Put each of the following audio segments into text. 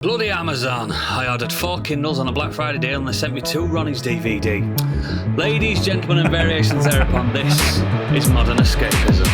Bloody Amazon. I ordered 4 Kindles on a Black Friday deal and they sent me 2 Ronnie's DVD. Ladies, gentlemen and variations thereupon, this is Modern Escapism.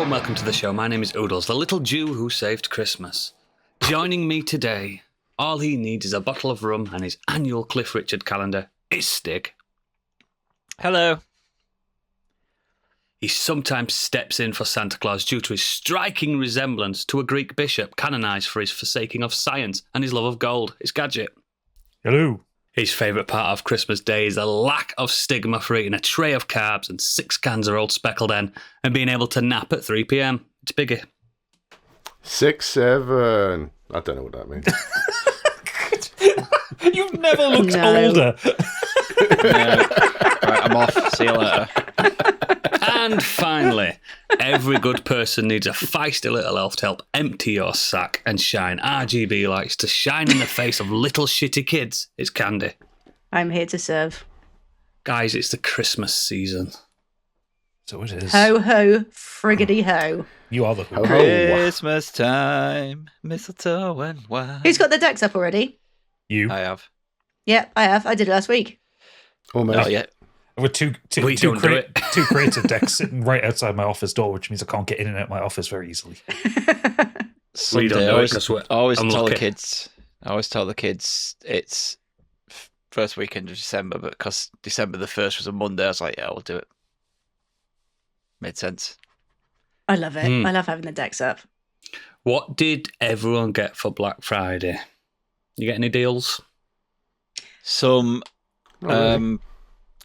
Welcome to the show. My name is Oodles, the little Jew who saved Christmas. Joining me today, all he needs is a bottle of rum and his annual Cliff Richard calendar, is Stig. Hello. He sometimes steps in for Santa Claus due to his striking resemblance to a Greek bishop canonised for his forsaking of science and his love of gold. It's Gadget. Hello. His favourite part of Christmas Day is the lack of stigma for eating a tray of carbs and 6 cans of Old Speckled Hen and being able to nap at 3 p.m. It's Biggie. 6, 7. I don't know what that means. You've never looked older. Right, I'm off. See you later. And finally, every good person needs a feisty little elf to help empty your sack and shine RGB lights to shine in the face of little shitty kids. It's Candy. I'm here to serve. Guys, it's the Christmas season. So it is. Ho, ho, friggity ho. You are the Ho, ho. Christmas time, mistletoe and wine. Who's got the decks up already? You. I have. Yeah, I have. I did it last week. Almost. Oh, yeah. With two creative decks sitting right outside my office door, which means I can't get in and out my office very easily. We don't know it 'cause I always tell unlucky. the kids it's first weekend of December, but because December the 1st was a Monday, I was like, yeah, we'll do it. Made sense. I love it. I love having the decks up. What did everyone get for Black Friday? You get any deals? Some Not really.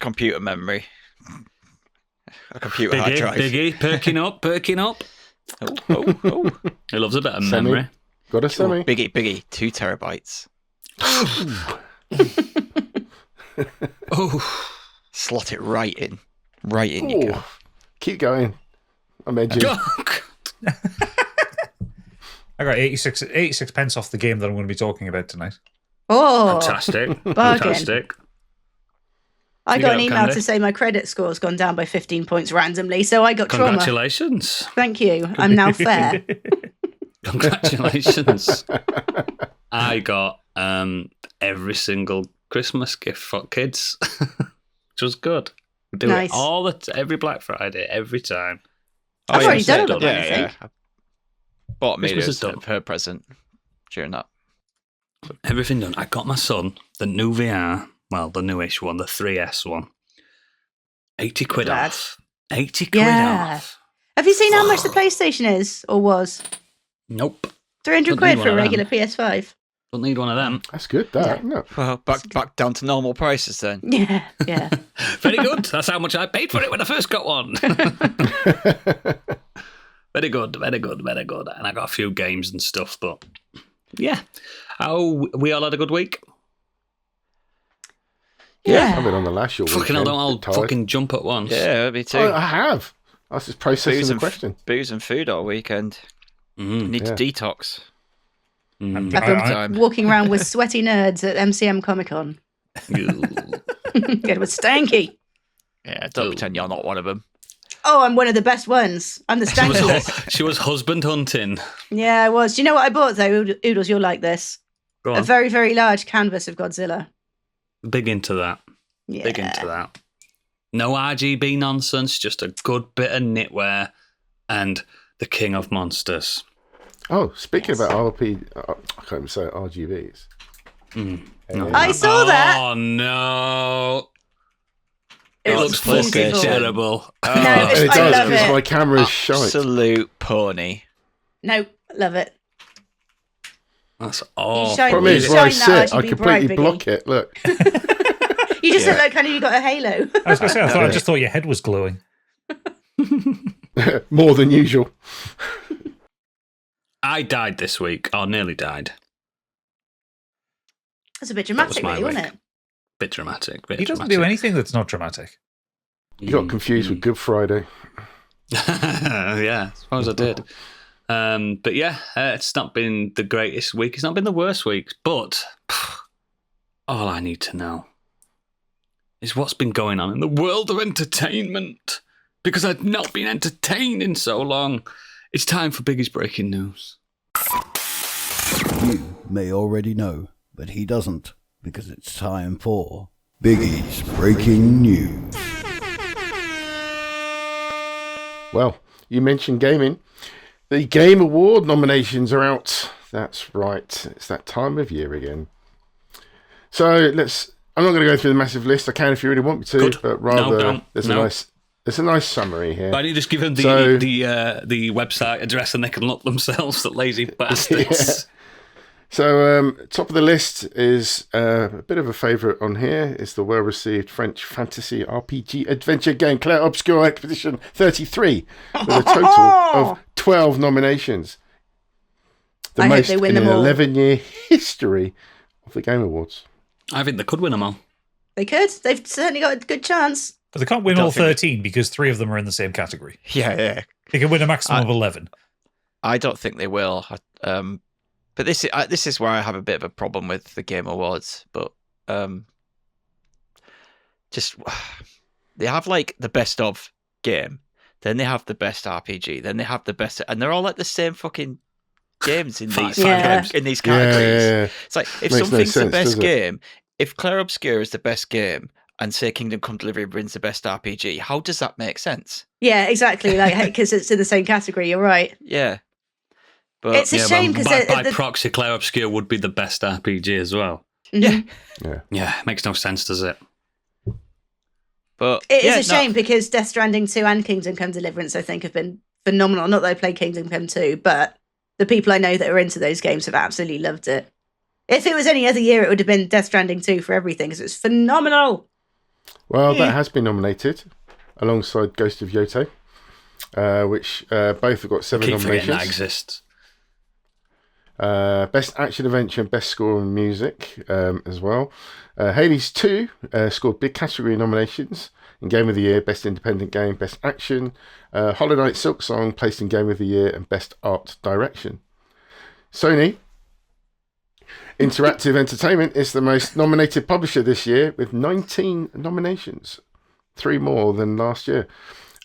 computer memory. A computer hard drive. Biggie, perking up. Oh. He loves a bit of Semi. memory. Got a semi. Biggie, 2 terabytes. Oh, Slot it right in. Right in you go. Ooh. Keep going. I'm edging. I got 86 pence off the game that I'm going to be talking about tonight. Oh, fantastic. bargain. Fantastic. I You got get an up, email Candy? to say my credit score's gone down by 15 points randomly, so I got trauma. Congratulations. Thank you. I'm now fair. Congratulations. I got every single Christmas gift for kids, which was good. We do Nice. it all every Black Friday, every time. I've yeah, already so done it, done. I think. I bought me Christmas is done. her present during that. Everything done. I got my son the new VR, well, the newish one, the 3S one. 80 quid Glad. off. 80 quid Yeah. off. Have you seen how much the PlayStation is, or was? Nope. 300 Don't quid need for a one of regular them. PS5. Don't need one of them. That's good, that, isn't it? Well, back down to normal prices then. Yeah, yeah. Very good. That's how much I paid for it when I first got one. Very good. And I got a few games and stuff, but yeah. Oh, we all had a good week? Yeah. I've been on the lash all Fucking hell, weekend. don't all Tired. fucking jump at once. Yeah, me too. Oh, I have. I was just processing Booze the and question. booze and food all weekend. Mm, Need Yeah. to detox. mm. I've been Time. walking around with sweaty nerds at MCM Comic Con. It was stanky. Yeah, don't pretend you're not one of them. Oh, I'm one of the best ones. I'm the stankiest. She was husband hunting. Yeah, I was. Do you know what I bought, though? Oodles, you'll like this. Go A on. very, very large canvas of Godzilla. Big into that. Yeah. Big into that. No RGB nonsense, just a good bit of knitwear and the king of monsters. Oh, speaking about RP, I can't even say it, RGBs. No. I saw that. Oh, no. It It's looks fucking beautiful. terrible. No, And it I does, love because it. my camera's shite. Absolute pony. No, love it. That's awful. shine- Problem is, You where I shine that sit, I RGB completely bright, block Biggie. it. Look. You just look like kind of you got a halo. I was going to say, I just thought your head was glowing. More than usual. I died this week, or nearly died. That's a bit That was dramatic, my really, wasn't week. it? Bit dramatic. Bit He doesn't dramatic. do anything that's not dramatic. You got confused with Good Friday. Yeah, I suppose I did. But yeah, it's not been the greatest week. It's not been the worst week. But all I need to know is what's been going on in the world of entertainment. Because I've not been entertained in so long. It's time for Biggie's Breaking News. You may already know, but he doesn't, because it's time for Biggie's Breaking News. Well, you mentioned gaming. The Game Award nominations are out. That's right. It's that time of year again. So I'm not going to go through the massive list. I can if you really want me to, Good. but rather there's a nice summary here. Why don't you just give them the website address and they can look themselves, the lazy bastards. Yeah. So top of the list is a bit of a favourite on here is the well-received French fantasy RPG adventure game Clair Obscur Expedition 33 with a total of 12 nominations. The most in an 11-year history of the Game Awards. I think they could win them all. They could. They've certainly got a good chance. But they can't win all 13 because 3 of them are in the same category. Yeah. They can win a maximum of 11. I don't think they will. But this is where I have a bit of a problem with the Game Awards. But just they have like the best of game, then they have the best RPG, then they have the best, and they're all like the same fucking games in these in these categories. Yeah. It's like if something's the best game, if Clair Obscur is the best game, and say Kingdom Come Delivery wins the best RPG, how does that make sense? Yeah, exactly. Like because it's in the same category. You're right. Yeah. But it's a shame because by proxy, Clair Obscur would be the best RPG as well. Mm-hmm. Yeah. Makes no sense, does it? But it is a shame because Death Stranding 2 and Kingdom Come Deliverance, I think, have been phenomenal. Not that I played Kingdom Come 2, but the people I know that are into those games have absolutely loved it. If it was any other year, it would have been Death Stranding 2 for everything because it's phenomenal. Well, that has been nominated alongside Ghost of Yoto, which both have got 7 nominations. That exists. Best Action Adventure and Best Score and Music as well. Hades 2 scored big category nominations in Game of the Year, Best Independent Game, Best Action. Hollow Knight Silksong placed in Game of the Year and Best Art Direction. Sony Interactive Entertainment is the most nominated publisher this year with 19 nominations, 3 more than last year.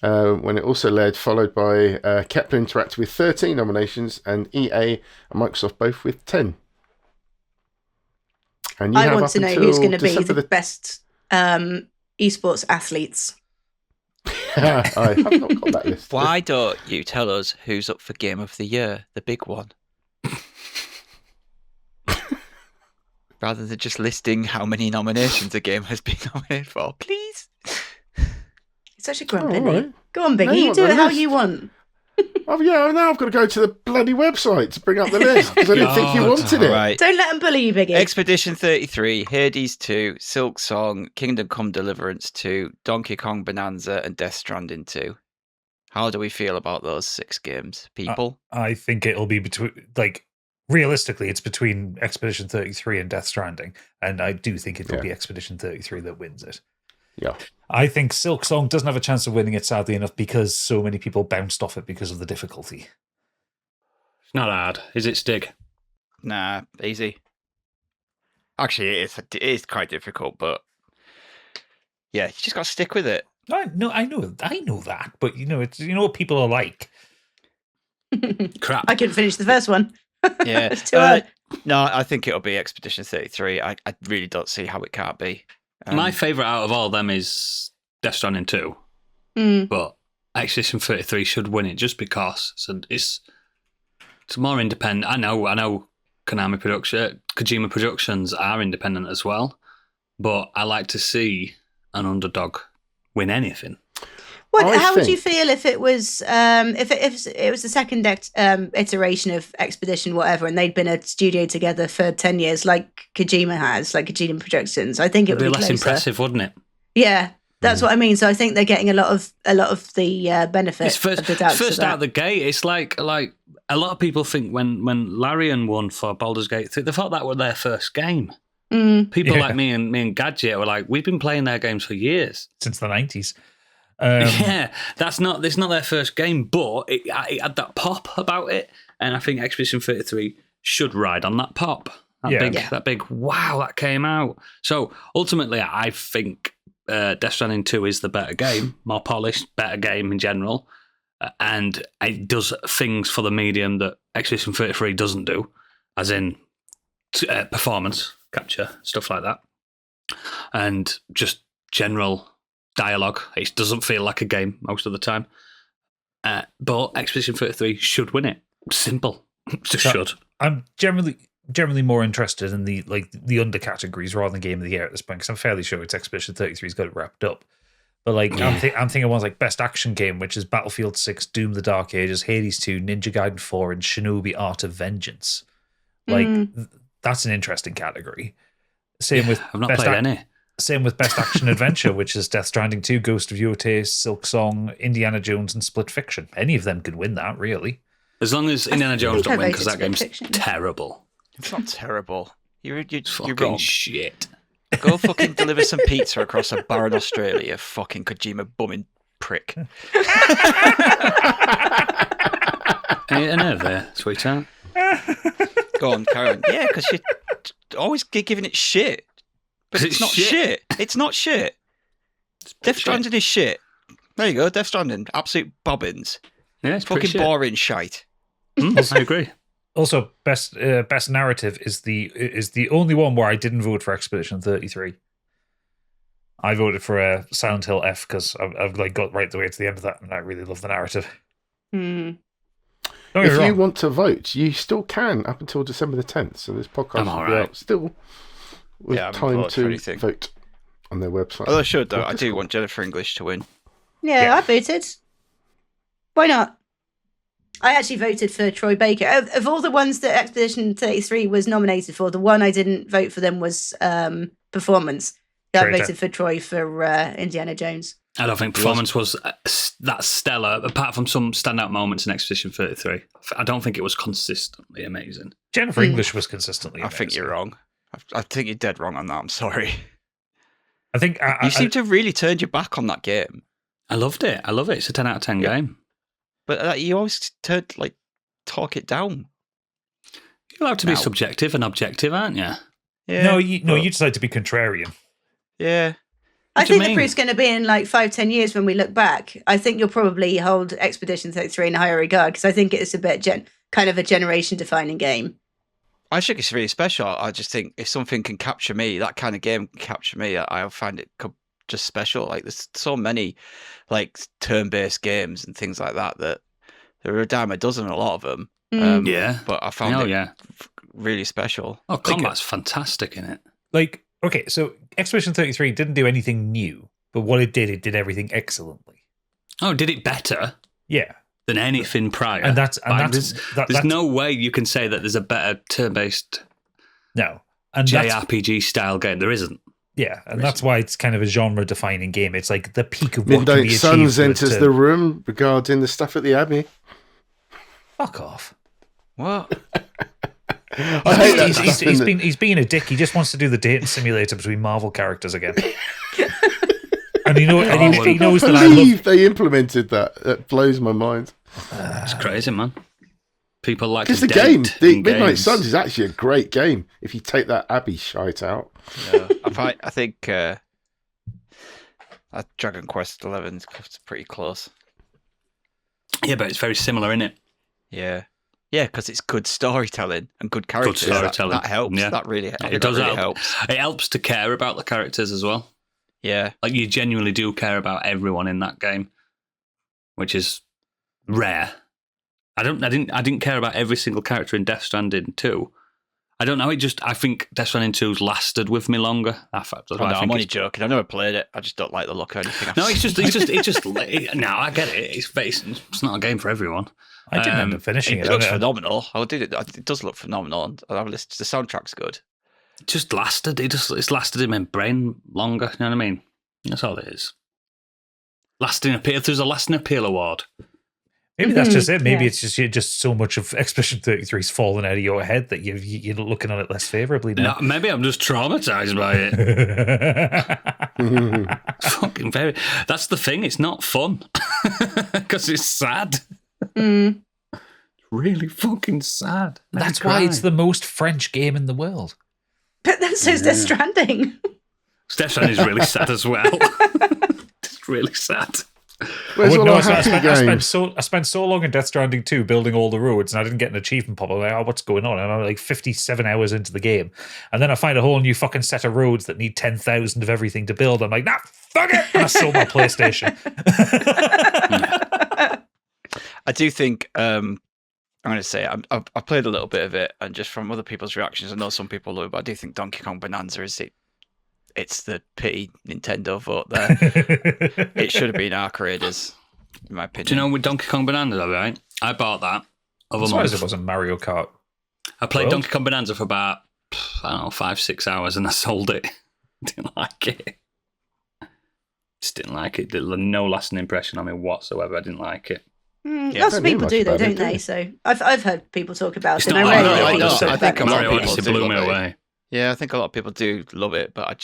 When it also led, followed by Kepler Interactive with 13 nominations and EA and Microsoft both with 10. And I want to know who's going to be the best esports athletes. I have not got that list. Why don't you tell us who's up for Game of the Year, the big one? Rather than just listing how many nominations a game has been nominated for, please. It's such a grunt, isn't he? Go on, Biggie. You do it how you want. Oh, yeah, now I've got to go to the bloody website to bring up the list because I didn't think you wanted it. Right. Don't let them bully you, Biggie. Expedition 33, Hades 2, Silksong, Kingdom Come Deliverance 2, Donkey Kong Bonanza, and Death Stranding 2. How do we feel about those 6 games, people? I think it'll be between, like, realistically, it's between Expedition 33 and Death Stranding, and I do think it will be Expedition 33 that wins it. Yeah. I think Silksong doesn't have a chance of winning it, sadly enough, because so many people bounced off it because of the difficulty. It's not hard. Is it, Stig? Nah, easy. Actually, it is quite difficult, but yeah, you just got to stick with it. I know that, but it's what people are like. Crap. I couldn't finish the first one. Yeah, it's too hard. No, I think it'll be Expedition 33. I really don't see how it can't be. My favourite out of all of them is Death Stranding 2. But Expedition 33 should win it just because it's more independent. I know Kojima Productions are independent as well, but I like to see an underdog win anything. How would you feel if it was if it was the second iteration of Expedition whatever, and they'd been a studio together for 10 years, like Kojima has, like Kojima Productions? I think it would be less closer. impressive, wouldn't it? Yeah, that's what I mean. So I think they're getting a lot of the benefit of the doubt. First out the gate, it's like a lot of people think when Larian won for Baldur's Gate 3, they thought that was their first game. People like me and Gadget were like, we've been playing their games for years, since the 90s. Yeah, it's not their first game, but it had that pop about it, and I think Expedition 33 should ride on that pop. That big wow that came out. So ultimately, I think Death Stranding 2 is the better game, more polished, better game in general, and it does things for the medium that Expedition 33 doesn't do, as in performance, capture, stuff like that, and just general dialogue. It doesn't feel like a game most of the time, but Expedition 33 should win it. Simple, just should. I'm generally more interested in the undercategories rather than Game of the Year at this point, because I'm fairly sure it's Expedition 33's got it wrapped up. But I'm thinking ones like Best Action Game, which is Battlefield 6, Doom: The Dark Ages, Hades 2, Ninja Gaiden 4, and Shinobi: Art of Vengeance. That's an interesting category. Same with I've not played any. Same with Best Action Adventure, which is Death Stranding 2, Ghost of Yotei, Silk Song, Indiana Jones, and Split Fiction. Any of them could win that, really. As long as Indiana Jones don't win, because that game's terrible. It's not terrible. You're fucking wrong. Shit. Go fucking deliver some pizza across a bar in Australia, you fucking Kojima bumming prick. Ain't a nerve there, sweetheart. Go on, Karen. Yeah, because you're always giving it shit. But it's not shit. It's not shit. Death Stranding is shit. There you go, Death Stranding. Absolute bobbins. Yeah, it's fucking boring shite. I agree. Also, best narrative is the only one where I didn't vote for Expedition 33. I voted for Silent Hill F because I've got right the way to the end of that, and I really love the narrative. If you want to vote, you still can up until December the 10th. So this podcast will be out still with time to vote on their website. Oh, I should though. I do want Jennifer English to win. Yeah, I voted. Why not? I actually voted for Troy Baker. Of all the ones that Expedition 33 was nominated for, the one I didn't vote for them was performance. I voted for Troy for Indiana Jones. I don't think performance was that stellar, apart from some standout moments in Expedition 33. I don't think it was consistently amazing. Jennifer English was consistently amazing. I think you're wrong. I think you're dead wrong on that. I'm sorry. I think you seem to have really turned your back on that game. I loved it. It's a 10 out of 10 game. But you always talk it down. You're allowed to be subjective and objective, aren't you? Yeah. You decide to be contrarian. Yeah. I think the proof's going to be in 5-10 years when we look back. I think you'll probably hold Expedition 33 in a higher regard because I think it's a bit kind of a generation-defining game. I think it's really special. I just think if something can capture me, that kind of game can capture me, I'll find it just special. There's so many turn-based games and things like that there are a dime a dozen, a lot of them. But I found it really special. Oh, combat's fantastic in it. Okay, so Expedition 33 didn't do anything new, but what it did everything excellently. Oh, did it better? Yeah. Than anything prior. And that's there's no way you can say that there's a better turn-based JRPG style game. There isn't. Yeah, and that's why it's kind of a genre-defining game. It's like the peak of what Midnight can be achieved. Suns enters the room regarding the stuff at the Abbey. Fuck off. What? I hate that stuff. He's being a dick. He just wants to do the dating simulator between Marvel characters again. And he knows that I love. They implemented that. That blows my mind. It's crazy, man. People like because the game, Midnight Suns, is actually a great game if you take that Abbey shite out. Yeah, I think Dragon Quest XI is pretty close. Yeah, but it's very similar, isn't it? Yeah. Yeah, because it's good storytelling and good characters. Good storytelling. That helps. Yeah. That really helps. It does help. It helps to care about the characters as well. Yeah. You genuinely do care about everyone in that game, which is rare. I didn't care about every single character in Death Stranding 2. I don't know. I think Death Stranding 2's lasted with me longer. I'm only joking. I've never played it. I just don't like the look or anything. No, it's just. No, I get it. It's not a game for everyone. I didn't end up finishing it. It looks phenomenal. It does look phenomenal. And the soundtrack's good. It just lasted. It's lasted in my brain longer. You know what I mean? That's all it is. There's a lasting appeal award. Maybe that's just it. Maybe Yeah. it's just so much of Expedition 33's fallen out of your head that you're looking on it less favorably now. No, maybe I'm just traumatized by it. Fucking very. That's the thing. It's not fun because it's sad. Mm. Really fucking sad. That's why it's the most French game in the world. But then so's Death Stranding. Death Stranding is really sad as well. It's really sad. Where's all our happy I games? spent so long in Death Stranding 2 building all the roads, and I didn't get an achievement pop. I'm like, oh, what's going on? And I'm like 57 hours into the game, and then I find a whole new fucking set of roads that need 10,000 of everything to build. I'm like, nah, fuck it! And I sold my PlayStation. I do think I'm going to say I've played a little bit of it, and just from other people's reactions, I know some people love it, but I do think Donkey Kong Bonanza it's the pity Nintendo vote there. It should have been Arc Raiders, in my opinion. Do you know with Donkey Kong Bonanza, right? I bought that over As a far as month. it wasn't Mario Kart. I played World? Donkey Kong Bonanza for about, 5-6 hours, and I sold it. Didn't like it. Just didn't like it. Did no lasting impression on me whatsoever. I didn't like it. Yeah, Lots I of don't people know do much though, about it, don't do they? you? So I've heard people talk about It's it. not And like I really Mario like Odyssey. it. I think a lot of Mario people Odyssey do blew love me it. away. Yeah, I think a lot of people do love it, but I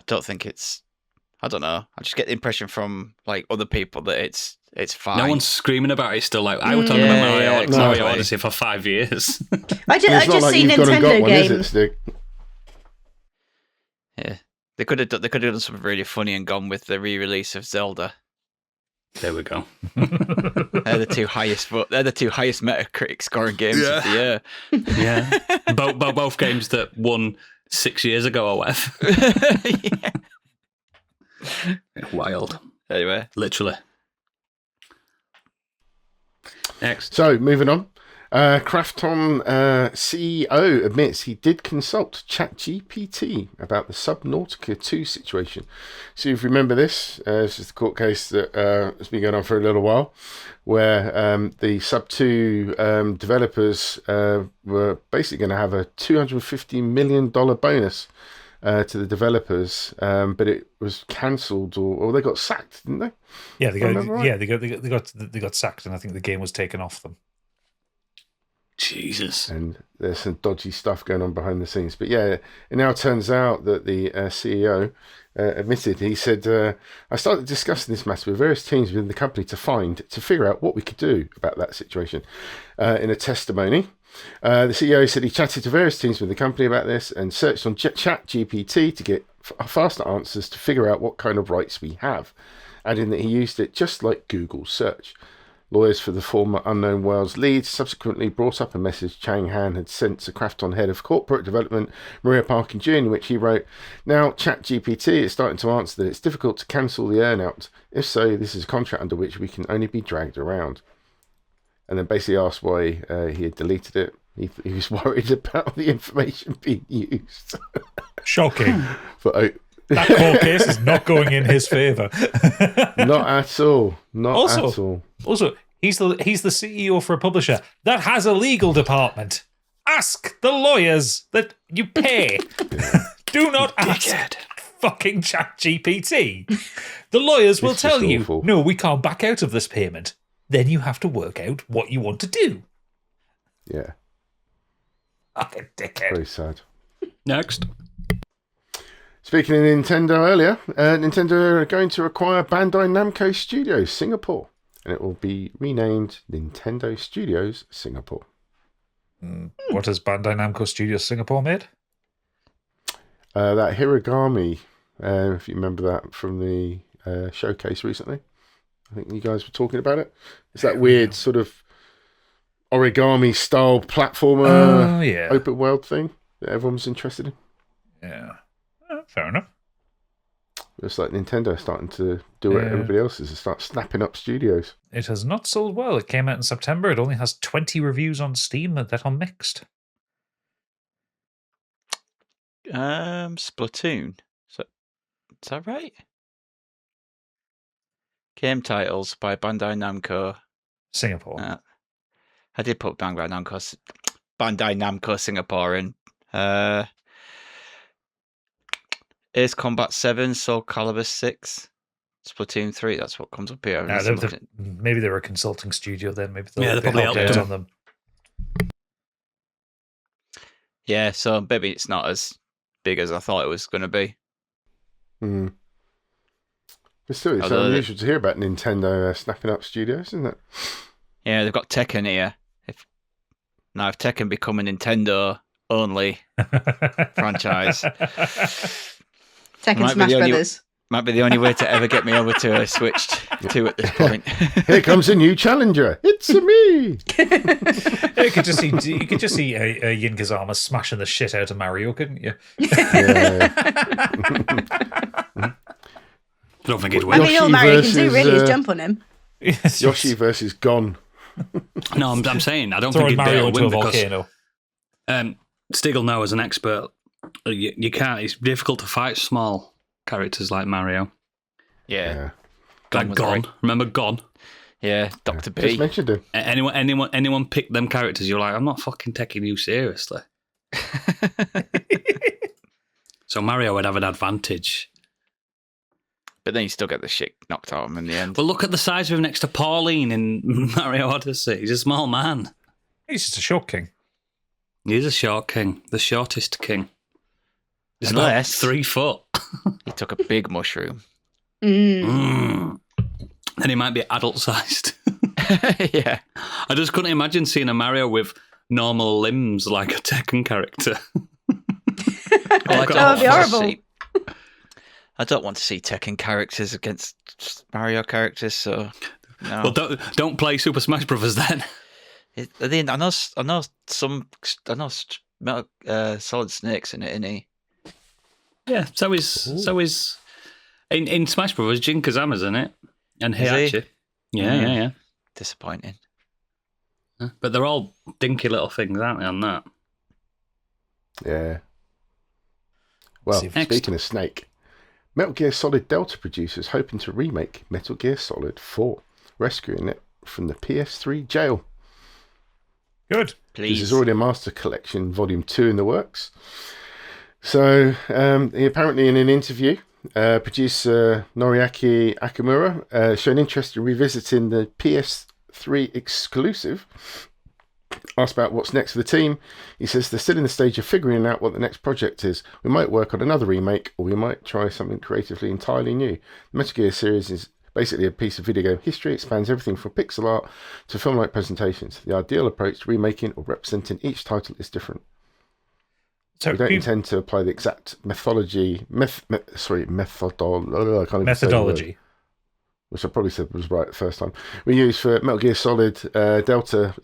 don't think I don't know. I just get the impression from like other people that it's fine. No one's screaming about it still. Like I was talking Yeah, about Mario, yeah, Mario exactly. Odyssey for 5 years. I It's just not like see you've gone and got Nintendo one, is it, games. Stick? Yeah, they could have done something really funny and gone with the re-release of Zelda. There we go. They're the two highest Metacritic scoring games of the year. Yeah, both games that won 6 years ago or whatever. Yeah. Wild, Anyway, literally. Next. So, moving on. Krafton CEO admits he did consult ChatGPT about the Subnautica 2 situation. So, if you remember this is a court case that has been going on for a little while, where the Sub 2 developers were basically going to have a $250 million bonus to the developers, but it was cancelled or they got sacked, didn't they? Yeah, Remember right? they got sacked, and I think the game was taken off them. Jesus. And there's some dodgy stuff going on behind the scenes. But yeah, it now turns out that the CEO admitted, he said, I started discussing this matter with various teams within the company to figure out what we could do about that situation. In a testimony, the CEO said he chatted to various teams within the company about this and searched on ChatGPT to get faster answers to figure out what kind of rights we have, adding that he used it just like Google search. Lawyers for the former Unknown Worlds lead subsequently brought up a message Chang Han had sent to Krafton head of corporate development Maria Park in June, in which he wrote, "Now ChatGPT is starting to answer that it's difficult to cancel the earnout. If so, this is a contract under which we can only be dragged around." And then basically asked why he had deleted it. He was worried about the information being used. Shocking. But That court case is not going in his favour. not at all. Not Also- at all. Also, he's the CEO for a publisher that has a legal department. Ask the lawyers that you pay. Do not ask fucking ChatGPT. The lawyers will It's tell just you, awful. no, we can't back out of this payment. Then you have to work out what you want to do. Yeah, Fucking dickhead. very sad. Next. Speaking of Nintendo earlier, Nintendo are going to acquire Bandai Namco Studios Singapore, and it will be renamed Nintendo Studios Singapore. What has Bandai Namco Studios Singapore made? That Hiragami, if you remember that from the showcase recently, I think you guys were talking about it. It's that weird sort of origami style platformer Oh, yeah. open world thing that everyone's interested in. Yeah. Fair enough. It's like Nintendo starting to do what Yeah. everybody else is and start snapping up studios. It has not sold well. It came out in September. It only has 20 reviews on Steam that are mixed. Splatoon. So, is that right? Game titles by Bandai Namco. Singapore. I did put Bandai Namco Singapore in. Ace Combat 7, Soul Calibur 6, Splatoon 3. That's what comes up here. Maybe they were a consulting studio then. Maybe Yeah, they probably helped helped out on them. Yeah, so maybe it's not as big as I thought it was going to be. But still, it's unusual to hear about Nintendo snapping up studios, isn't it? Yeah, they've got Tekken here. If Tekken become a Nintendo only franchise, Tekken Smash Brothers. Might be the only way to ever get me over to a Switch 2 at this point. Here comes a new challenger. It's me. You could just see Yin Kazama smashing the shit out of Mario, couldn't you? Yeah. I don't think he'd win. I mean, all Mario can do really is jump on him. Yoshi versus Gon. No, I'm saying I don't Throwing think he'd Mario dare into win a because volcano. Stigl now as an expert, you can't. It's difficult to fight small characters like Mario. Yeah. Like Gon. Remember Gon? Yeah, Dr. B. Just mentioned him. Anyone pick them characters, you're like, I'm not fucking taking you seriously. So Mario would have an advantage. But then you still get the shit knocked out of him in the end. Well, look at the size of him next to Pauline in Mario Odyssey. He's a small man. He's just a short king. He's a short king. The shortest king. He's Unless- about 3 foot. He took a big mushroom. Then he might be adult-sized. Yeah. I just couldn't imagine seeing a Mario with normal limbs like a Tekken character. That would be horrible. I don't want to see Tekken characters against Mario characters, so no. Well, don't play Super Smash Brothers then. I know Solid Snake's in it, isn't he? Yeah, so is in Smash Brothers, Jin Kazama's in it, and Is he? Heihachi. Yeah. Disappointing. But they're all dinky little things, aren't they? On that. Yeah. Well, speaking of Snake, Metal Gear Solid Delta producers hoping to remake Metal Gear Solid 4, rescuing it from the PS3 jail. Good. Please. This is already a Master Collection Volume 2 in the works. So, apparently in an interview, producer Noriaki Akamura showed interest in revisiting the PS3 exclusive. Asked about what's next for the team, he says they're still in the stage of figuring out what the next project is. We might work on another remake, or we might try something creatively entirely new. The Metal Gear series is basically a piece of video game history. It spans everything from pixel art to film-like presentations. The ideal approach to remaking or representing each title is different. So we don't intend to apply the exact methodology, which I probably said was right the first time, we use for Metal Gear Solid Delta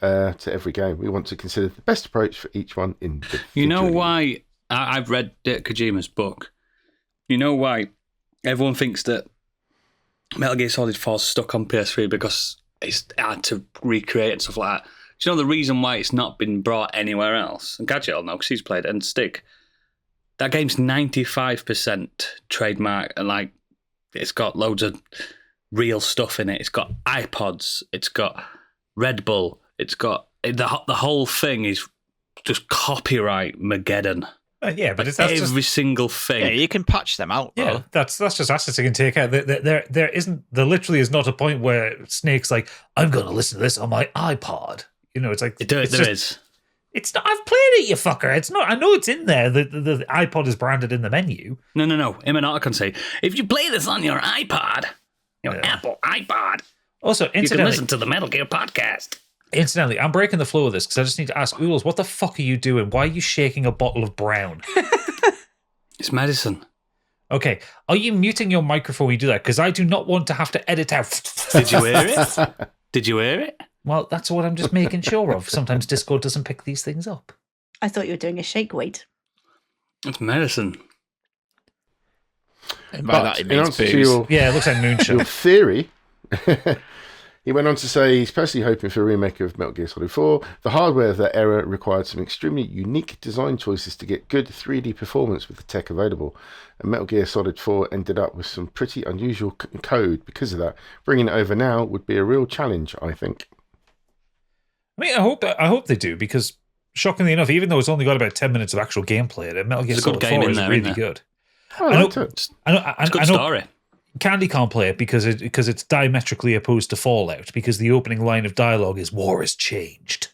to every game. We want to consider the best approach for each one individually. You know why? I've read Kojima's book. You know why everyone thinks that Metal Gear Solid 4's stuck on PS3 because it's hard to recreate and stuff like that. Do you know the reason why it's not been brought anywhere else? And Gadget will know because he's played it. And Stig, that game's 95% trademark, and like it's got loads of real stuff in it. It's got iPods. It's got Red Bull. It's got the whole thing is just copyright Mageddon. Yeah, but like every single thing. Yeah, you can patch them out, though. Yeah, that's just assets you can take out. There literally is not a point where Snake's like, I'm going to listen to this on my iPod. You know, it's like there is. It's not. I've played it, you fucker. It's not. I know it's in there. The iPod is branded in the menu. No. Him and I can say, if you play this on your iPod, your Apple iPod, also you can listen to the Metal Gear podcast. Incidentally, I'm breaking the flow of this because I just need to ask Oodles, what the fuck are you doing? Why are you shaking a bottle of brown? It's medicine. Okay, are you muting your microphone when you do that? Because I do not want to have to edit out. Did you hear it? Did you hear it? Well, that's what I'm just making sure of. Sometimes Discord doesn't pick these things up. I thought you were doing a shake weight. It's medicine. And by that, it means booze. It looks like moonshine. Your theory. He went on to say he's personally hoping for a remake of Metal Gear Solid 4. The hardware of that era required some extremely unique design choices to get good 3D performance with the tech available. And Metal Gear Solid 4 ended up with some pretty unusual code because of that. Bringing it over now would be a real challenge, I think. I mean, I hope they do, because shockingly enough, even though it's only got about 10 minutes of actual gameplay, Metal Gear Solid 4 is really good. I liked it. I know, it's a good story. Candy can't play it because it's diametrically opposed to Fallout, because the opening line of dialogue is "War has changed."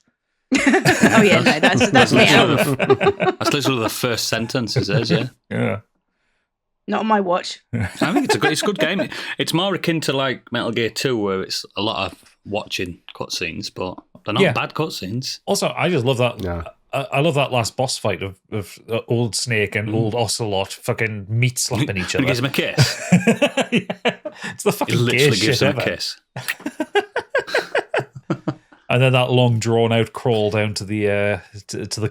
Oh yeah, no, that's me out. That's literally the first sentence it says, yeah. Yeah. Not on my watch. I think it's a good game. It's more akin to like Metal Gear 2, where it's a lot of watching cutscenes, but they're not bad cutscenes. Also, I just love that. Yeah. I love that last boss fight of old Snake and old Ocelot fucking meat slapping each other. He gives him a kiss. It's the He fucking literally gayest gives shit him a ever. kiss. And then that long drawn out crawl down to the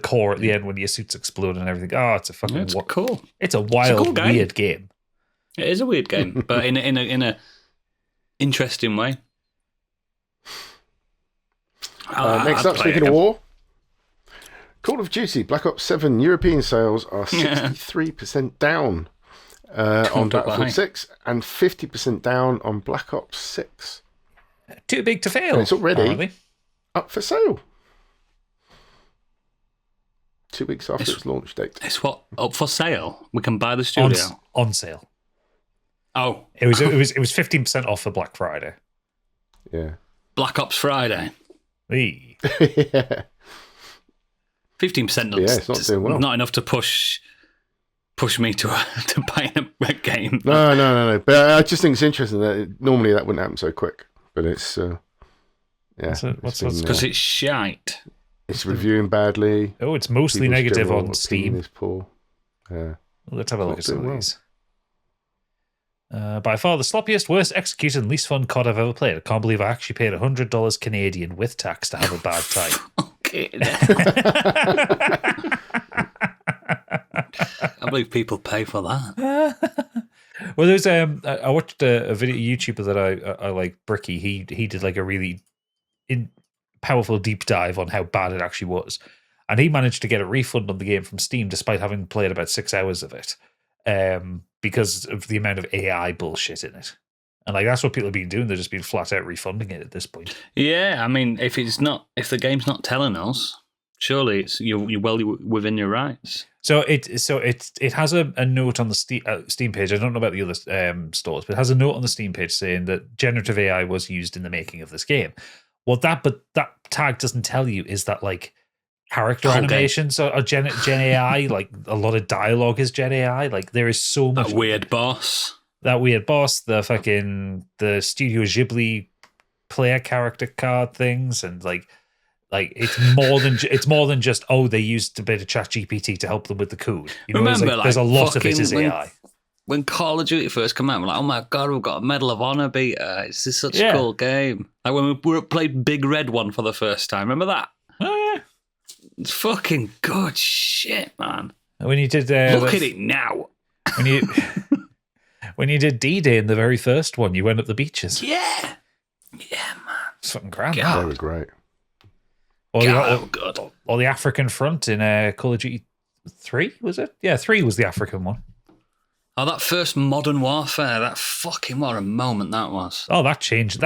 core at the end when your suits explode and everything. Oh, it's a fucking It's cool. It's a wild, cool game. weird game. It is a weird game, but in a interesting way. Next up, speaking of war, Call of Duty Black Ops 7 European sales are 63% down on Battlefield 6 and 50% down on Black Ops 6. Too big to fail. And it's already apparently. up for sale. 2 weeks after its launch date. It's what up for sale. We can buy the studio on sale. Oh, It was 15% off for Black Friday. Yeah. Black Ops Friday. Eee. Yeah. 15%. Yeah, it's not doing well. Not enough to push me to buy a game. No. But I just think it's interesting that normally that wouldn't happen so quick. But it's What's Because it's shite. it's reviewing badly. Oh, it's mostly People's negative general on opinion Steam. is poor. Yeah. Let's have a look Not at some of doing well. these. By far the sloppiest, worst executed, and least fun COD I've ever played. I can't believe I actually paid $100 Canadian with tax to have a bad time. Okay. I believe people pay for that. Well, there's I watched a video YouTuber that I like, Bricky. He did like a really powerful deep dive on how bad it actually was, and he managed to get a refund on the game from Steam despite having played about 6 hours of it, because of the amount of AI bullshit in it. And like that's what people have been doing. They're just been flat out refunding it at this point. Yeah, I mean, if the game's not telling us, surely you're well within your rights. So it has a note on the Steam page. I don't know about the other stores, but it has a note on the Steam page saying that generative AI was used in the making of this game. Well, that tag doesn't tell you is that like character animations are Gen AI. Like a lot of dialogue is Gen AI. Like there is so much That weird boss, the Studio Ghibli player character card things, and like it's more than just they used a bit of ChatGPT to help them with the code. You know, Remember, there's a lot of it is when, AI. When Call of Duty first came out, we're like, oh my god, we've got a Medal of Honor beta. It's just such a cool game. Like when we played Big Red One for the first time. Remember that? Oh yeah, It's fucking good shit, man. when you did Look at it now. when you did D-Day in the very first one, you went up the beaches. Yeah, man. It's fucking grand. God. They were great. God. Or the African front in Call of Duty 3, was it? Yeah, 3 was the African one. Oh, that first Modern Warfare, that fucking what a moment that was. Oh, that changed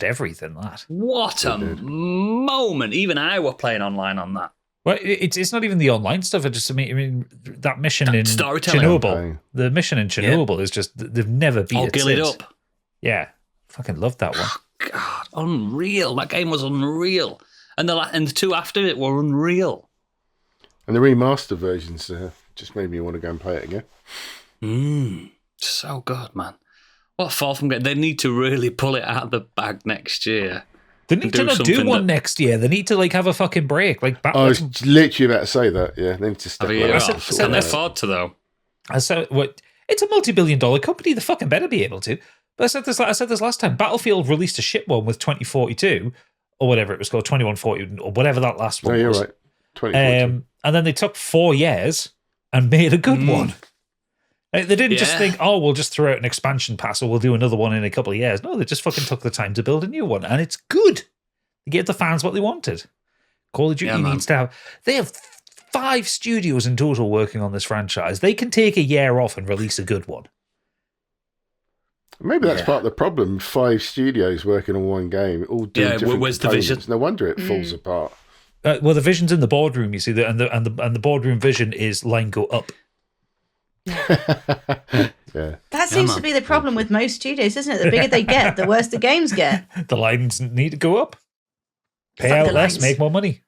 everything, that. What a moment. Even I were playing online on that. Well, it's not even the online stuff. I mean that mission in storytelling. Chernobyl. The mission in Chernobyl is just, they've never beat it gillied since. up. Yeah, fucking loved that one. God, unreal. That game was unreal. And the two after it were unreal. And the remaster versions just made me want to go and play it again. So good, man. What fall from They need to really pull it out of the bag next year. They need to not do one next year. They need to like have a fucking break. Like I was literally about to say that. Yeah, they need to step up. Can they afford to though? It's a multi-billion-dollar company. They fucking better be able to. But I said this last time. Battlefield released a shit one with 2042 or whatever it was called, 2140 or whatever that last one was. No, you're right. 2042. And then they took 4 years and made a good one. They didn't just think, we'll just throw out an expansion pass or we'll do another one in a couple of years. No, they just fucking took the time to build a new one. And it's good. They gave the fans what they wanted. Call of Duty needs to have... They have 5 studios in total working on this franchise. They can take a year off and release a good one. Maybe that's part of the problem. 5 studios working on one game, all doing different where's the components. vision? No wonder it falls apart. Well, the vision's in the boardroom, you see, and the boardroom vision is line go up. Yeah. That seems to be the problem with most studios, isn't it? The bigger they get, the worse the games get. The lines need to go up. Pay Fuck out the less, lines. make more money.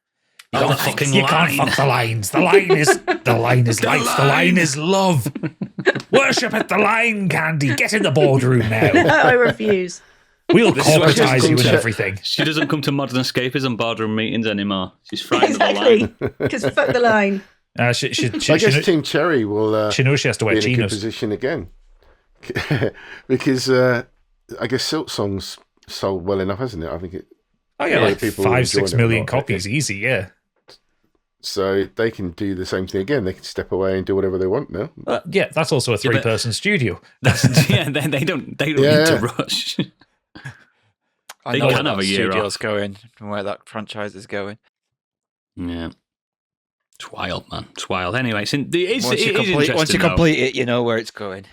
You Oh, can't the fucking you can't line. fuck the lines. The line is life. The line is love. Worship at the line, Candy. Get in the boardroom now. I refuse. We'll This is what corporatize she's you and called. everything. She doesn't come to Modern Escapism boardroom meetings anymore. She's frightened of the line. Exactly. Because fuck the line. She I guess Team Cherry will she knows she has to wear be in a good chinos. position again. Because I guess Silk Song's sold well enough, hasn't it? I think it. Oh yeah, Yeah, like people 5-6 enjoying it a million lot, copies, easy. Yeah. So they can do the same thing again. They can step away and do whatever they want now. Yeah, that's also a Yeah, but- 3-person studio. That's, yeah, they don't need to rush. I They know can where have that a year studio's off. going and where that franchise is going. Yeah. It's wild, man. It's wild. Anyway, it's it is Once you interesting, though. complete it, you know where it's going.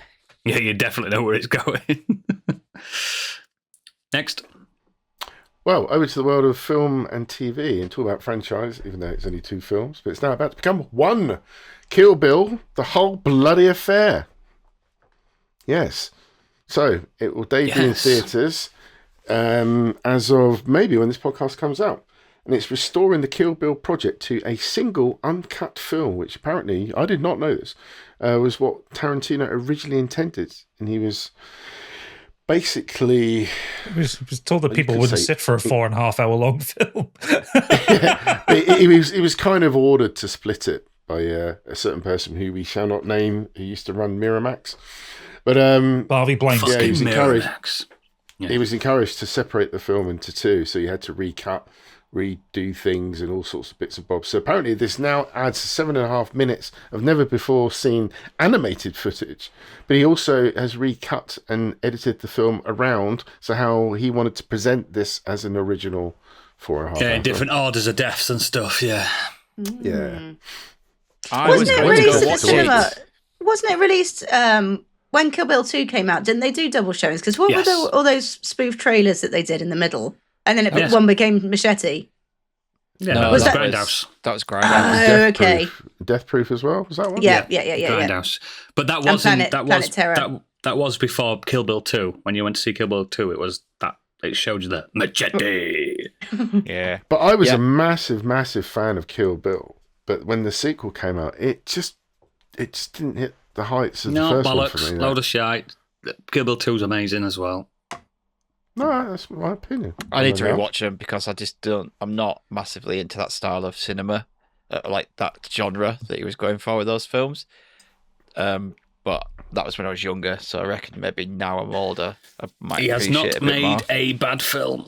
Yeah, you definitely know where it's going. Next. Well, over to the world of film and TV and talk about franchise, even though it's only 2 films, but it's now about to become 1. Kill Bill, the whole bloody affair. Yes. So it will debut in Yes. theatres as of maybe when this podcast comes out. And it's restoring the Kill Bill project to a single uncut film, which apparently, I did not know this, was what Tarantino originally intended. And he was basically... We was told that Well, you people could wouldn't say- sit for a 4.5 hour long film. he was kind of ordered to split it by a certain person who we shall not name, who used to run Miramax. But Harvey Blank. Yeah, he was encouraged. Miramax. Yeah. he was encouraged to separate the film into 2, so you had to recut, redo things and all sorts of bits and bobs. So apparently this now adds 7.5 minutes of never before seen animated footage, but he also has recut and edited the film around so how he wanted to present this as an original 4.5 Yeah, hour in different orders of deaths and stuff, yeah. film. Yeah. I Wasn't was it going to released go at the watch cinema? it. Wasn't it released when Kill Bill 2 came out? Didn't they do double showings? Because what Yes. were all those spoof trailers that they did in the middle? And then Yes. one became Machete. Yeah, No, that Was was that- Grindhouse. That was Oh, Grindhouse. okay. Death Proof as well, was that one? Yeah. Grindhouse. But that And wasn't Planet Terror. that was before Kill Bill 2. When you went to see Kill Bill 2, it was that it showed you the machete. Yeah. But I was Yeah. a massive fan of Kill Bill. But when the sequel came out, it just didn't hit the heights of the No first one bollocks, for me. load of shite. Kill Bill 2's amazing as well. No, that's my opinion. I need to don't know. rewatch them because I just don't. I'm not massively into that style of cinema, like that genre that he was going for with those films. But that was when I was younger, so I reckon maybe now I'm older, I might He has appreciate not it a bit more. made a bad film.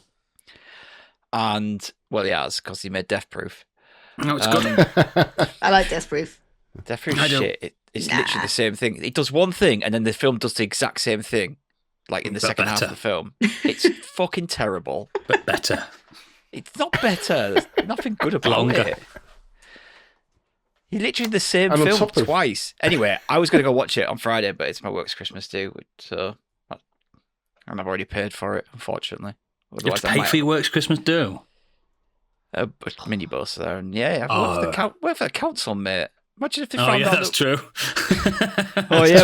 And well, he has because he made Death Proof. No, it's Um, good. I like Death Proof. Death Proof I don't- shit. It's Nah. literally the same thing. It does one thing, and then the film does the exact same thing, like in the But second half of better. the film. It's fucking terrible. But better. It's not better. There's nothing good about Longer. it. He literally did the same And on film top of- twice. Anyway, I was going to go watch it on Friday, but it's my work's Christmas due, and I've already paid for it, unfortunately. You have Otherwise, to I pay might for your works Christmas do. a minibus there, and yeah, I work for the council, mate. Imagine if they Oh, found yeah, out that's that- true. Oh yeah,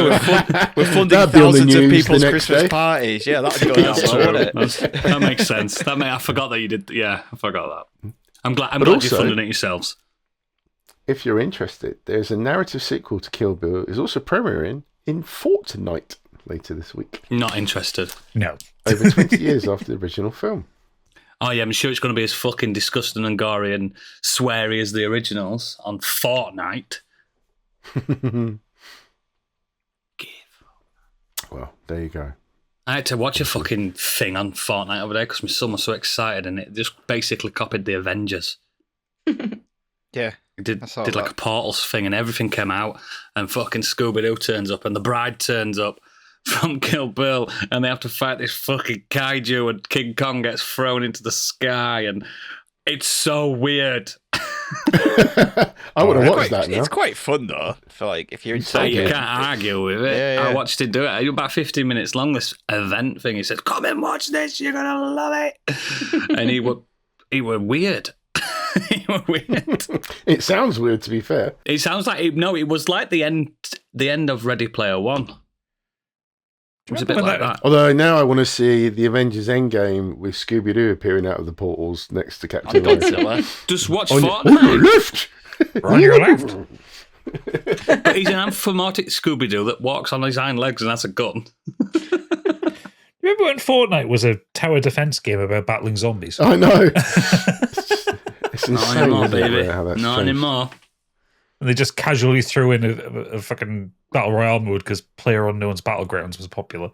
we're funding That'd be on the thousands of news the people's next Christmas day. parties. Yeah, that'd go down That's well, true. wouldn't it? That makes sense. I forgot that you did. Yeah, I forgot that. I'm glad But you're also- funding it yourselves. If you're interested, there's a narrative sequel to Kill Bill is also premiering in Fortnite later this week, Not interested. No. over 20 years after the original film. Oh yeah, I'm sure it's going to be as fucking disgusting and gory and sweary as the originals on Fortnite. Well, there you go. I had to watch a fucking thing on Fortnite over there because my son was so excited, and it just basically copied the Avengers. Yeah. It did I saw like that. a Portals thing, and everything came out, and fucking Scooby-Doo turns up, and the bride turns up from Kill Bill, and they have to fight this fucking kaiju, and King Kong gets thrown into the sky, and it's so weird. I would have watched that now. It's quite fun though. For like if you're into So you it. can't argue with it. Yeah, yeah. I watched it do it. It was about 15 minutes long, this event thing. He said, "Come and watch this, you're gonna love it." And he were weird. It was weird. It sounds weird, to be fair. It sounds like it was like the end of Ready Player One. It was a bit like that. Although now I want to see the Avengers Endgame with Scooby-Doo appearing out of the portals next to Captain America. Just watch On Fortnite. your left! On your left. But he's an anthropomorphic Scooby-Doo that walks on his hind legs and has a gun. Remember when Fortnite was a tower defense game about battling zombies? I know. It's Not insane, anymore, isn't it, baby. how that's Not changed. anymore. And they just casually threw in a fucking battle royale mode because PlayerUnknown's Battlegrounds was popular.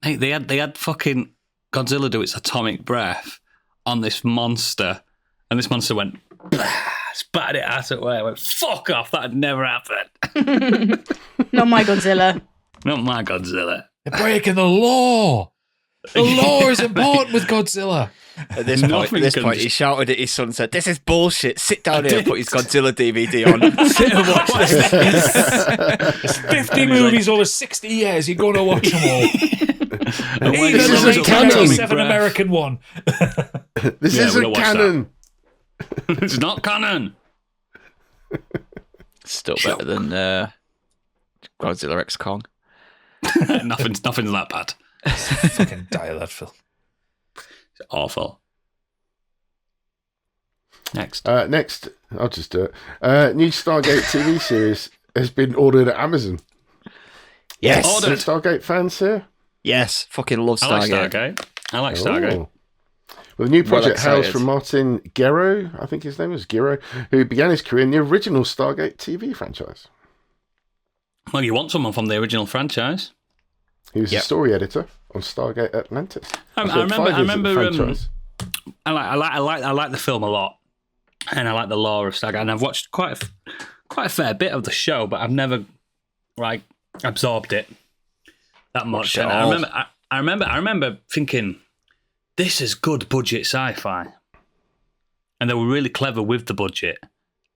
Hey, they had fucking Godzilla do its atomic breath on this monster, and this monster went, spat it out away. I went, fuck off, that had never happened. Not my Godzilla. Not my Godzilla. They're breaking the law. The law is important with Godzilla. At this Nothing point, can he just- shouted at his son and said, "This is bullshit. Sit down here and put his Godzilla DVD on. Sit and watch this." There's 50 movies over 60 years. You're going to watch them all. And when Even he the is does a atomic 1997 breath- American one. This Yeah, isn't we'll watch canon. It's not canon. Still better than Godzilla X Kong. Nothing's that bad. Fucking die of that film. It's awful. Next. Next, I'll just do it. New Stargate TV series has been ordered at Amazon. Yes. Ordered. Stargate fans here? Yes. Fucking love I like Stargate. Stargate. I like Stargate. Oh. Well, the new project hails excited. from Martin Gero, I think his name was Gero, who began his career in the original Stargate TV franchise. Well, you want someone from the original franchise. He was Yep. a story editor on Stargate Atlantis. I Spent 5 years at the remember. franchise. I like the film a lot, and I like the lore of Stargate. And I've watched quite a fair bit of the show, but I've never like absorbed it that much. Watched it And all. I remember thinking, this is good budget sci-fi, and they were really clever with the budget.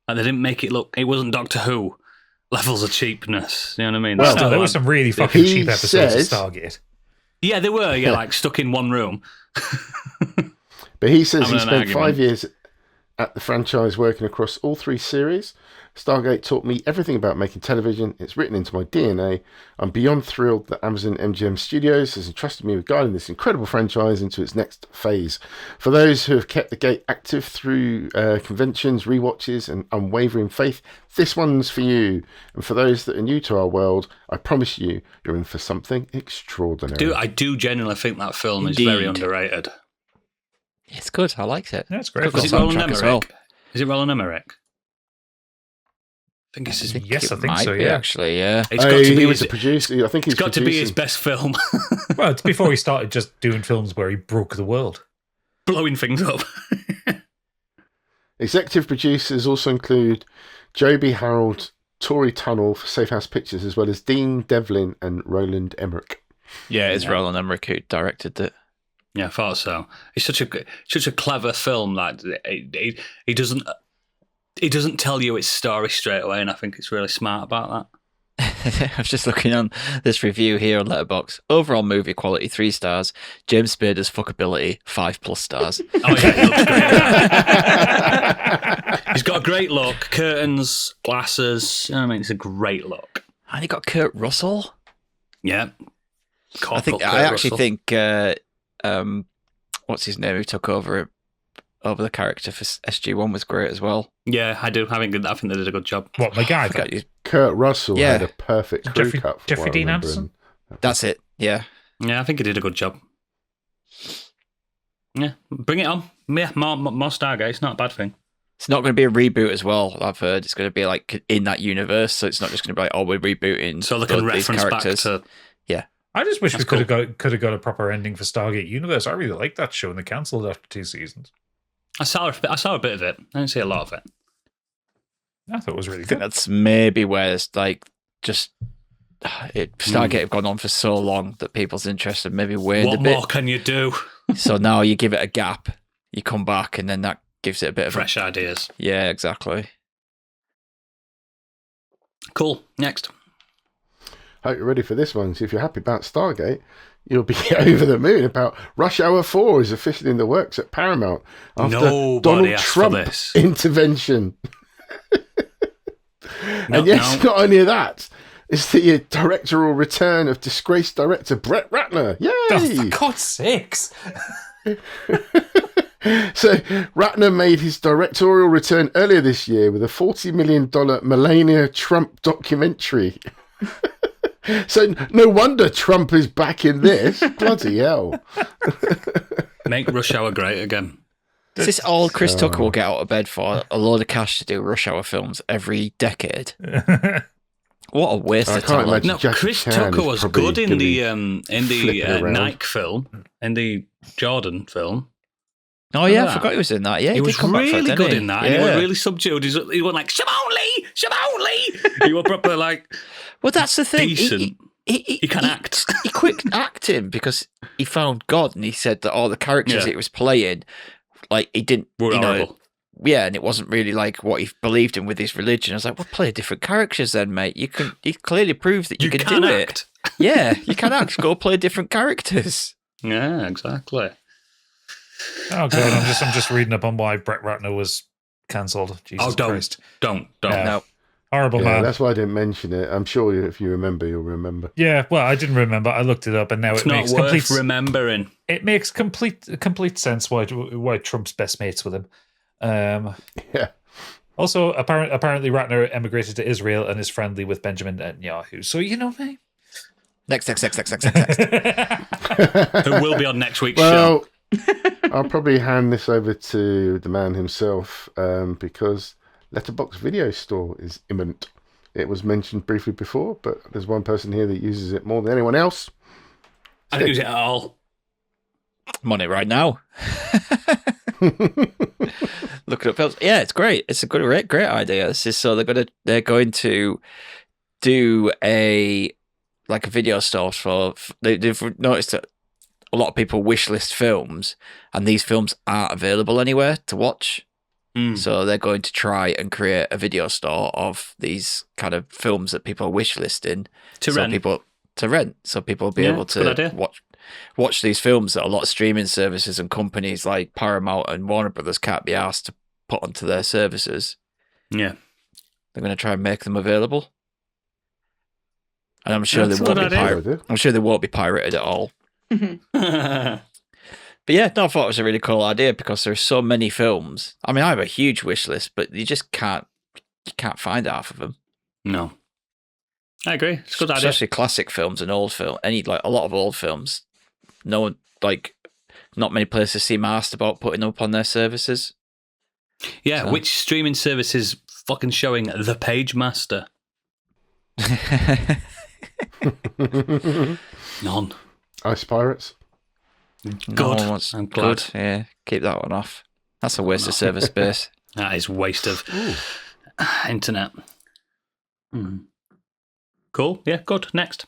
Like they didn't make it look. It wasn't Doctor Who levels of cheapness. You know what I mean? Well, Still No, there had- were some really fucking he cheap episodes says- of Stargate. yeah, they were. Yeah, like stuck in one room. But he says Having he an spent argument. 5 years at the franchise working across all 3 series. Stargate taught me everything about making television. It's written into my DNA. I'm beyond thrilled that Amazon MGM Studios has entrusted me with guiding this incredible franchise into its next phase. For those who have kept the gate active through conventions, rewatches, and unwavering faith, this one's for you. And for those that are new to our world, I promise you, you're in for something extraordinary. I do genuinely think that film is very Indeed. underrated. It's good. I liked it. Yeah, it's great. Good Is film. it Roland soundtrack as Emmerich? well. Is it Roland Emmerich? I think it's his. Yes, I think might so, be, yeah. Actually, yeah. It's got to be he was his, a producer. I think he's it's got to be his producing. best film. Well, it's before he started just doing films where he broke the world. Blowing things up. Executive producers also include Joby Harold, Tori Tunnell for Safe House Pictures, as well as Dean Devlin and Roland Emmerich. Yeah, it's Roland Emmerich who directed it. Yeah, I thought so. It's such a clever film. Like he doesn't tell you its story straight away, and I think it's really smart about that. I was just looking on this review here on Letterboxd. Overall movie quality 3 stars. James Spader's fuckability 5+ stars. Oh yeah, it looks great. He's got a great look. Curtains, glasses. You know what I mean? It's a great look. And he got Kurt Russell. Yeah. I actually think what's his name who took over the character for SG1 was great as well. Yeah, I do. I think they did a good job. What, I MacGyver? forgot you. Kurt Russell Yeah. had a perfect crew Jeffrey- cut. from Jeffrey what I Dean remember, Anderson? and- That's it. Yeah. Yeah, I think he did a good job. Yeah, bring it on. Yeah, more Stargate. It's not a bad thing. It's not going to be a reboot as well, I've heard. It's going to be like in that universe, so it's not just going to be like, oh, we're rebooting. So they can both these reference back characters. to. I just wish That's we could have got a proper ending for Stargate Universe. I really liked that show, and they cancelled after 2 seasons. I saw a bit of it. I didn't see a lot of it. I thought it was really I think good. that's maybe where it's like just Stargate have gone on for so long that people's interest have maybe waned a What bit. more can you do? So now you give it a gap, you come back, and then that gives it a bit of Fresh ideas. Yeah, exactly. Cool. Next. hope you're ready for this one. So if you're happy about Stargate, you'll be over the moon about Rush Hour 4 is officially in the works at Paramount after Nobody Donald asked Trump for this. intervention. And yes, not only that, it's the directorial return of disgraced director Brett Ratner. Yay! Oh, for God's sakes. So Ratner made his directorial return earlier this year with a $40 million Melania Trump documentary. So no wonder Trump is back in this. Bloody hell. Make Rush Hour great again. Is this all Chris Tucker will get out of bed for? A load of cash to do Rush Hour films every decade? What a waste I of can't talent. imagine No, Jackie Chris Chan Tucker is was probably good in gonna the flipping around. Nike film, in the Jordan film. Oh yeah, Remember I that? forgot he was in that. Yeah, He did was come back for it, really didn't good he? in that. Yeah. And he was really subdued. He went like, Shimon Lee! He was proper like, Well, that's the thing. decent. He can act. He quit acting because he found God, and he said that all the characters Yeah. he was playing, like he didn't, Were you know, horrible. yeah, and it wasn't really like what he believed in with his religion. I was like, well, play different characters then, mate. You clearly proved that you can do act. it. Yeah, you can act. Go play different characters. Yeah, exactly. Oh god, I'm just reading up on why Brett Ratner was cancelled. Jesus Christ. Don't. Yeah. No, Horrible Yeah, man. that's why I didn't mention it. I'm sure if you remember, you'll remember. Yeah, well, I didn't remember. I looked it up, and now It's it not makes worth remembering. it makes complete sense why Trump's best mates with him. Yeah. Also, apparently Ratner emigrated to Israel and is friendly with Benjamin Netanyahu. So you know me. next. Who will be on next week's show. Well, I'll probably hand this over to the man himself because Letterboxd Video Store is imminent. It was mentioned briefly before, but there's one person here that uses it more than anyone else. I don't use it at all. I'm on it right now. Look it up films. Yeah, it's great. It's a great idea. This is so they're going to do a video store for. They've noticed that a lot of people wishlist films, and these films aren't available anywhere to watch. So they're going to try and create a video store of these kind of films that people are wishlisting To rent. so people will be Yeah, able good idea. to watch these films that a lot of streaming services and companies like Paramount and Warner Brothers can't be asked to put onto their services. Yeah. They're going to try and make them available, and I'm sure That's they a won't good be idea. pirated. I'm sure they won't be pirated at all. But yeah, no, I thought it was a really cool idea because there's so many films. I mean, I have a huge wish list, but you just can't find half of them. No. I agree. It's a good idea. Especially classic films and old film. A lot of old films. No one, not many places seem asked about putting up on their services. Yeah, So. which streaming service is fucking showing The Page Master? None. Ice Pirates. Good. No one's I'm glad. good. Yeah, keep that one off. That's a waste of service space. That is waste of internet. Cool. Yeah, good. Next.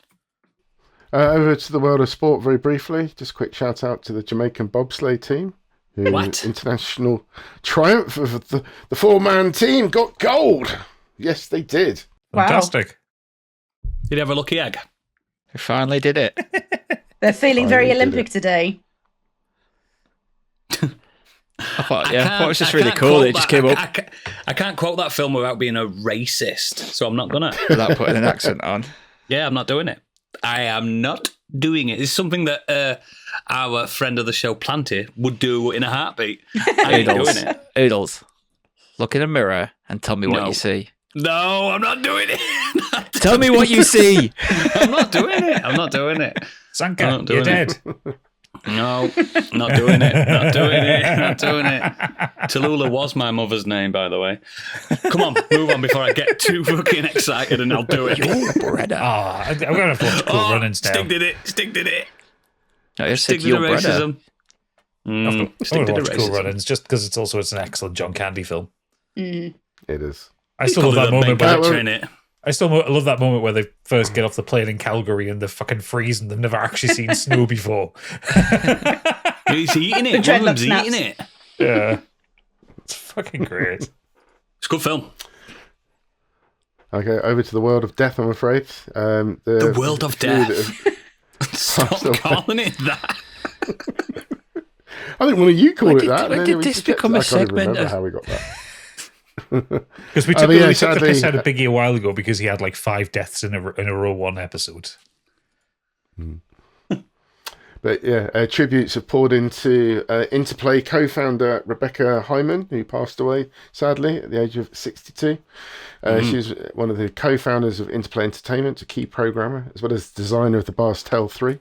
Over to the world of sport very briefly. Just a quick shout out to the Jamaican bobsleigh team. Who What? International triumph of the four-man team got gold. Yes, they did. Wow. Fantastic. Did you have a lucky egg? We finally did it. They're feeling very Finally did Olympic it. today. I thought it was just I really can't cool. quote It just that- came up I can't quote that film without being a racist, so I'm not gonna. without putting an accent on. Yeah, I'm not doing it. I am not doing it. It's something that our friend of the show, Planty, would do in a heartbeat. I ain't doing Oodles. it. Oodles. Look in a mirror and tell me what No. you see. No, I'm not doing it. Tell me what you see. I'm not doing it. I'm not doing it. Sanka, I'm not you're doing it. dead. No, not doing it. Not doing it. Not doing it. Tallulah was my mother's name, by the way. Come on, move on before I get too fucking excited and I'll do it. I'm going to have to watch Cool Runnings now. Stick did it. Stick did it. No, you Stick said to the your brother. racism. I'm Stick going to to the watch Cool racism. Runnings just because it's an excellent John Candy film. Mm. It is. I still love that moment. main Where character in it. I still love that moment where they first get off the plane in Calgary and they're fucking freezing. They've never actually seen snow before. He's eating The it. One of dreadlock them's snaps. eating it. Yeah, it's fucking great. It's a good film. Okay, over to the world of death, I'm afraid. The world of few death. that have- Stop calling it that. I think one of you called When it did- that. when and did then we this just kept become it. a I can't even segment remember of- how we got that. Because we Oh, took, but yeah, we took the piss sadly- out of Biggie a while ago because he had like 5 deaths in a row one episode. But yeah, tributes have poured into Interplay co-founder Rebecca Hyman, who passed away sadly at the age of 62. She's one of the co-founders of Interplay Entertainment, a key programmer, as well as designer of the Bars Tale 3.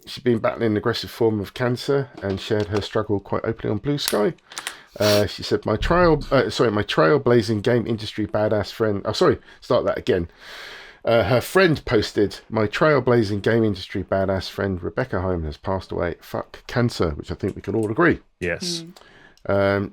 She's been battling an aggressive form of cancer and shared her struggle quite openly on Blue Sky. She said, my trailblazing game industry badass friend. Start that again. Her friend posted, my trailblazing game industry badass friend Rebecca Hyman has passed away. Fuck cancer, which I think we can all agree. Yes.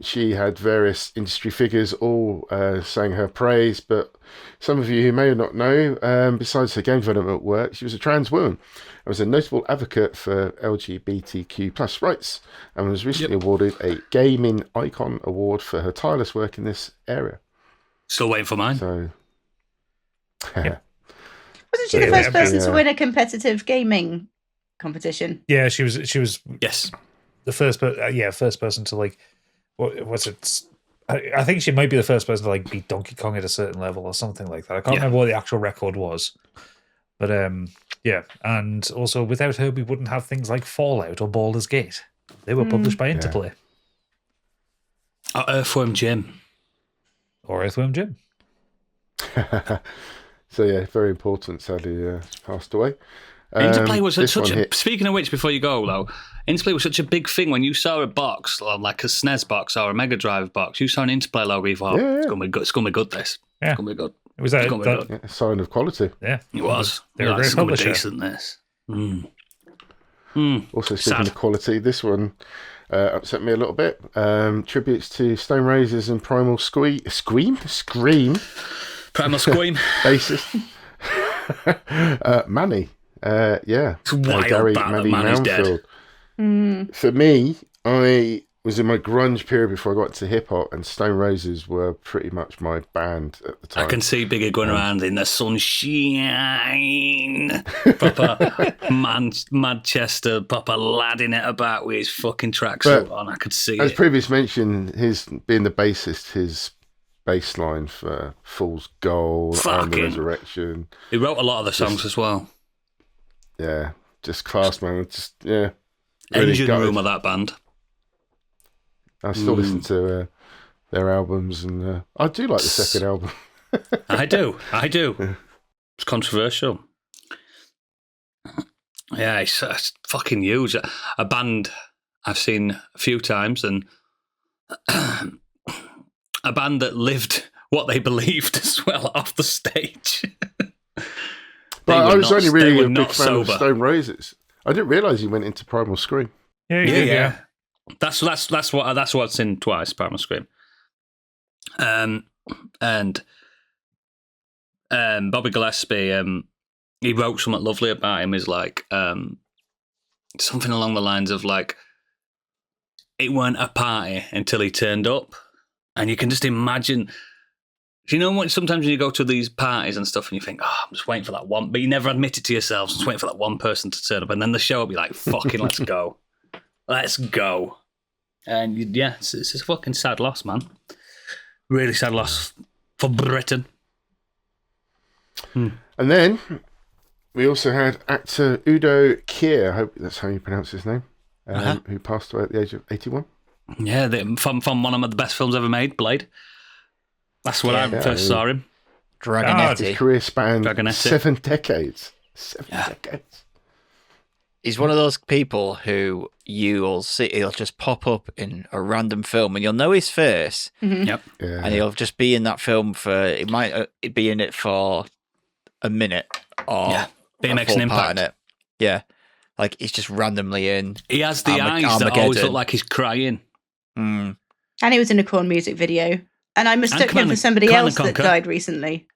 She had various industry figures all saying her praise, but some of you who may not know, besides her game development work, she was a trans woman and was a notable advocate for LGBTQ plus rights and was recently awarded a Gaming Icon Award for her tireless work in this area. Still waiting for mine. So, Wasn't she the first person to win a competitive gaming competition? Yeah, she was Yes. the first person to like what was it? I think she might be the first person to like beat Donkey Kong at a certain level or something like that. I can't remember what the actual record was. But yeah, and also without her we wouldn't have things like Fallout or Baldur's Gate. They were published by Interplay. Earthworm Jim. Or Earthworm Jim. So yeah, very important. Sadly, passed away. Interplay was this such one a. here- Speaking of which, before you go, though, Interplay was such a big thing when you saw a box, like a SNES box or a Mega Drive box. You saw an Interplay logo, you thought, Yeah. it's gonna be good. It's gonna be good. This. Yeah. It's gonna be good. It was It's gonna be good. Yeah, a sign of quality. yeah. It was. They were a Like, great it's gonna be publisher. decent. This. Also, speaking Sad. of quality, this one upset me a little bit. Tributes to Stone Roses and Primal Scream Primal Squeam. bassist Manny. Yeah, It's wild that Manny's dead. For me, I was in my grunge period before I got to hip hop, and Stone Roses were pretty much my band at the time. I can see Biggie going around in the sunshine. Proper Manchester, proper ladding it about with his fucking tracksuit But on. I could see As it. previously mentioned, his being the bassist, his bass line for Fool's Gold and the Fucking- Resurrection. He wrote a lot of the songs as well. Yeah, just class, man. Just really Engine gutted. room of that band. I still listen to their albums, and I do like the second album. I do. It's controversial. Yeah, it's fucking huge. A band I've seen a few times, and a band that lived what they believed as well off the stage. But I was only really a big not fan of sober. Stone Roses. I didn't realise he went into Primal Scream. Yeah, you did, yeah. That's what's in Twice, Primal Scream. And Bobby Gillespie, he wrote something lovely about him. Is like something along the lines of like, it weren't a party until he turned up, and you can just imagine. You know what? Sometimes when you go to these parties and stuff, and you think, "Oh, I'm just waiting for that one," but you never admit it to yourselves. Just waiting for that one person to turn up, and then the show will be like, "Fucking, let's go, let's go." And it's a fucking sad loss, man. Really sad loss for Britain. And then we also had actor Udo Kier, I hope that's how you pronounce his name, who passed away at the age of 81. Yeah, from one of the best films ever made, Blade. That's when I first saw him. Dragonetti. His career spanned Dragonetti. 7 decades. 7 decades. He's one of those people who you'll see, he'll just pop up in a random film and you'll know his face Yep. Yeah. and he'll just be in that film it might be in it for a minute or But he a makes an full part impact. in it. Yeah. Like he's just randomly in. He has the eyes that always Armageddon. look like he's crying. Mm. And he was in a Korn music video. And I mistook him for somebody Command else and that Conquer. died recently.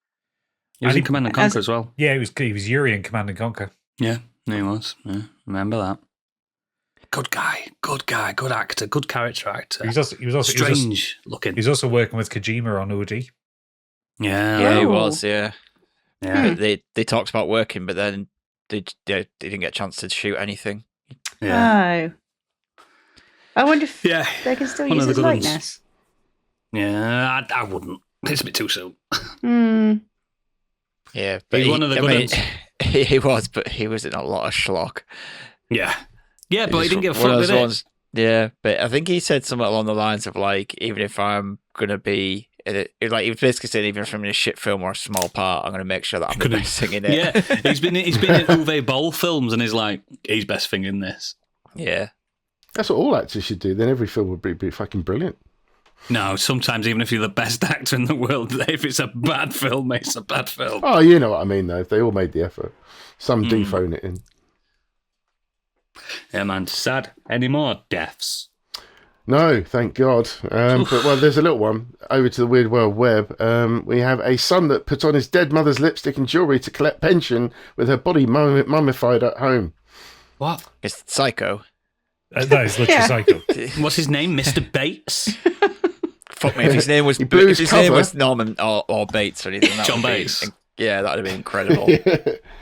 He was And in Command and Conquer as well. Yeah, he was Yuri in Command and Conquer. Yeah, he was. Yeah, remember that. Good guy, good actor, good character actor. He was also Strange looking. He's also working with Kojima on OD. Yeah, he Oh. was. Yeah. Yeah. They talked about working, but then they didn't get a chance to shoot anything. Yeah. Oh. I wonder if Yeah. they can still One use of the his good ones. likeness. Yeah, I wouldn't. It's a bit too soon. Hmm. Yeah, but He's one of the I good mean, ones. he was, but he was in a lot of schlock. Yeah. Yeah, but he didn't give a One of fuck, those did it? ones- Yeah, but I think he said something along the lines of like, even if I'm gonna be in it, like he was basically saying, even if I'm in a shit film or a small part, I'm gonna make sure that I'm the Couldn't- best thing in it. Yeah, he's been in Uwe Boll films, and he's like, he's best thing in this. Yeah. That's what all actors should do. Then every film would be fucking brilliant. No, sometimes even if you're the best actor in the world, if it's a bad film, it's a bad film. Oh, you know what I mean, though. They all made the effort. Some do phone it in. Yeah, man. Sad. Any more deaths? No, thank God. But well, there's a little one. Over to the Weird World Web. We have a son that put on his dead mother's lipstick and jewellery to collect pension with her body mummified at home. What? It's Psycho. That is literally Yeah. psycho. What's his name? Mr. Bates? Fuck me, if his name was He blew if his his name cover. was Norman or Bates or anything, that John would be- Bates. yeah, that would have been incredible.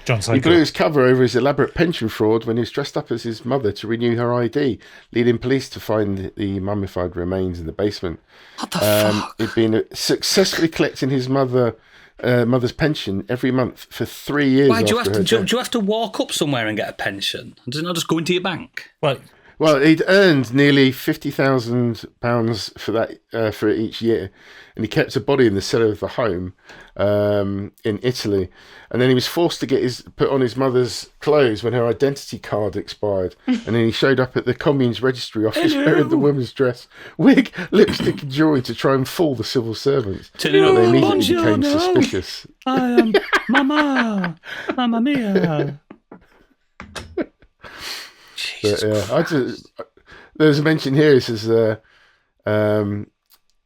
John He Psycho. blew his cover over his elaborate pension fraud when he was dressed up as his mother to renew her ID, leading police to find the mummified remains in the basement. What the fuck? He'd been successfully collecting his mother's pension every month for 3 years. Why do you after have her to? death. Do you have to walk up somewhere and get a pension? Does it not just go into your bank? Well, Well, he'd earned nearly £50,000 for that for each year, and he kept a body in the cellar of the home in Italy. And then he was forced to put on his mother's clothes when her identity card expired. And then he showed up at the commune's registry office wearing the woman's dress, wig, lipstick, and jewellery to try and fool the civil servants. Turning They up, immediately became "Buongiorno, suspicious. I am Mamma Mia. But, there's a mention here. It says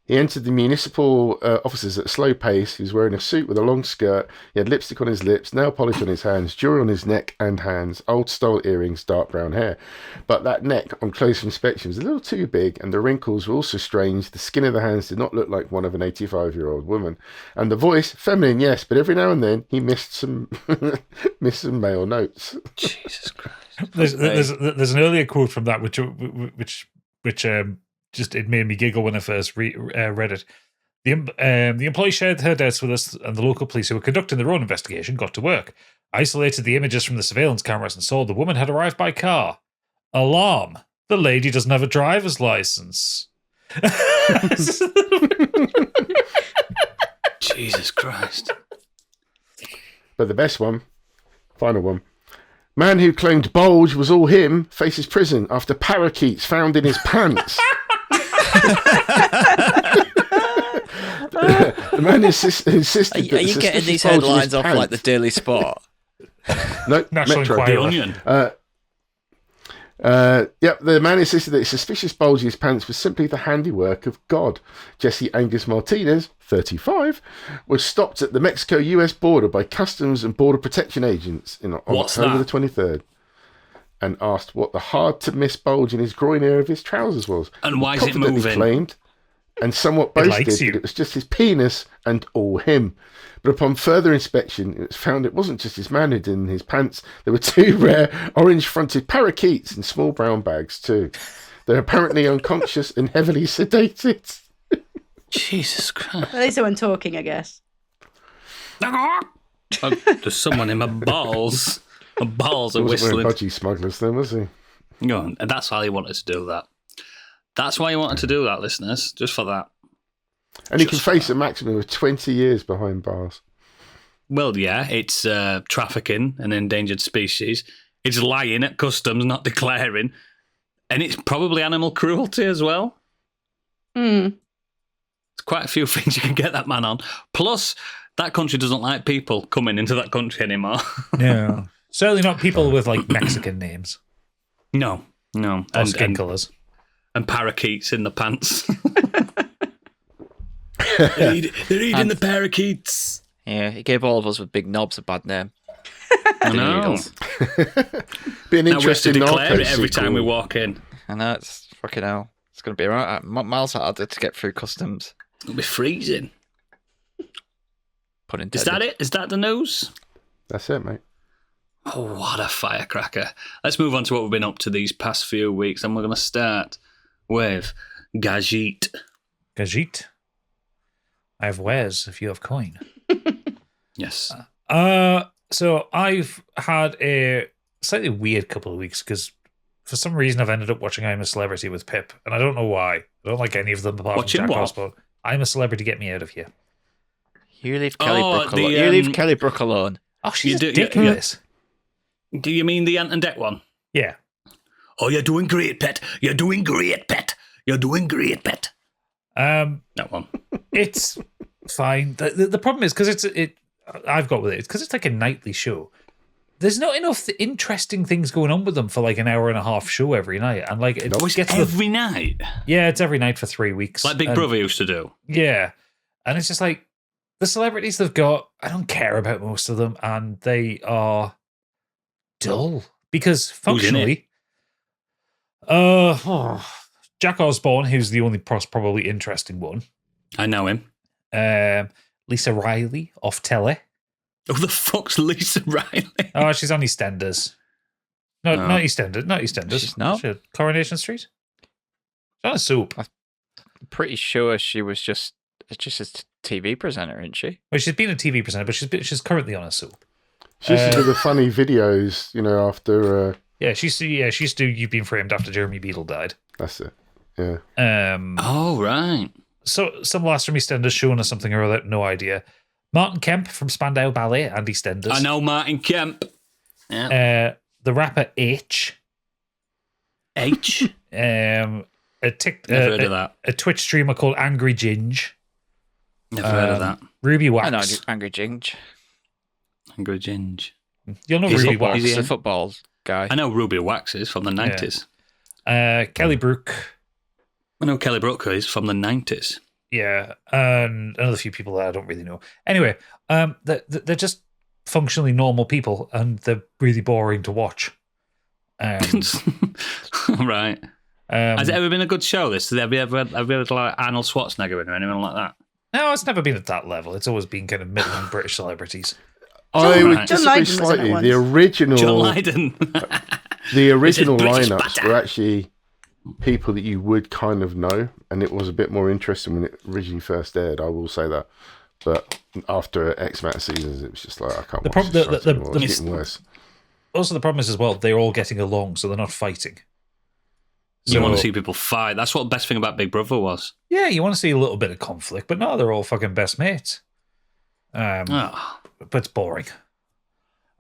he entered the municipal offices at a slow pace. He was wearing a suit with a long skirt. He had lipstick on his lips, nail polish on his hands, jewelry on his neck and hands, old-style earrings, dark brown hair. But that neck, on close inspection, was a little too big, and the wrinkles were also strange. The skin of the hands did not look like one of an 85-year-old woman. And the voice, feminine, yes, but every now and then he missed some male notes. Jesus Christ. there's an earlier quote from that which just it made me giggle when I first read it. The employee shared her deaths with us, and the local police who were conducting their own investigation got to work. Isolated the images from the surveillance cameras and saw the woman had arrived by car. Alarm! The lady doesn't have a driver's license. Jesus Christ. But the best one, final one. Man who claimed bulge was all him faces prison after parakeets found in his pants. The man insisted Are that you the getting these suspicious bulge in his headlines off like the pants- Daily Sport? No, National Metro. Enquirer. The Onion. The man insisted that his suspicious bulge in his pants was simply the handiwork of God. Jesse Angus Martinez, 35, was stopped at the Mexico-US border by Customs and Border Protection agents on What's October that? the 23rd and asked what the hard-to-miss bulge in his groin area of his trousers was. And why He is it confidently moving? claimed, and somewhat It boasted likes you. that it was just his penis and all him. But upon further inspection, it was found it wasn't just his manhood in his pants. There were two rare orange-fronted parakeets in small brown bags too. They're apparently unconscious and heavily sedated. Jesus Christ. At least they weren't talking, I guess. Oh, there's someone in my balls. My balls are He wasn't wearing whistling. budgie smugglers then, was he? No, and that's why he wanted to do that. That's why he wanted to do that, listeners. Just for that. And he can Just face a maximum of 20 years behind bars. Well, yeah, it's trafficking an endangered species. It's lying at customs, not declaring. And it's probably animal cruelty as well. Hmm. There's quite a few things you can get that man on. Plus, that country doesn't like people coming into that country anymore. No. Certainly not people with like Mexican names No. or skin colours. And parakeets in the pants. They're eating the parakeets. Yeah, he gave all of us with big knobs a bad name. I know. Needles. Be an Now we have to interesting declare Narcos it every time we sequel. walk in. I know, it's fucking hell. It's going to be right. Miles harder to get through customs. It'll be freezing. Pun Is intended. that it? Is that the news? That's it, mate. Oh, what a firecracker. Let's move on to what we've been up to these past few weeks, and we're going to start with Gajit. Gajit. I have wares if you have coin. Yes. So I've had a slightly weird couple of weeks because for some reason I've ended up watching I'm a Celebrity with Pip, and I don't know why. I don't like any of them apart Watching from Jack what? Osborne. I'm a Celebrity, get me out of here. You leave Kelly Oh, Brook the, alone. You leave Kelly Brook alone. Oh, she's You do- ridiculous. Do you mean the Ant and Dec one? Yeah. Oh, you're doing great, pet. You're doing great, pet. You're doing great, pet. That one. It's fine. The problem is because I've got with it. It's because it's like a nightly show. There's not enough interesting things going on with them for like an hour and a half show every night, and like it It's gets every night. yeah, it's every night for 3 weeks, Like Big and, Brother used to do. Yeah, and it's just like the celebrities they've got. I don't care about most of them, and they are dull because Who's in it? functionally, Jack Osborne, who's the only probably interesting one. I know him. Lisa Riley off telly. Who the fuck's Lisa Riley? Oh, she's on EastEnders. No, Oh. not EastEnders. Not EastEnders. She's not? She- Coronation Street. She's on a soup. I'm pretty sure she was just a TV presenter, isn't she? Well, she's been a TV presenter, but she's currently on a soup. She used to do the funny videos, after. Yeah, she used to do You've Been Framed after Jeremy Beadle died. That's it. Yeah. Oh, right. So some last from EastEnders showing us something or other, no idea. Martin Kemp from Spandau Ballet and EastEnders. I know Martin Kemp. Yeah. The rapper H. H. A Never heard of that. A Twitch streamer called Angry Ginge. Never heard of that. Ruby I know Wax. Angry Ginge. Angry Ginge. You'll know He's Ruby football. Wax. Is He's he a in? football guy. I know Ruby Wax is from the 90s. Kelly Brook. I know Kelly Brooker is from the 90s. Yeah, and another few people that I don't really know. Anyway, they're just functionally normal people, and they're really boring to watch. Right. Has it ever been a good show, this? Have you ever had like Arnold Schwarzenegger in or anyone like that? No, it's never been at that level. It's always been kind of middling British celebrities. I would John disagree Lydon was in it slightly. once. The original, John Lydon. the original British lineups butter. were actually people that you would kind of know, and it was a bit more interesting when it originally first aired. I will say that, but after X amount of seasons, it was just like I can't watch this shit anymore. It's getting worse. Also, the problem is as well, they're all getting along, so they're not fighting. You want to see people fight. That's what the best thing about Big Brother was. Yeah, you want to see a little bit of conflict, but no, they're all fucking best mates. Oh. But it's boring.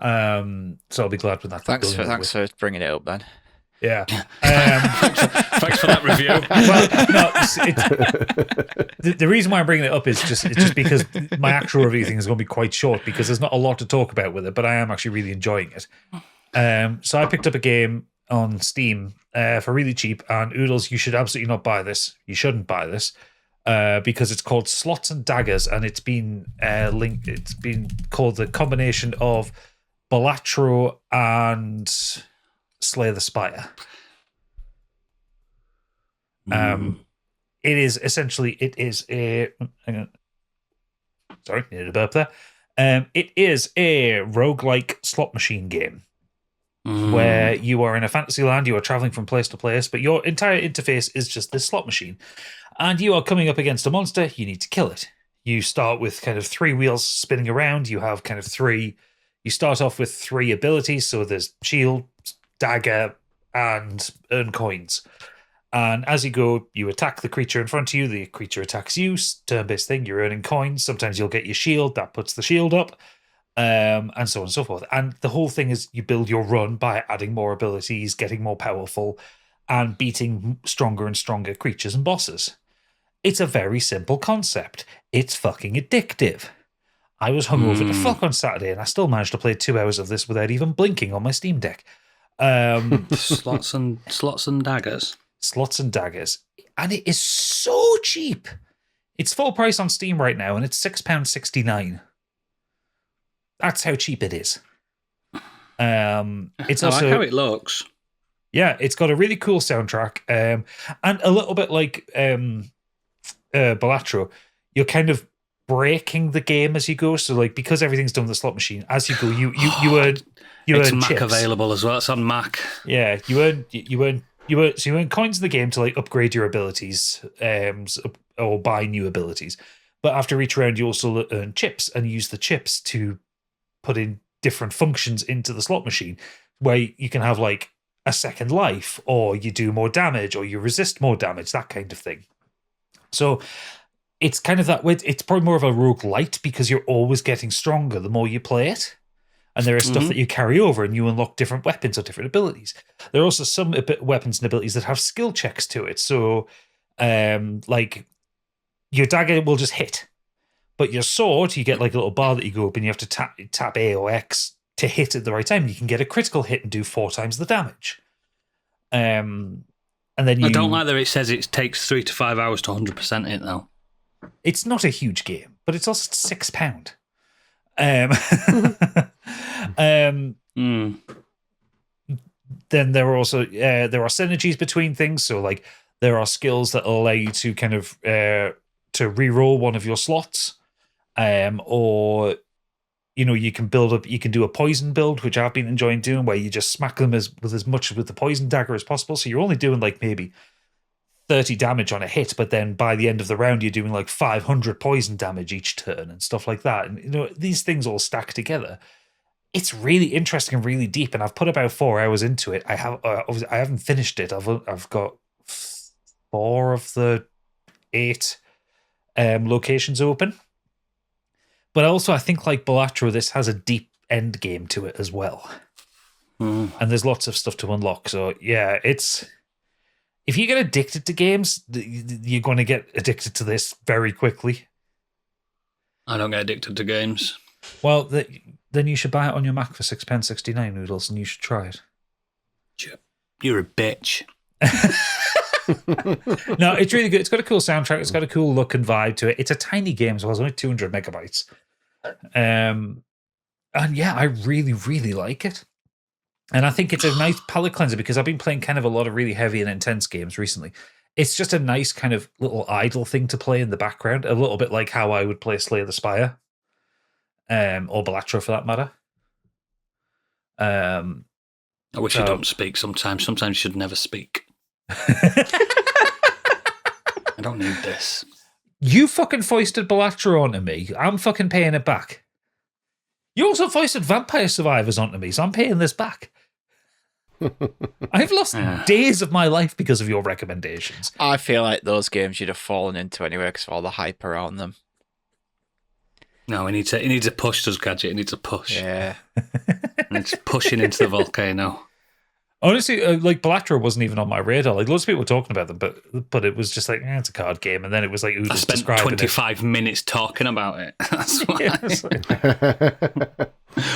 So I'll be glad when that. Thanks for bringing it up, then. Yeah. Thanks for that review. Well, no, the reason why I'm bringing it up is just because my actual review thing is going to be quite short because there's not a lot to talk about with it, but I am actually really enjoying it. So I picked up a game on Steam for really cheap, and Oodles, you should absolutely not buy this. You shouldn't buy this because it's called Slots and Daggers, and it's been linked. It's been called the combination of Balatro and Slay the Spire. It is essentially a hang on. Sorry, needed a burp there. It is a roguelike slot machine game where you are in a fantasy land, you are traveling from place to place, but your entire interface is just this slot machine. And you are coming up against a monster, you need to kill it. You start with kind of 3 wheels spinning around, you have kind of 3. You start off with 3 abilities, so there's shield, dagger, and earn coins. And as you go, you attack the creature in front of you, the creature attacks you, turn-based thing, you're earning coins, sometimes you'll get your shield, that puts the shield up, and so on and so forth. And the whole thing is you build your run by adding more abilities, getting more powerful, and beating stronger and stronger creatures and bosses. It's a very simple concept. It's fucking addictive. I was hungover to fuck on Saturday, and I still managed to play 2 hours of this without even blinking on my Steam Deck. Slots and Daggers. Slots and Daggers. And it is so cheap. It's full price on Steam right now, and it's £6.69. That's how cheap it is. It's I also like how it looks. Yeah, it's got a really cool soundtrack, and a little bit like Balatro, you're kind of breaking the game as you go. So like because everything's done with the slot machine, as you go, you earn it's Mac chips. available as well. It's on Mac. Yeah, you earn coins in the game to like upgrade your abilities, or buy new abilities. But after each round, you also earn chips and use the chips to put in different functions into the slot machine, where you can have like a second life, or you do more damage, or you resist more damage, that kind of thing. So it's kind of that way. It's probably more of a roguelite because you're always getting stronger the more you play it. And there is stuff that you carry over and you unlock different weapons or different abilities. There are also some weapons and abilities that have skill checks to it. So, like, your dagger will just hit. But your sword, you get like a little bar that you go up and you have to tap A or X to hit at the right time. You can get a critical hit and do 4 times the damage. And then I don't like that it says it takes 3 to 5 hours to 100% it, though. It's not a huge game, but it's also £6. Then there are also there are synergies between things. So like there are skills that allow you to kind of to re-roll one of your slots, or you can do a poison build, which I've been enjoying doing, where you just smack them with as much with the poison dagger as possible. So you're only doing like maybe 30 damage on a hit, but then by the end of the round, you're doing like 500 poison damage each turn and stuff like that. And these things all stack together. It's really interesting and really deep, and I've put about 4 hours into it. I haven't finished it. I've got 4 of the 8 locations open. But also, I think like Balatro, this has a deep end game to it as well, and there's lots of stuff to unlock. So yeah, it's. If you get addicted to games, you're going to get addicted to this very quickly. I don't get addicted to games. Well, then you should buy it on your Mac for £6.69 noodles, and you should try it. You're a bitch. No, it's really good. It's got a cool soundtrack. It's got a cool look and vibe to it. It's a tiny game, so it's only 200 megabytes. And yeah, I really, really like it. And I think it's a nice palate cleanser because I've been playing kind of a lot of really heavy and intense games recently. It's just a nice kind of little idle thing to play in the background, a little bit like how I would play Slay the Spire, or Balatro for that matter. I wish you don't speak sometimes. Sometimes you should never speak. I don't need this. You fucking foisted Balatro onto me. I'm fucking paying it back. You also foisted Vampire Survivors onto me, so I'm paying this back. I've lost days of my life because of your recommendations. I feel like those games you'd have fallen into anyway because of all the hype around them. No, he needs a push, does Gadget? He needs a push. Yeah. And it's pushing into the volcano. Honestly, like Balatro wasn't even on my radar. Like loads of people were talking about them, but it was just like, it's a card game. And then it was like, I spent 25 minutes talking about it. That's why. Yeah,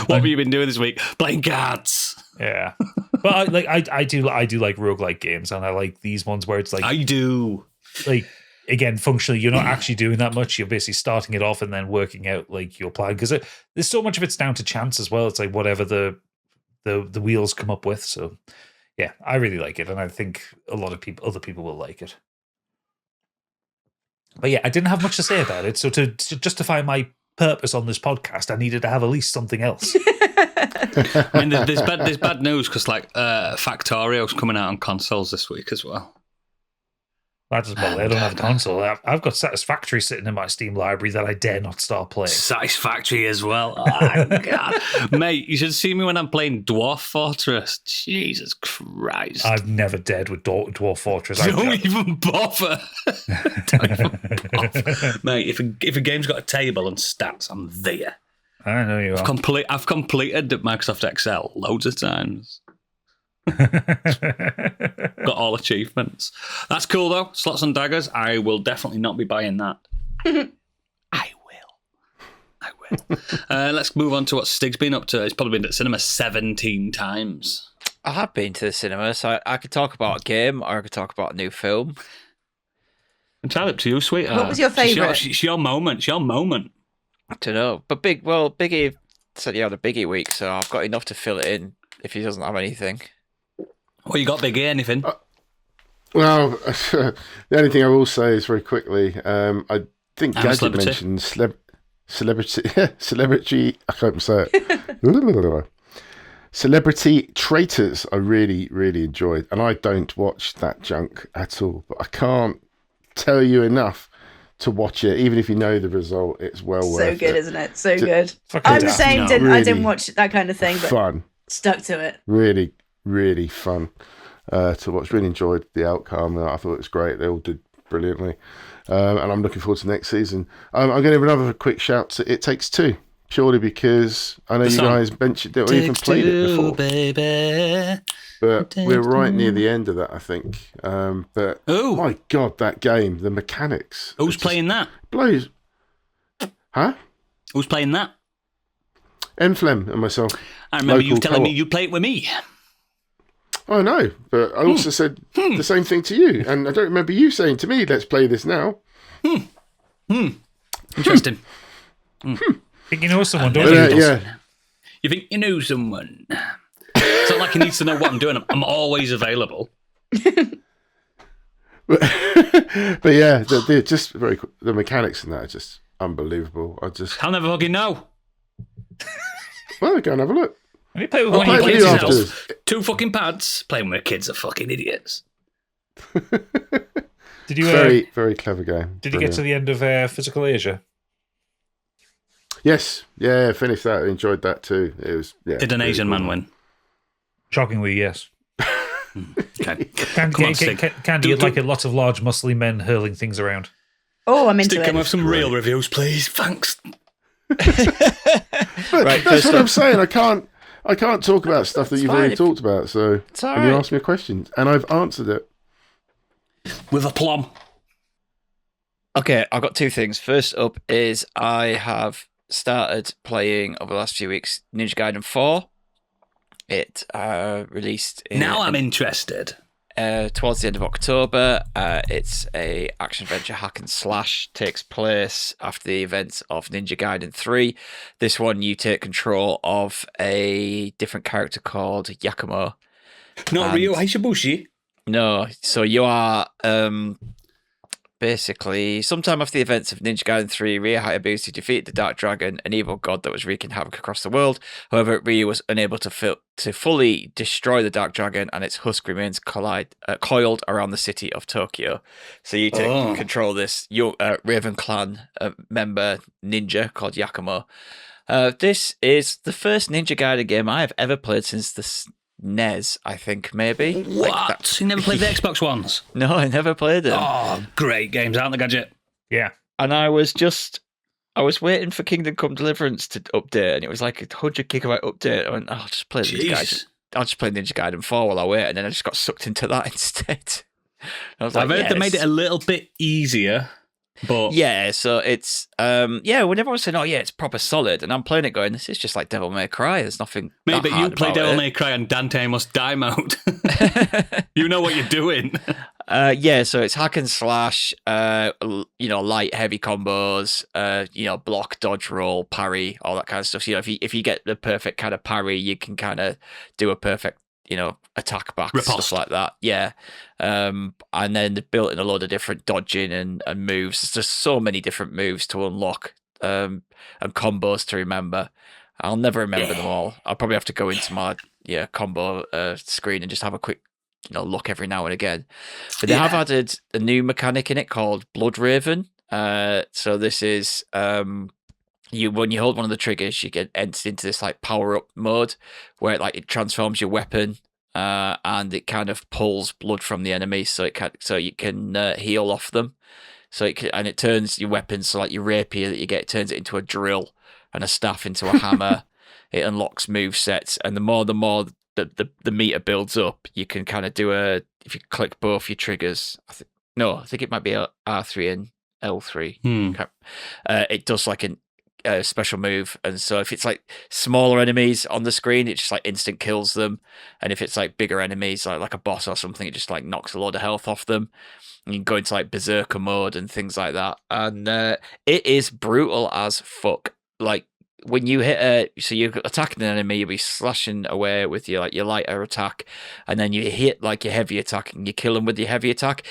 what have you been doing this week? Playing cards. Yeah, but I do like roguelike games, and I like these ones where it's like I do. Like again, functionally, you're not actually doing that much. You're basically starting it off and then working out like your plan because there's so much of it's down to chance as well. It's like whatever the wheels come up with. So yeah, I really like it, and I think a lot of other people will like it. But yeah, I didn't have much to say about it. So to justify my purpose on this podcast, I needed to have at least something else. I mean, there's bad news because like Factorio's coming out on consoles this week as well. That doesn't bother. I don't have a console. I've got Satisfactory sitting in my Steam library that I dare not start playing. Satisfactory as well. Oh, God. Mate, you should see me when I'm playing Dwarf Fortress. Jesus Christ. I've never dared with Dwarf Fortress. Don't even bother. Don't even bother. Mate, if a game's got a table and stats, I'm there. I know you are. I've completed Microsoft Excel loads of times. Got all achievements. That's cool though. Slots and Daggers. I will definitely not be buying that. I will. Let's move on to what Stig's been up to. He's probably been to the cinema 17 times. I have been to the cinema, so I could talk about a game or I could talk about a new film. Entirely up to you, sweetheart. What was your favourite? It's your moment. It's your moment. I don't know. But Biggie said he had a Biggie week, so I've got enough to fill it in if he doesn't have anything. What you got, Biggie? Anything? Well, the only thing I will say is very quickly, I think Gadget mentioned celebrity. I can't say it. Celebrity Traitors. I really, really enjoyed, and I don't watch that junk at all. But I can't tell you enough to watch it, even if you know the result. It's well worth it. So good, isn't it? So good. Fucking I'm the daft. same. No. I didn't watch that kind of thing, but Fun, stuck to it. really, really fun to watch. Really enjoyed the outcome. I thought it was great. They all did brilliantly, and I'm looking forward to next season. I'm going to give another quick shout to It Takes Two, purely because I know The you song. guys mentioned it or even played it before. Baby. But Takes we're right Two. near the end of that, I think. But Ooh. my God, that game, the mechanics. Who's it just playing that? blows. Huh? Who's playing that? Enflem and myself. I remember you Local telling me co-op. you play it with me. I know, but I also said the same thing to you. And I don't remember you saying to me, let's play this now. Interesting. think you know someone, don't But, you? yeah. You think you know someone? It's not like he needs to know what I'm doing. I'm always available. But yeah, they're just very the mechanics in that are just unbelievable. I'll never fucking know. Well, go and have a look. When you play with I'll one play of it your with you kids, after yourself, this. 2 fucking pads. Playing with kids are fucking idiots. did you Very, very clever game. did you get to the end of Physical Asia? Yes, yeah, finished that. I enjoyed that too. It was Did an really Asian cool. man win? Shockingly, yes. Okay. Candy, Come on, Stig. Candy, Do- you'd like a lot of large, muscly men hurling things around. Oh, I'm into Stick him it. with some real reviews, please. Thanks. Right, That's first what up- I'm saying. I can't talk about stuff that It's you've fine already if- talked about. So It's all and you right. asked me a question, and I've answered it. With a plum. Okay, I've got 2 things. First up is I have started playing over the last few weeks Ninja Gaiden 4. It released Now I'm interested. towards the end of October. It's a action-adventure hack and slash. Takes place after the events of Ninja Gaiden 3. This one, you take control of a different character called Yakumo. Not And- Ryo Haishibushi. No, so you are basically sometime after the events of Ninja Gaiden 3, Ryo Hayabusa defeated the Dark Dragon, an evil god that was wreaking havoc across the world. However, Ryo was unable to fully destroy the Dark Dragon, and its husk remains coiled around the city of Tokyo. So you take control of this Raven Clan member ninja called Yakumo. This is the first Ninja Gaiden game I have ever played since the NES, I think, maybe. What? Like that- You never played the Xbox ones? No, I never played them. Oh, great games, aren't they, Gadget? Yeah. And I was waiting for Kingdom Come Deliverance to update, and it was like a 100 gigabyte update. I went, I'll just play Ninja Gaiden. Jeez. I'll just play Ninja Gaiden 4 while I wait, and then I just got sucked into that instead. I was I've like, heard they made it a little bit easier, but yeah, so it's when everyone's saying, "Oh yeah, it's proper solid," and I'm playing it, going, "This is just like Devil May Cry. There's nothing." maybe that you hard play about Devil it." May Cry and Dante Must Die mode. You know what you're doing. Yeah, so it's hack and slash, light, heavy combos, block, dodge, roll, parry, all that kind of stuff. So, if you get the perfect kind of parry, you can kind of do a perfect, attack back, Riposte. stuff like that. Yeah. And then they've built in a load of different dodging and moves. There's just so many different moves to unlock and combos to remember. I'll never remember them all. I'll probably have to go into my combo screen and just have a quick look every now and again. But they have added a new mechanic in it called Blood Raven. So this is when you hold one of the triggers, you get entered into this like power up mode where it transforms your weapon and it kind of pulls blood from the enemy, so you can heal off them. So it turns your weapons, so like your rapier that you get, it turns it into a drill, and a staff into a hammer. It unlocks move sets, and the more the meter builds up, you can kind of do if you click both your triggers. I think it might be R3 and L3. It does like a special move, and so if it's like smaller enemies on the screen, it just like instant kills them, and if it's like bigger enemies, like a boss or something, it just like knocks a load of health off them. And you can go into like berserker mode and things like that, and it is brutal as fuck. Like when you hit so you're attacking an enemy, you'll be slashing away with your lighter attack, and then you hit like your heavy attack and you kill him with your heavy attack.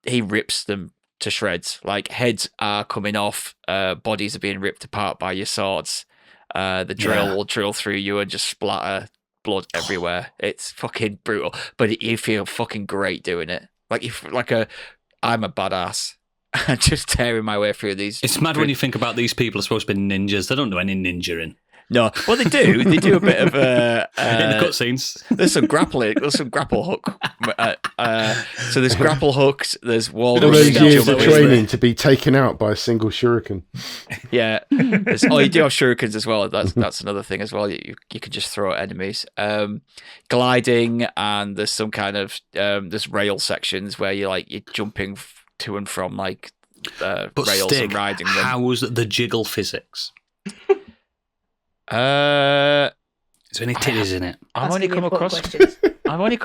He rips them to shreds. Like heads are coming off, bodies are being ripped apart by your swords. The drill will drill through you and just splatter blood everywhere. It's fucking brutal, but you feel fucking great doing it. I'm a badass. Just tearing my way through these. It's mad when you think about these people are supposed to be ninjas. They don't do any ninjaing. No, well they do. They do a bit of in the cutscenes. There's some grappling. There's some grapple hook. So there's grapple hooks. There's wall. All those years of running. training to be taken out by a single shuriken. Yeah. You do have shurikens as well. That's another thing as well. You can just throw at enemies. Gliding, and there's some kind of there's rail sections where you're jumping to and from but rails Stig, and riding them. How's the jiggle physics? Is there any titties in it? I've only come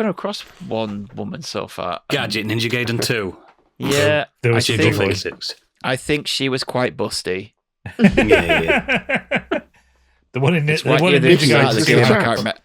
across one woman so far. Gadget Ninja Gaiden 2. Yeah, There was Jiggle physics. I think she was quite busty. Yeah. The one in It's Ninja right near the Gaiden start of the game. I 2 can't remember.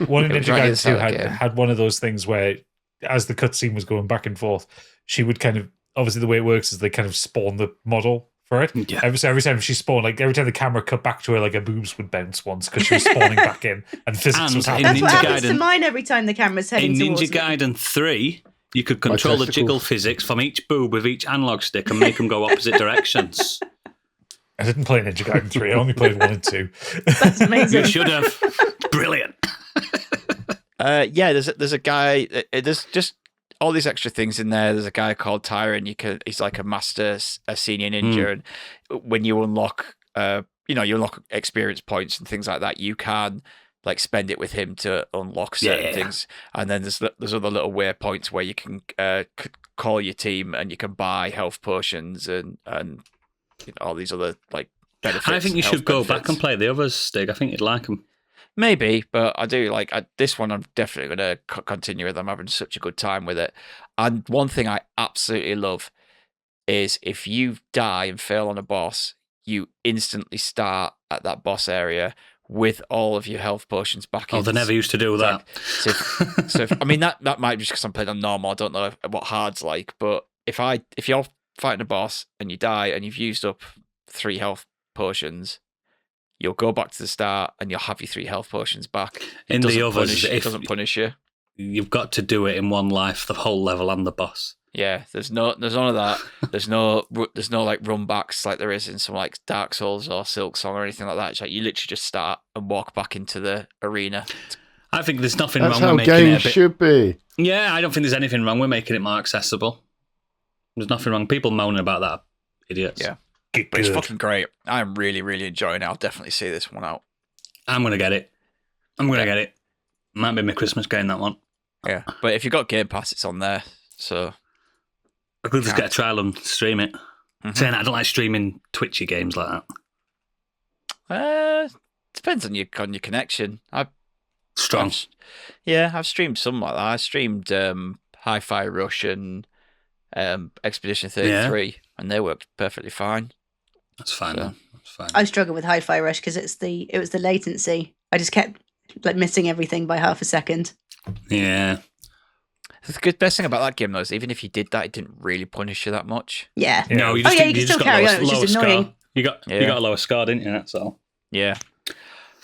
one in It was Ninja right at the Gaiden 2 start of the game. had one of those things where, as the cutscene was going back and forth, she would kind of, obviously the way it works is they kind of spawn the model for it. Yeah. Every time she spawned, every time the camera cut back to her, her boobs would bounce once because she was spawning back in, and physics And was in happening. That's what Ninja happens to Gaiden- mine every time the camera's heading In towards Ninja me. Gaiden 3, you could control the jiggle testicles. physics from each boob with each analog stick and make them go opposite directions. I didn't play Ninja Gaiden 3. I only played 1 and 2. That's amazing. You should have. Brilliant. There's a guy. There's just all these extra things in there. There's a guy called Tyron. He's like a master, a senior ninja, and when you unlock, you unlock experience points and things like that, you can spend it with him to unlock certain things. And then there's other little waypoints where you can call your team and you can buy health potions and all these other benefits. I think you should go back and play the others, Stig. I think you'd like them. Maybe, but I do this one. I'm definitely going to continue with. I'm having such a good time with it. And one thing I absolutely love is if you die and fail on a boss, you instantly start at that boss area with all of your health potions back in. Oh, they never used to do that. That might be just because I'm playing on normal. I don't know what hard's like, but if you're fighting a boss and you die and you've used up 3 health potions, you'll go back to the start and you'll have your 3 health potions back. In the others, it doesn't punish you. You've got to do it in one life, the whole level and the boss. Yeah, there's none of that. There's no run backs like there is in some Dark Souls or Silk Song or anything like that. It's you literally just start and walk back into the arena. I think there's nothing That's wrong how with making it games a bit... should be. Yeah, I don't think there's anything wrong with making it more accessible. There's nothing wrong. People moaning about that, idiots. Yeah. But it's fucking great. I'm really, really enjoying it. I'll definitely see this one out. I'm going to get it. Get it. Might be my Christmas game, that one. Yeah. But if you've got Game Pass, it's on there. So I could just get a trial and stream it. Mhm. Saying I don't like streaming Twitchy games like that. Depends on your connection. Strong. I've streamed some like that. I streamed Hi-Fi Rush and Expedition 33, and they worked perfectly fine. That's fine. So. Then. That's fine. I struggle with Hi-Fi Rush because it was the latency. I just kept missing everything by half a second. Yeah. The good best thing about that game though is even if you did that, it didn't really punish you that much. Yeah. No, you Oh, just, yeah, you can just still got carry lower, on, it's just lower scar. annoying. You got a lower scar, didn't you? That's all. Yeah.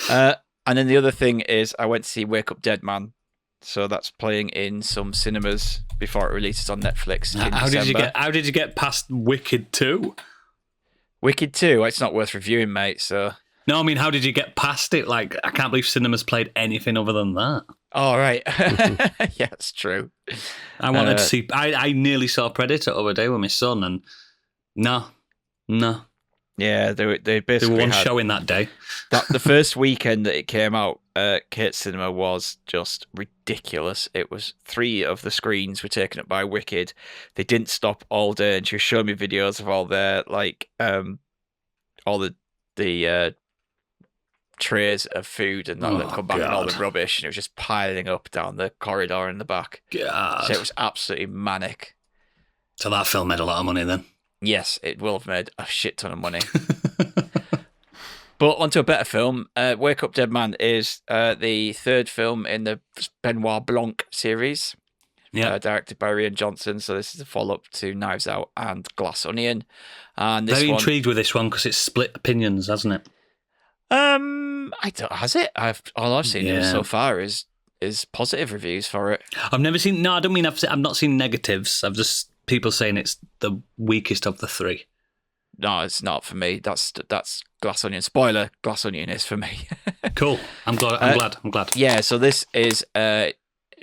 And then the other thing is I went to see Wake Up Deadman. So that's playing in some cinemas before it releases on Netflix in December. How did you get past Wicked 2? Wicked 2, it's not worth reviewing, mate, so... No, I mean, how did you get past it? I can't believe cinemas played anything other than that. Oh, right. Yeah, it's true. I wanted to see... I nearly saw Predator the other day with my son, and no. Yeah, they There basically were one had... showing that day. The first weekend that it came out, Kate Cinema was just ridiculous. It was 3 of the screens were taken up by Wicked. They didn't stop all day, and she was showing me videos of all their all the trays of food and that come back and all the rubbish, and it was just piling up down the corridor in the back. God. So it was absolutely manic. So that film made a lot of money then. Yes, it will have made a shit ton of money. But onto a better film. Wake Up Dead Man is the 3rd film in the Benoit Blanc series. directed by Rian Johnson. So this is a follow-up to Knives Out and Glass Onion. And this Very one, intrigued with this one because it's split opinions, hasn't it? I don't, has it? All I've seen so far is positive reviews for it. I've never seen. No, I don't mean I've not seen negatives. I've just people saying it's the weakest of the three. No, it's not for me. That's Glass Onion. Spoiler: Glass Onion is for me. Cool. I'm glad. I'm glad. Yeah. So this is the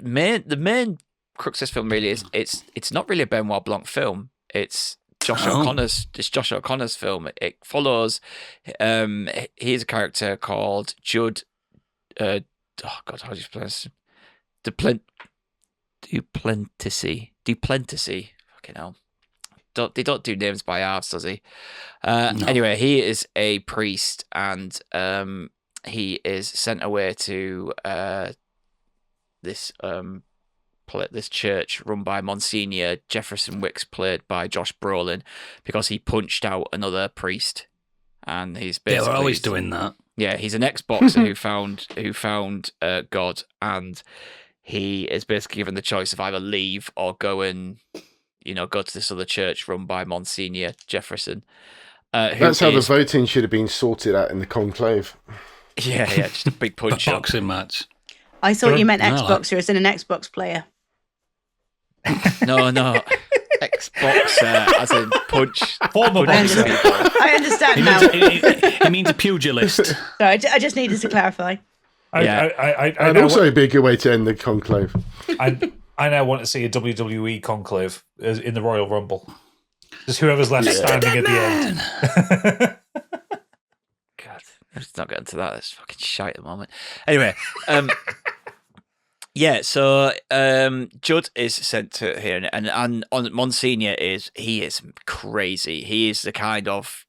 main crux of this film really is it's not really a Benoit Blanc film. It's Josh O'Connor's film. It follows. He's a character called Judd. Oh God, how do you pronounce it? Duplantis. Fucking hell. They don't do names by halves, does he? No. Anyway, he is a priest, and he is sent away to this church run by Monsignor Jefferson Wicks, played by Josh Brolin, because he punched out another priest, and he's basically they're always doing that. Yeah, he's an ex-boxer who found God, and he is basically given the choice of either leave or go to this other church run by Monsignor Jefferson. That's how the voting should have been sorted out in the conclave. Yeah, just a big punch a boxing match. I thought you meant Xboxer as in an Xbox player. No. Xboxer as in punch. Former boxer. I understand now. He means a pugilist. Sorry, I just needed to clarify. And also be a good way to end the conclave. I now want to see a WWE conclave in the Royal Rumble. Just whoever's left standing at the end. God, let's not get into that. That's fucking shite at the moment. Anyway, so Judd is sent to here, and on Monsignor is crazy. He is the kind of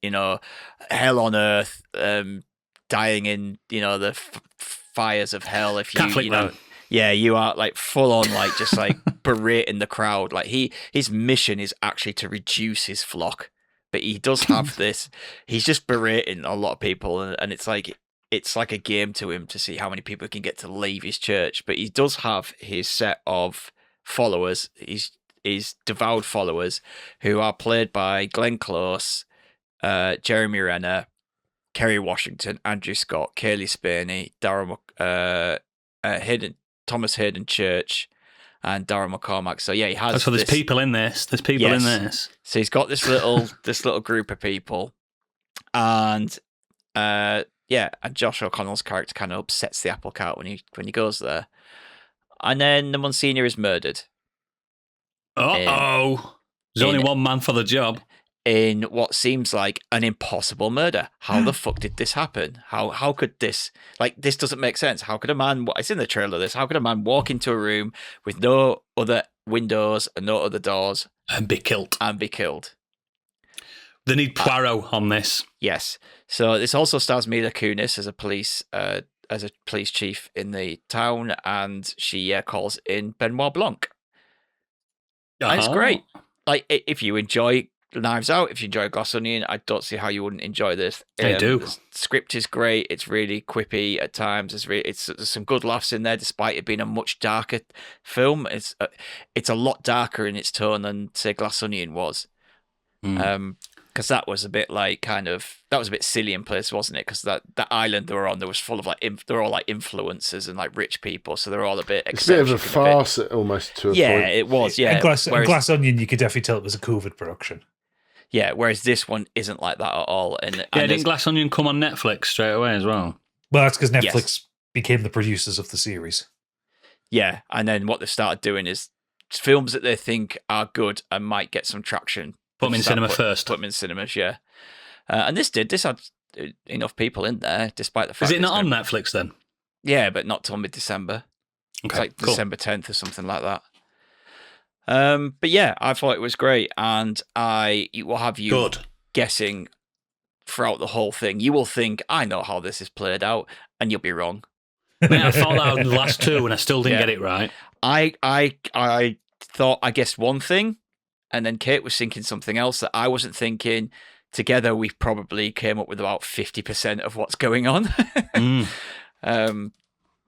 hell on earth, dying in the fires of hell. If you Catholic man. Yeah, you are like full on, like just like berating the crowd. Like his mission is actually to reduce his flock, but he does have this. He's just berating a lot of people, and it's like a game to him to see how many people he can get to leave his church. But he does have his set of followers. His devout followers, who are played by Glenn Close, Jeremy Renner, Kerry Washington, Andrew Scott, Kaylee Spaney, Thomas Hayden Church, and Darren McCormack. So yeah, he has. So there's people in this. There's people in this. So he's got this little group of people, and and Josh O'Connell's character kind of upsets the apple cart when he goes there, and then the Monsignor is murdered. There's only one man for the job. In what seems like an impossible murder. How the fuck did this happen? How could this doesn't make sense. How could a man, it's in the trailer this, how could a man walk into a room with no other windows and no other doors and be killed? They need Poirot on this. Yes. So this also stars Mila Kunis as a police chief in the town, and she calls in Benoit Blanc. And it's great. Like, if you enjoy Knives Out, if you enjoy Glass Onion, I don't see how you wouldn't enjoy this. I do. The script is great. It's really quippy at times. There's some good laughs in there, despite it being a much darker film. It's a lot darker in its tone than, say, Glass Onion was. Because that was a bit silly in place, wasn't it? Because that island they were on, there was full of they're all like influencers and like rich people, so they're all a bit. It's a bit of a farce, almost to a point. Yeah, it was. Yeah, and Glass Onion, you could definitely tell it was a COVID production. Yeah, whereas this one isn't like that at all. And didn't Glass Onion come on Netflix straight away as well? Well, that's because Netflix became the producers of the series. Yeah, and then what they've started doing is films that they think are good and might get some traction. Put them in cinema first. Put them in cinemas, yeah. And this had enough people in there, despite the fact. Is it not on Netflix then? Yeah, but not till mid-December. Okay, it's like cool. December 10th or something like that. But yeah, I thought it was great, and I will have you guessing throughout the whole thing. You will think, I know how this is played out, and you'll be wrong. Mate, I thought that was the last two, and I still didn't get it right. I thought I guessed one thing, and then Kate was thinking something else that I wasn't thinking. Together, we probably came up with about 50% of what's going on.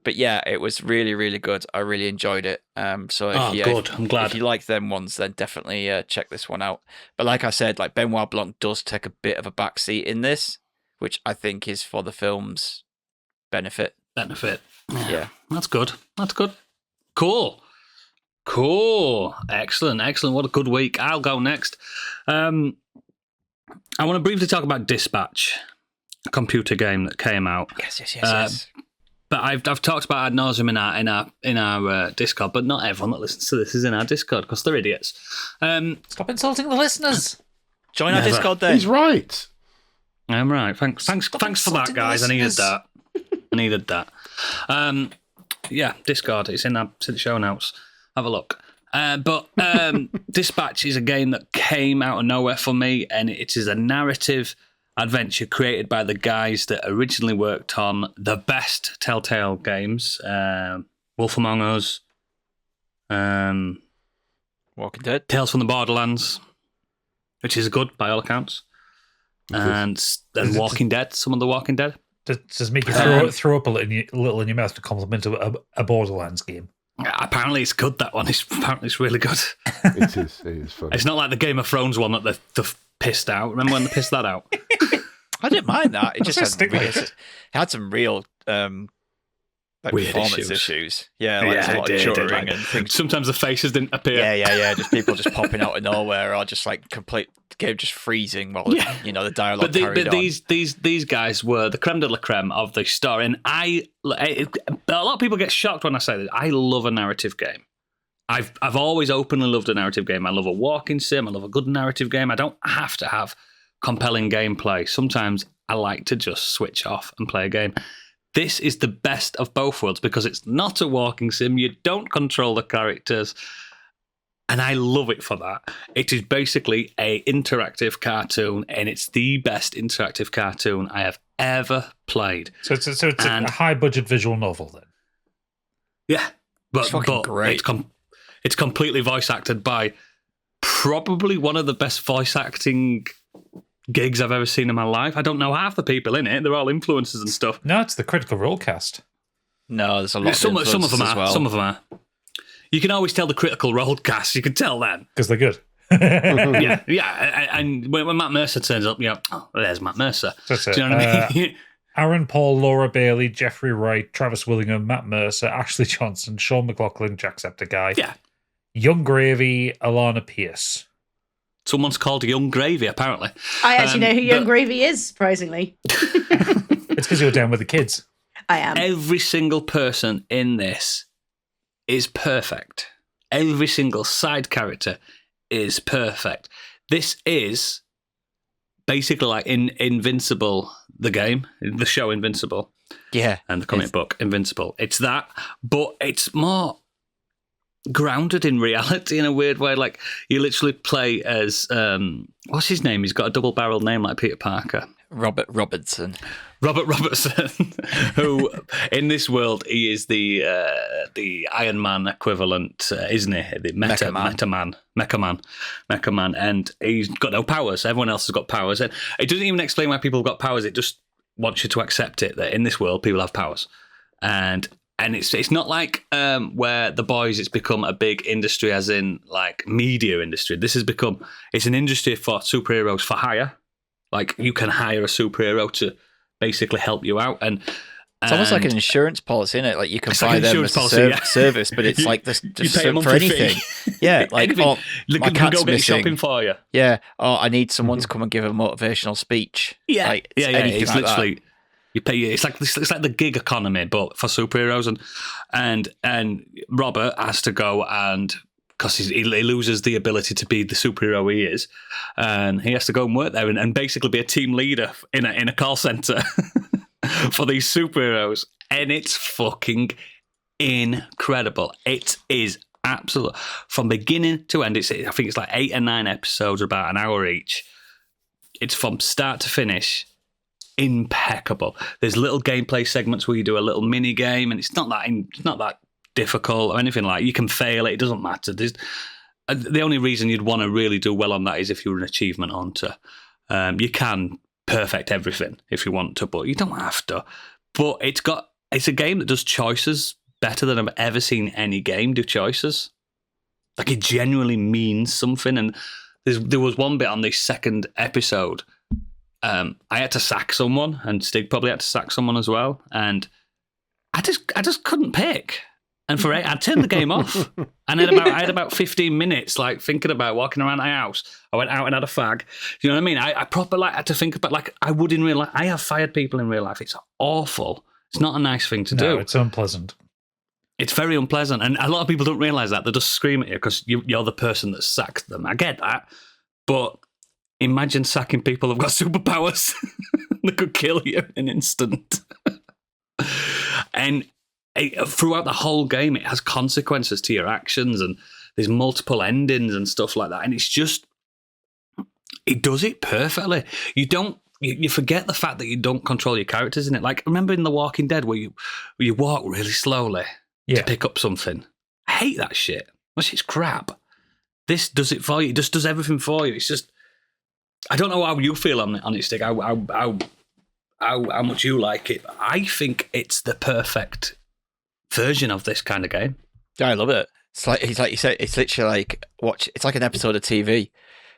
But yeah, it was really, really good. I really enjoyed it. So if good. I'm glad. If you like them ones, then definitely check this one out. But like I said, like Benoit Blanc does take a bit of a backseat in this, which I think is for the film's benefit. Yeah. That's good. Cool. Excellent. What a good week. I'll go next. I want to briefly talk about Dispatch, a computer game that came out. Yes. But I've talked about ad nauseum in our Discord, but not everyone that listens to this is in our Discord because they're idiots. Stop insulting the listeners. Join our Discord then. He's right. I'm right. Thanks for that, guys. I needed that. Yeah, Discord. It's in the show notes. Have a look. But Dispatch is a game that came out of nowhere for me, and it is a narrative adventure created by the guys that originally worked on the best Telltale games, Wolf Among Us, Walking Dead, Tales from the Borderlands, which is good by all accounts, and Walking Dead, some of the Walking Dead. Does make you throw up a little in your mouth to compliment a Borderlands game? Apparently it's good, that one. Apparently it's really good. It is fun. It's not like the Game of Thrones one that they've pissed out. Remember when they pissed that out? I didn't mind that. It just had some real weird performance issues. Yeah, like a lot of juddering and things. Sometimes the faces didn't appear. Yeah. Just people just popping out of nowhere, or just like complete game just freezing while the dialogue carried on. These guys were the creme de la creme of the story, and a lot of people get shocked when I say this. I love a narrative game. I've always openly loved a narrative game. I love a walking sim. I love a good narrative game. I don't have to have compelling gameplay. Sometimes I like to just switch off and play a game. This is the best of both worlds because it's not a walking sim. You don't control the characters. And I love it for that. It is basically an interactive cartoon, and it's the best interactive cartoon I have ever played. So it's a high-budget visual novel, then? Yeah. But great. It's completely voice acted by probably one of the best voice acting gigs I've ever seen in my life. I don't know half the people in it. They're all influencers and stuff. No, it's the Critical Role cast. No, there's a lot some of them as are. well. Some of them are. You can always tell the Critical Role cast. You can tell them. Because they're good. Yeah. And when Matt Mercer turns up, there's Matt Mercer. That's it. Do you know what I mean? Aaron Paul, Laura Bailey, Jeffrey Wright, Travis Willingham, Matt Mercer, Ashley Johnson, Sean McLaughlin, Jacksepticeye. Yeah. Young Gravy, Alana Pierce. Someone's called Young Gravy, apparently. I actually know who Young Gravy is, surprisingly. It's because you're down with the kids. I am. Every single person in this is perfect. Every single side character is perfect. This is basically like Invincible, the game, the show Invincible. Yeah. And the comic book Invincible. It's that, but it's more grounded in reality in a weird way. Like, you literally play as what's his name? He's got a double-barreled name like Peter Parker. Robert Robertson, who in this world he is the Iron Man equivalent, isn't he? The Mecha Man, and he's got no powers. Everyone else has got powers, and it doesn't even explain why people have got powers. It just wants you to accept it that in this world people have powers, and it's not like where The Boys, it's become a big industry as in like media industry. This has become, it's an industry for superheroes for hire. Like, you can hire a superhero to basically help you out. And it's almost like an insurance policy, isn't it? Like, you can buy them as a service, but it's like this just pay for anything. Yeah, like, anything. My cat's go get missing. shopping for you. Yeah, I need someone to come and give a motivational speech. Yeah, like, It's like literally that. you pay. It's like the gig economy, but for superheroes. And Robert has to go and, because he loses the ability to be the superhero he is, and he has to go and work there and basically be a team leader in a call center for these superheroes, and it's fucking incredible. It is absolute from beginning to end. I think it's like 8 or 9 episodes, about an hour each. It's from start to finish impeccable. There's little gameplay segments where you do a little mini game, and it's not that difficult or anything like. You can fail it doesn't matter. The only reason you'd want to really do well on that is if you're an achievement hunter. You can perfect everything if you want to, but you don't have to. But it's got it's a game that does choices better than I've ever seen any game do choices. Like, it genuinely means something. And there was one bit on the second episode. I had to sack someone, and Stig probably had to sack someone as well. And I just couldn't pick. And I turned the game off. And I had about 15 minutes, like, thinking about walking around my house. I went out and had a fag. You know what I mean? I properly had to think about, like, I would in real life. I have fired people in real life. It's awful. It's not a nice thing to do. It's unpleasant. It's very unpleasant. And a lot of people don't realise that. They just scream at you because you're the person that sacked them. I get that. But imagine sacking people who've got superpowers. They could kill you in an instant. And throughout the whole game, it has consequences to your actions, and there's multiple endings and stuff like that. And it's just, it does it perfectly. You forget the fact that you don't control your characters in it. Like, remember in The Walking Dead where you walk really slowly to pick up something? I hate that shit. That shit's crap. This does it for you. It just does everything for you. It's just, I don't know how you feel on it, Stig, how much you like it. I think it's the perfect version of this kind of game. Yeah, I love it. It's like you said, it's literally like it's like an episode of TV.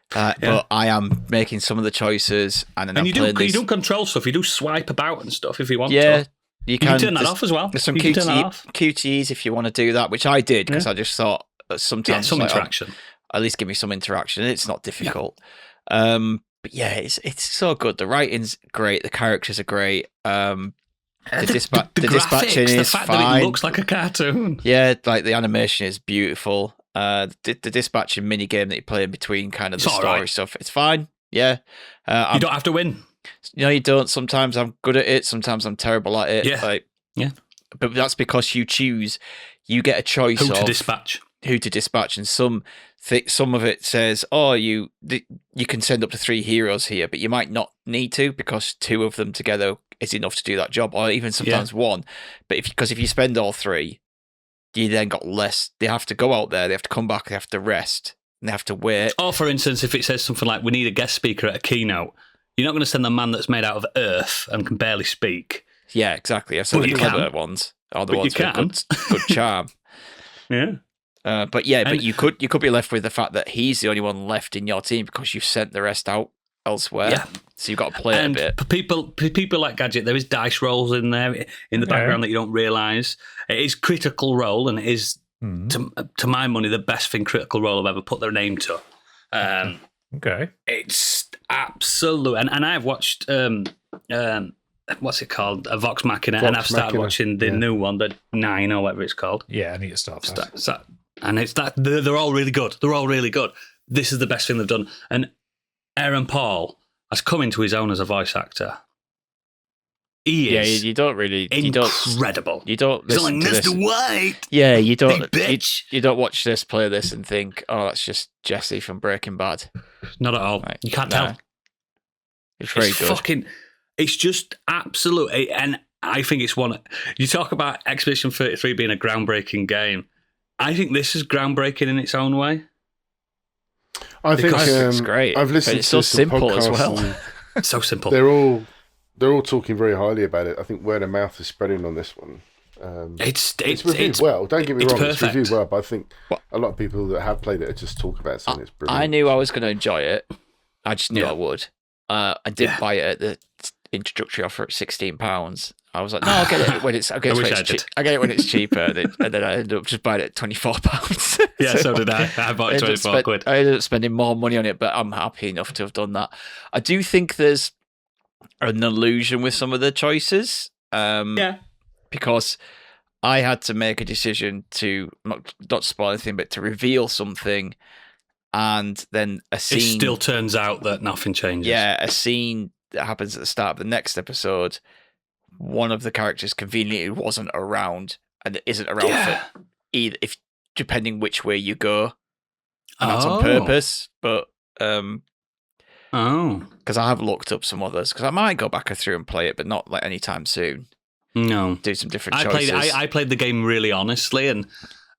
But I am making some of the choices, and you do control stuff. You do swipe about and stuff if you want. Yeah, to. You can turn that off as well. There's some QTEs if you want to do that, which I did because I just thought that sometimes some interaction. At least give me some interaction. It's not difficult. Yeah. But yeah, it's so good. The writing's great. The characters are great. The dispatching is the fact fine. That it looks like a cartoon. Yeah, like the animation is beautiful. The dispatching mini game that you play in between kind of the story stuff, it's fine. Yeah, you don't have to win. You know, you don't. Sometimes I'm good at it. Sometimes I'm terrible at it. Yeah. But that's because you choose. You get a choice who to dispatch, and some of it says, "Oh, you can send up to 3 heroes here, but you might not need to because 2 of them together is enough to do that job, or even sometimes 1. But if you spend all 3, you then got less. They have to go out there. They have to come back. They have to rest. And they have to wait. Or, for instance, if it says something like, "We need a guest speaker at a keynote," you're not going to send the man that's made out of earth and can barely speak. Yeah, exactly. I've seen the clever ones, or the ones with good charm. Yeah. But you could be left with the fact that he's the only one left in your team because you've sent the rest out elsewhere. Yeah. So you've got to play it a bit. People like Gadget, there is dice rolls in there in the background that you don't realise. It is Critical Role, and it is, to my money, the best thing Critical Role have ever put their name to. It's absolute. And I've watched, what's it called? A Vox Machina, and I've started watching the new one, the 9 or whatever it's called. Yeah, I need to start that. And it's that they're all really good. They're all really good. This is the best thing they've done. And Aaron Paul has come into his own as a voice actor. He is. You don't really incredible. You don't listen to this. Mr. White. Yeah, you don't. Big bitch. You don't watch this, play this, and think, "Oh, that's just Jesse from Breaking Bad." Not at all. Right. You can't tell. It's very good. It's just absolute. And I think it's one. You talk about Expedition 33 being a groundbreaking game. I think this is groundbreaking in its own way. I think it's great. I've listened it's to so simple as well. So simple. They're all talking very highly about it. I think word of mouth is spreading on this one. It's reviewed well. Don't get me wrong, perfect. it's reviewed well, but I think a lot of people that have played it just talk about saying it's brilliant. I knew I was going to enjoy it. I just knew I would. I did buy it at the introductory offer at £16. I was like, no, I'll get it when it's. I get it when it's cheaper, and then I ended up just buying it at £24. Yeah, so did I. I bought it 24 quid. I ended up spending more money on it, but I'm happy enough to have done that. I do think there's an illusion with some of the choices. Because I had to make a decision to not spoil anything, but to reveal something, and then a scene. It still turns out that nothing changes. Yeah, a scene that happens at the start of the next episode. One of the characters conveniently wasn't around, and isn't around for either, if depending which way you go, and that's on purpose. But because I have looked up some others, because I might go back through and play it, but not like anytime soon. No, do some different choices. I played the game really honestly, and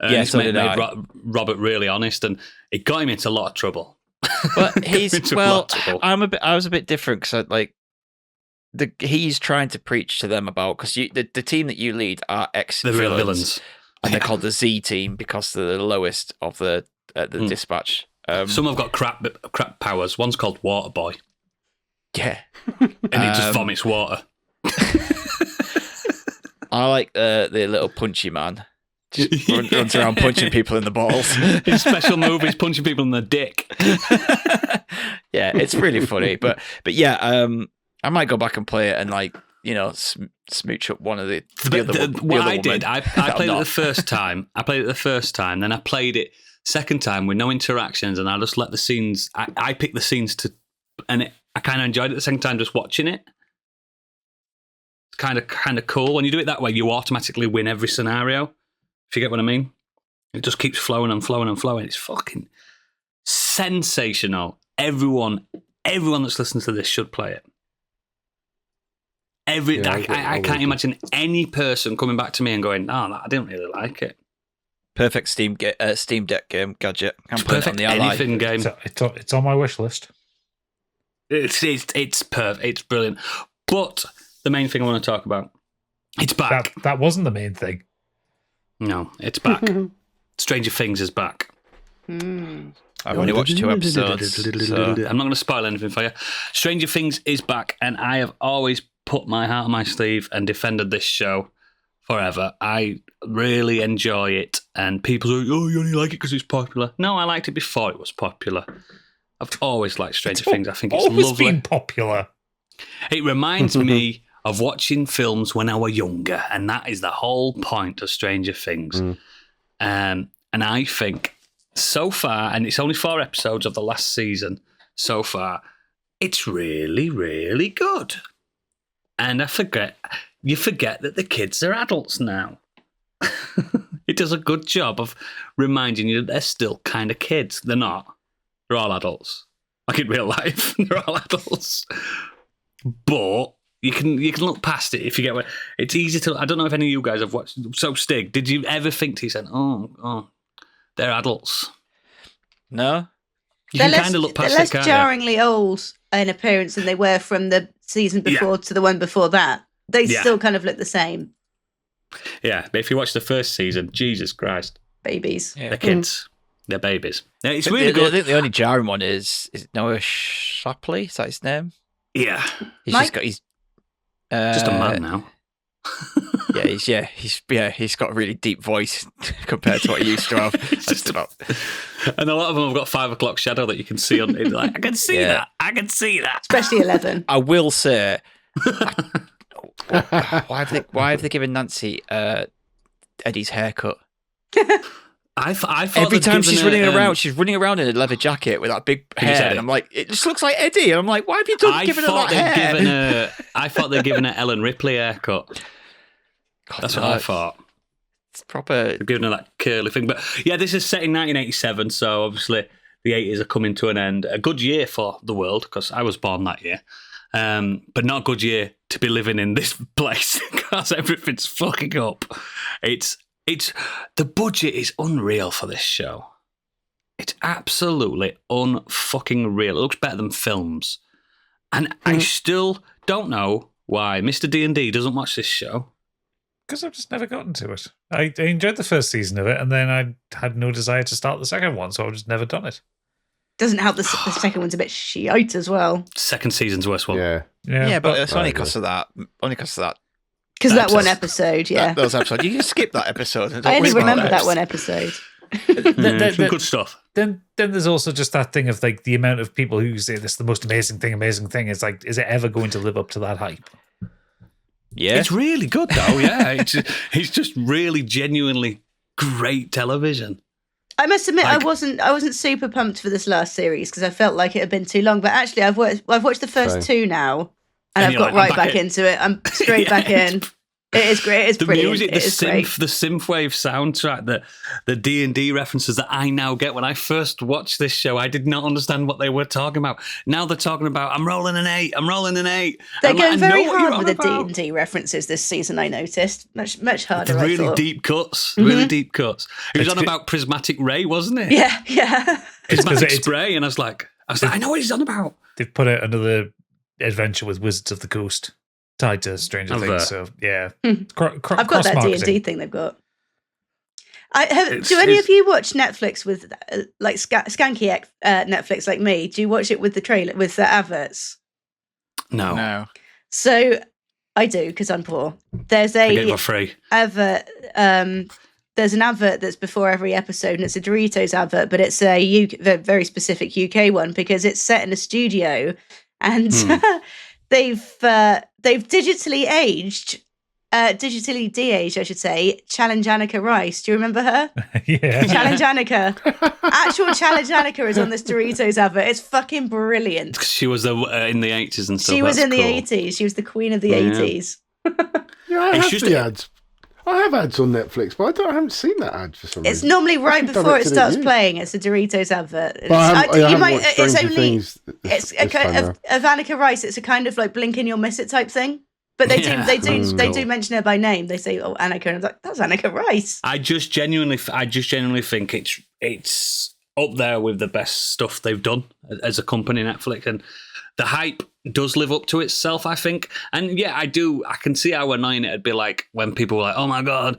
so made Robert really honest, and it got him into a lot of trouble. But he's I was a bit different because he's trying to preach to them about, because the team that you lead are The real villains. and they're called the Z team because they're the lowest of the dispatch. Some have got crap powers. One's called Water Boy, Yeah, and he just vomits water. I like the little punchy man. Just runs around punching people in the balls. His special move is punching people in the dick. Yeah, it's really funny. But yeah, I might go back and play it and smooch up one of the other. What I did, I played it the first time. Then I played it second time with no interactions, and I just let the scenes. I picked the scenes I kind of enjoyed it the second time just watching it. It's kind of cool when you do it that way. You automatically win every scenario. If you get what I mean, it just keeps flowing and flowing and flowing. It's fucking sensational. Everyone that's listening to this should play it. I can't imagine any person coming back to me and going, "Oh, I didn't really like it." Perfect Steam Deck game gadget. It's perfect anything game. It's on my wish list. It's perfect. It's brilliant. But the main thing I want to talk about, it's back. That wasn't the main thing. No, it's back. Stranger Things is back. I've only watched 2 episodes. So. I'm not going to spoil anything for you. Stranger Things is back, and I have always put my heart on my sleeve and defended this show forever. I really enjoy it, and people say, "Oh, you only like it because it's popular." No, I liked it before it was popular. I've always liked Stranger Things. I think it's always lovely. been popular. It reminds me of watching films when I was younger, and that is the whole point of Stranger Things. And I think so far, and it's only 4 episodes of the last season so far, it's really, really good. And you forget that the kids are adults now. It does a good job of reminding you that they're still kind of kids. They're not. They're all adults. Like in real life, they're all adults. But you can look past it if you get what. It's easy to. I don't know if any of you guys have watched. So Stig, did you ever think to yourself, "Oh, they're adults"? No. You can kind of look past it. They're less jarringly old in appearance than they were from the season before to the one before that. They still kind of look the same. Yeah, but if you watch the first season, Jesus Christ, babies. They're kids. They're babies. Yeah, it's really good. I think the only jarring one is Noah Shapley. Is that his name? Yeah, he's just a man now. He's got a really deep voice compared to what he used to have. And a lot of them have got 5 o'clock shadow that you can see on. Like, I can see that. I can see that. Especially 11. I will say, why have they given Nancy Eddie's haircut? I thought every time she's running around in a leather jacket with that big hair, and I'm like, it just looks like Eddie. And I'm like, why have you given her that hair? I thought they'd given her Ellen Ripley haircut. That's what I thought. It's proper. They're giving her that curly thing. But yeah, this is set in 1987, so obviously the 80s are coming to an end. A good year for the world, because I was born that year. But not a good year to be living in this place, because everything's fucking up. It's the budget is unreal for this show. It's absolutely unfucking real. It looks better than films. And I still don't know why Mr. D&D doesn't watch this show. Because I've just never gotten to it. I enjoyed the first season of it, and then I had no desire to start the second one, so I've just never done it. Doesn't help the second one's a bit shite as well. Second season's worst one. Yeah, but it's only because of that. Because that one episode, those episodes. You can skip that episode. I only remember that one episode. Some good stuff. Then there's also just that thing of like the amount of people who say this is the most amazing thing. It's like, is it ever going to live up to that hype? Yeah, it's really good though. Yeah, it's just really genuinely great television. I must admit, I wasn't super pumped for this last series because I felt like it had been too long. But actually, I've watched the first 2 now, and I've got right back into it. I'm straight back in. It is great. It's brilliant. Music, the synthwave soundtrack, the D&D references that I now get. When I first watched this show, I did not understand what they were talking about. Now they're talking about, I'm rolling an 8. They're going very hard with the D&D references this season, I noticed. Much harder, really deep cuts. Really deep cuts. It was on about prismatic ray, wasn't it? Yeah. Prismatic spray, and I was like, I know what he's on about. They've put it under the adventure with Wizards of the Coast. tied to Stranger Things. So yeah, I've got that D&D thing they've got. Do any of you watch Netflix with like skanky Netflix like me? Do you watch it with the trailer with the adverts? No. So I do because I'm poor. There's a free advert. There's an advert that's before every episode, and it's a Doritos advert, but it's a very specific UK one because it's set in a studio, and they've digitally de-aged, I should say, Challenge Annika Rice. Do you remember her? Yeah. Challenge Annika. Actual Challenge Annika is on this Doritos advert. It's fucking brilliant. She was in the 80s and stuff. She was in the 80s. She was the queen of the 80s. Yeah, I have the ads. I have ads on Netflix, but I haven't seen that ad for some reason. It's normally right before it starts playing. It's a Doritos advert. It's of Annika Rice. It's a kind of like blink and you'll miss it type thing. But they do mention her by name. They say, "Oh, Annika," and I'm like, "That's Annika Rice." I just genuinely think it's up there with the best stuff they've done as a company, Netflix, and the hype does live up to itself, I think. And yeah, I can see how annoying it'd be like when people were like, "Oh my god."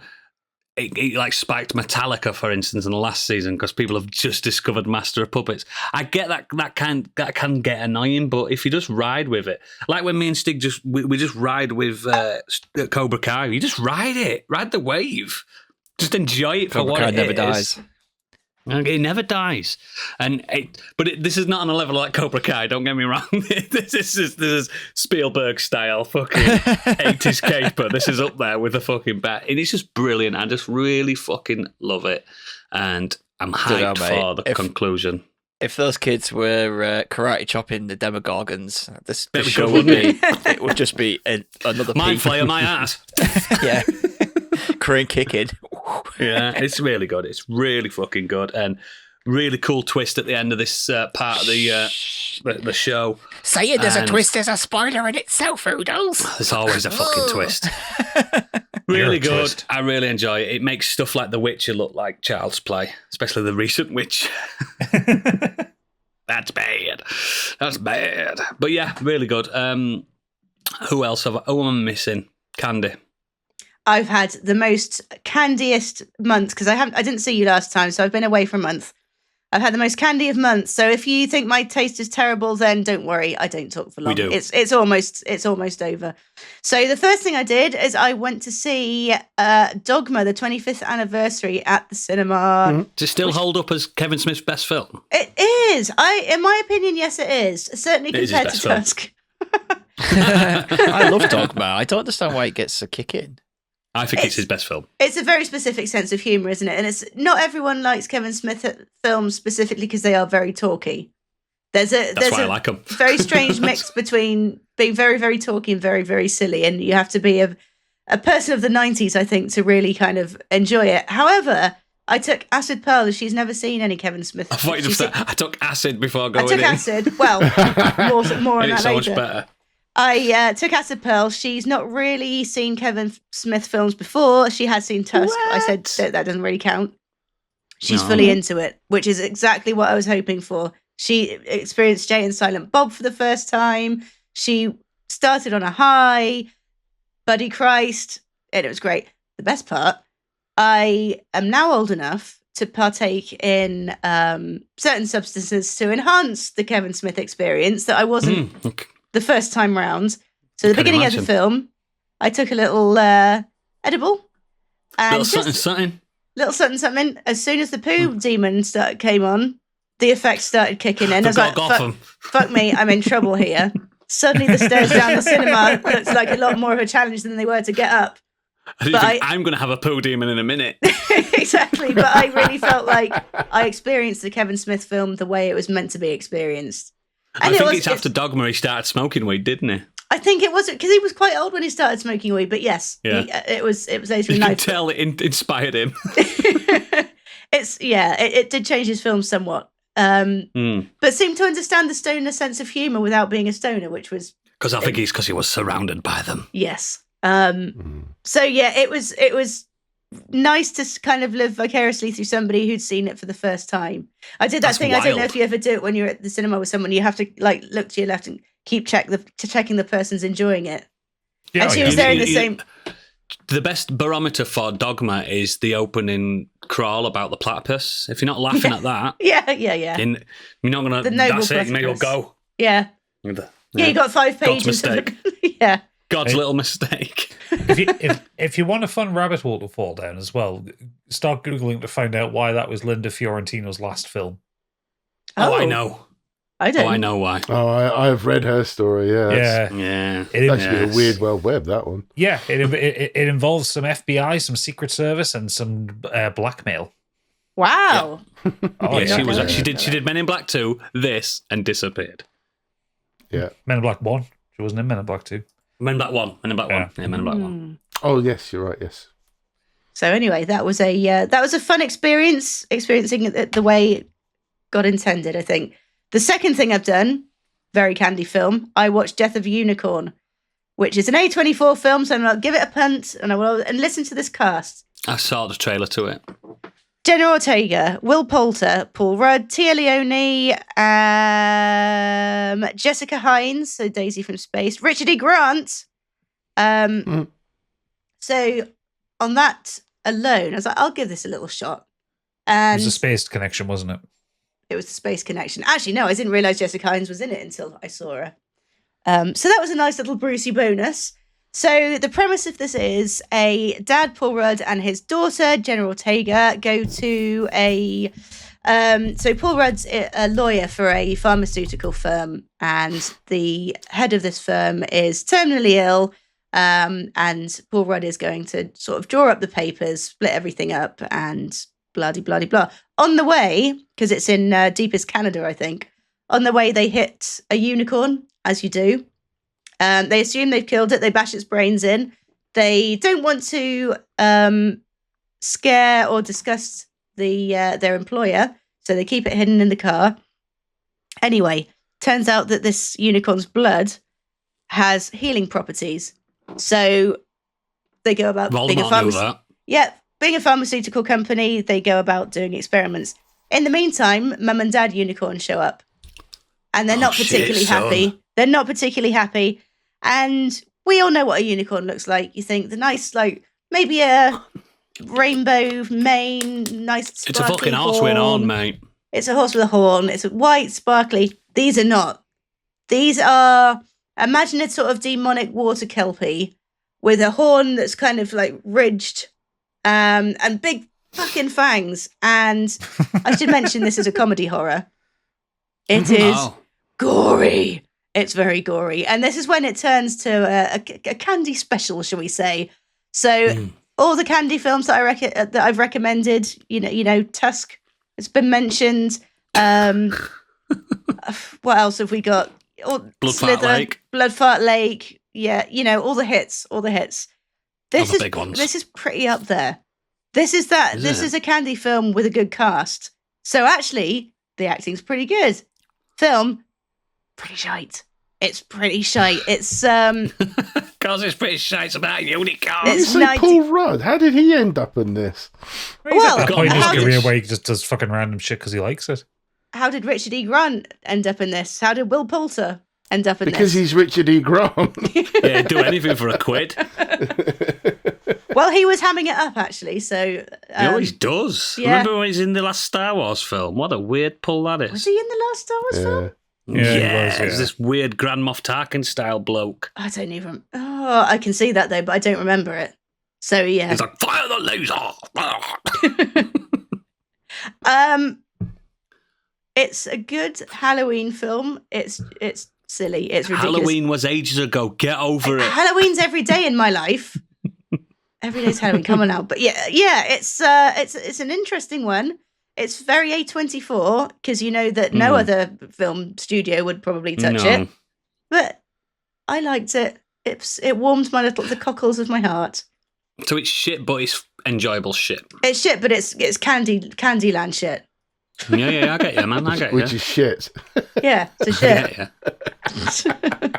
It like spiked Metallica, for instance, in the last season because people have just discovered Master of Puppets. I get that can get annoying, but if you just ride with it, like when me and Stig we just ride with Cobra Kai, you just ride the wave, just enjoy it for what it is. Never dies. It never dies, but this is not on a level like Cobra Kai. Don't get me wrong. This is Spielberg style fucking 80s caper. This is up there with the fucking bat, and it's just brilliant. I just really fucking love it, and I'm hyped for the conclusion. If those kids were karate chopping the Demogorgons, this show would be. It would just be another mind flayer my ass. Yeah, crane kicking. Yeah, it's really good. It's really fucking good, and really cool twist at the end of this part of the show. Saying there's a twist, there's a spoiler in itself, Oodles. There's always a fucking twist. Really good. Twist. I really enjoy it. It makes stuff like The Witcher look like child's play, especially the recent Witch. That's bad. But yeah, really good. Who else am I missing? Candy. I've had the most candiest month because I didn't see you last time, so I've been away for a month. I've had the most candy of months. So if you think my taste is terrible, then don't worry. I don't talk for long. We do. It's almost over. So the first thing I did is I went to see Dogma, the 25th anniversary at the cinema. Mm-hmm. Does it still hold up as Kevin Smith's best film? It is. In my opinion, yes, it is. Certainly compared to Tusk. I love Dogma. I don't understand why it gets a kick in. I think it's his best film. It's a very specific sense of humour, isn't it? And it's not everyone likes Kevin Smith films specifically because they are very talky. That's why I like them. Very strange mix between being very, very talky and very, very silly. And you have to be a person of the 90s, I think, to really kind of enjoy it. However, I took Acid Pearl. She's never seen any Kevin Smith. I thought you just said, I took acid before going in. I took acid. Well, more on that so later. Much better. I took Acid Pearl. She's not really seen Kevin Smith films before. She has seen Tusk. I said that doesn't really count. She's fully into it, which is exactly what I was hoping for. She experienced Jay and Silent Bob for the first time. She started on a high, Buddy Christ, and it was great. The best part, I am now old enough to partake in certain substances to enhance the Kevin Smith experience that I wasn't... the first time round. So the beginning of the film, I took a little edible. And little something. Little something. As soon as the poo demon came on, the effects started kicking in. I was like, fuck me, I'm in trouble here. Suddenly the stairs down the cinema looked like a lot more of a challenge than they were to get up. I'm going to have a poo demon in a minute. Exactly. But I really felt like I experienced the Kevin Smith film the way it was meant to be experienced. And I think it's after Dogma he started smoking weed, didn't he? I think it was because he was quite old when he started smoking weed. But yes, it was later in life. You can tell it inspired him. It did change his film somewhat, but seemed to understand the stoner sense of humour without being a stoner, which was because I think it's because he was surrounded by them. Yes. So yeah, it was nice to kind of live vicariously through somebody who'd seen it for the first time. I did that thing. Wild. I don't know if you ever do it when you're at the cinema with someone. You have to like look to your left and keep checking the person's enjoying it. And she was there in the same. The best barometer for Dogma is the opening crawl about the platypus. If you're not laughing at that, Yeah. you're not going to. The noble That's it. You may as well platypus. go. Yeah. Yeah, you got 5 God's pages. mistake. Yeah. God's little mistake. If you want a fun rabbit hole to fall down as well, start Googling to find out why that was Linda Fiorentino's last film. Oh, I know. I don't. Oh, I know why. Oh, I've read her story. Yeah, Yeah. It, actually a weird world web, that one. yeah, it involves some FBI, some Secret Service, and some blackmail. Wow. Oh, Yeah, she was. yeah. She did Men in Black 2, this, and disappeared. Yeah. Men in Black 1. She wasn't in Men in Black 2. Men in Black 1. Men in Black 1. Yeah, Men in Black 1. Oh, yes, you're right. Yes. So anyway, that was a fun experience, experiencing it the way God intended, I think. The second thing I've done, very candy film, I watched Death of a Unicorn, which is an A24 film, so I'll give it a punt and listen to this cast. I saw the trailer to it. Jenna Ortega, Will Poulter, Paul Rudd, Tia Leone, Jessica Hines, so Daisy from Space, Richard E. Grant. So on that alone, I was like, I'll give this a little shot. It And was a Space Connection, wasn't it? it was the Space Connection. Actually, no, I didn't realise Jessica Hines was in it until I saw her. So that was a nice little Brucey bonus. So the premise of this is a dad, Paul Rudd, and his daughter, Jenna Ortega, go to a... so Paul Rudd's a lawyer for a pharmaceutical firm, and the head of this firm is terminally ill, and Paul Rudd is going to sort of draw up the papers, split everything up, and blah-de-blah-de-blah. On the way, because it's in deepest Canada, I think, on the way they hit a unicorn, as you do. They assume they've killed it. They bash its brains in. They don't want to scare or disgust their employer, so they keep it hidden in the car. Anyway, turns out that this unicorn's blood has healing properties. So they go about being a pharmaceutical company. They go about doing experiments. In the meantime, Mum and Dad unicorn show up, and they're not particularly happy. They're not particularly happy. And we all know what a unicorn looks like. You think the nice, like, maybe a rainbow mane, nice sparkly It's a fucking horse with an horn, mate. It's a horse with a horn. It's white, sparkly. These are not. These are, imagine a sort of demonic water kelpie with a horn that's kind of like ridged and big fucking fangs. And I should mention this is a comedy horror. It is gory. It's very gory. And this is when it turns to a candy special, shall we say. So all the candy films that I've recommended, you know, Tusk, it's been mentioned. What else have we got? Bloodfart Lake. Bloodfart Lake. Yeah, you know, all the hits. This is big ones. This is pretty up there. This is a candy film with a good cast. So actually, the acting's pretty good. Film, pretty shite. It's pretty shite. It's Because it's pretty shite. It's about unicorns. It's So 90 Paul Rudd, how did he end up in this? Well, At that point in his how career did, where he just does fucking random shit because he likes it. how did Richard E. Grant end up in this? How did Will Poulter end up in Because this? he's Richard E. Grant. Yeah, do anything for a quid. Well, he was hamming it up actually. So He always does. yeah. Remember when he's in the last Star Wars film? What a weird pull that is. was he in the last Star Wars film? Yeah, he was, It's this weird Grand Moff Tarkin style bloke. I don't even. Oh, I can see that though, but I don't remember it. So yeah. He's like, fire the laser! It's a good Halloween film. It's silly. It's ridiculous. Halloween was ages ago. Get over it. Halloween's every day in my life. Every day's Halloween. Come on now. But yeah, it's an interesting one. It's very A24 because you know that no other film studio would probably touch it. But I liked it. It warmed the cockles of my heart. So it's shit, but it's enjoyable shit. It's shit, but it's Candyland shit. Yeah, I get you, man. I get you. Which is shit. Yeah, it's a I shit. get you.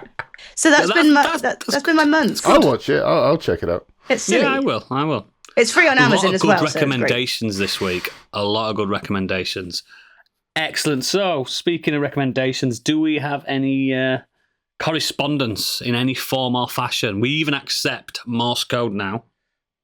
So that's been my month. I'll watch it. I'll check it out. It's silly. Yeah, I will. It's free on Amazon as well. A lot of good so it's great. recommendations this week. A lot of good recommendations. Excellent. So, speaking of recommendations, do we have any correspondence in any form or fashion. We even accept Morse code now.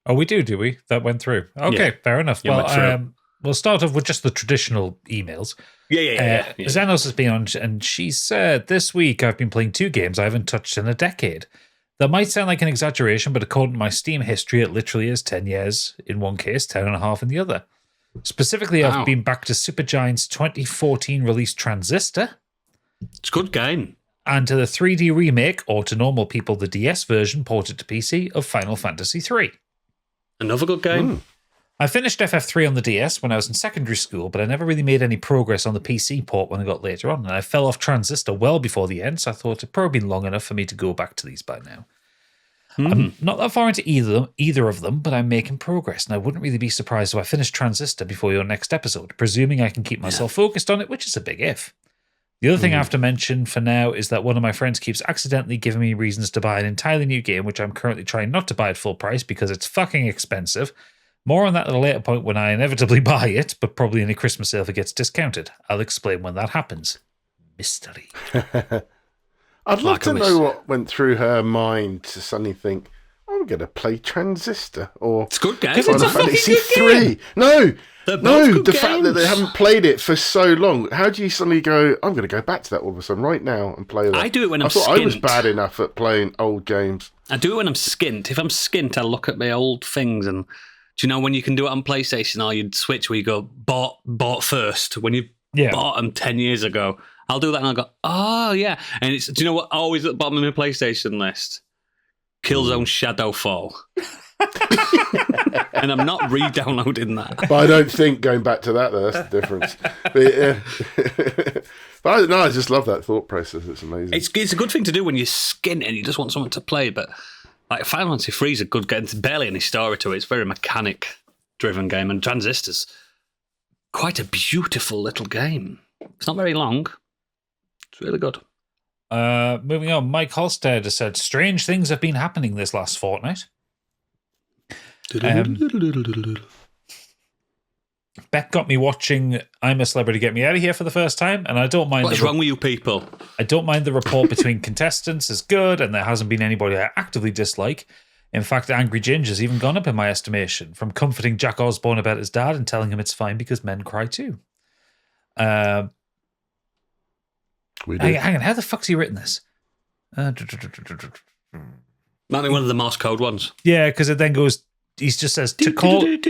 Oh, we do we? That went through. Okay, Yeah. fair enough. Yeah, went through. We'll start off with just the traditional emails. Yeah. Xenos has been on, and she said, "This week I've been playing 2 games I haven't touched in a decade. That might sound like an exaggeration, but according to my Steam history, it literally is 10 years in one case, 10 and a half in the other. Specifically, Wow. I've been back to Supergiant's 2014 release Transistor, It's a good game. and to the 3D remake, or to normal people, the DS version ported to PC of Final Fantasy III. Another good game. I finished FF3 on the DS when I was in secondary school, but I never really made any progress on the PC port when I got later on, and I fell off Transistor well before the end, so I thought it'd probably been long enough for me to go back to these by now. I'm not that far into either of them, but I'm making progress, and I wouldn't really be surprised if I finish Transistor before your next episode, presuming I can keep myself focused on it, which is a big if. The other thing I have to mention for now is that one of my friends keeps accidentally giving me reasons to buy an entirely new game, which I'm currently trying not to buy at full price because it's fucking expensive. More on that at a later point when I inevitably buy it, but probably in a Christmas sale if it gets discounted. I'll explain when that happens. Mystery. I'd love Like to a know what went through her mind to suddenly think, I'm going to play Transistor or It's a good game. Because it's Final a fucking Fantasy good 3. No, They're both no, good the fact that they games. haven't played it for so long. How do you suddenly go, I'm going to go back to that all of a sudden right now and play that? I do it when I'm I thought I was skint. bad enough at playing old games. I do it when I'm skint. If I'm skint, I look at my old things, and do you know when you can do it on PlayStation or you'd Switch where you go bought first when you bought them 10 years ago? I'll do that and I'll go, oh yeah. And it's, do you know what? Always at the bottom of my PlayStation list, Killzone Shadowfall. And I'm not re-downloading that. But I don't think going back to that, though, that's the difference. But I just love that thought process. It's amazing. It's a good thing to do when you're skint and you just want something to play, but like Final Fantasy 3 is a good game. There's barely any story to it. It's a very mechanic-driven game, and Transistor's quite a beautiful little game. It's not very long. It's really good. Moving on, Mike Halstead has said, strange things have been happening this last fortnight. Beck got me watching I'm a Celebrity, Get Me Out of Here for the first time, and I don't mind. What's wrong with you people? I don't mind the rapport between contestants is good, and there hasn't been anybody I actively dislike. In fact, Angry Ginger's even gone up in my estimation, from comforting Jack Osborne about his dad and telling him it's fine because men cry too. We do. Hang on, how the fuck's he written this? Not one of the Morse code ones. Yeah, because it then goes, he just says, to calling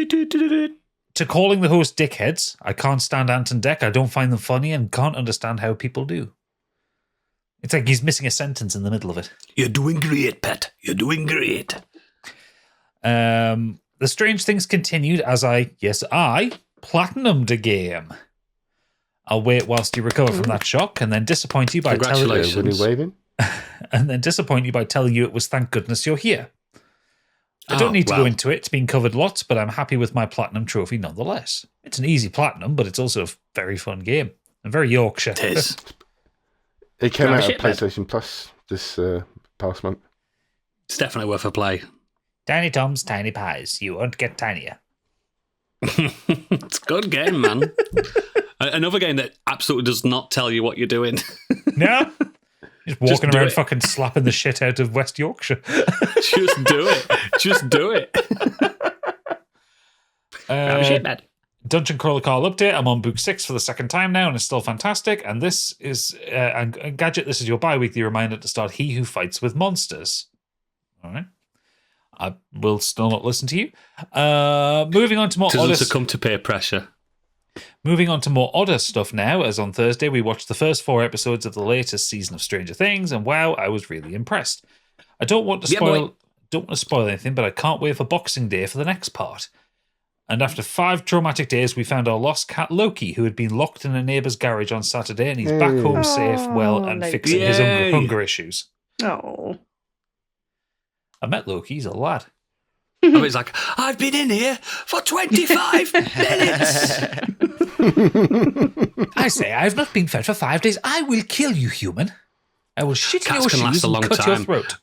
the host dickheads, I can't stand Ant and Dec, I don't find them funny and can't understand how people do. It's like he's missing a sentence in the middle of it. You're doing great, Pet. You're doing great. The strange things continued as I platinumed a game. I'll wait whilst you recover from that shock and then disappoint you by telling Congratulations. Winnie waving. you it was thank goodness you're here. I don't need to go into it. It's been covered lots, but I'm happy with my platinum trophy nonetheless. It's an easy platinum, but it's also a very fun game. And very Yorkshire. It is. It came Oh, out on shit, man. PlayStation Plus this past month. It's definitely worth a play. Tiny Tom's Tiny Pies. You won't get tinier. It's a good game, man. Another game that absolutely does not tell you what you're doing. No? Just walking do around it. fucking slapping the shit out of West Yorkshire. Just do it. Just do it. Shit, man. Dungeon Crawler Carl update. I'm on book 6 for the second time now, and it's still fantastic. And this is and Gadget. This is your bi-weekly reminder to start He Who Fights with Monsters. All right. I will still not listen to you. Moving on to more Doesn't odder, succumb to peer pressure. moving on to more odder stuff now. As on Thursday, we watched the first 4 episodes of the latest season of Stranger Things, and wow, I was really impressed. I don't want to Yeah, spoil. Don't want to spoil anything, but I can't wait for Boxing Day for the next part. And after 5 traumatic days, we found our lost cat Loki, who had been locked in a neighbour's garage on Saturday, and he's back home safe, well, and Loki. fixing his Yay. hunger issues. Oh. I met Loki, he's a lad. I mean, it's like, I've been in here for 25 minutes. I say, I've not been fed for 5 days. I will kill you, human. I will shit in Cats your can last shoes a and long cut your time. throat.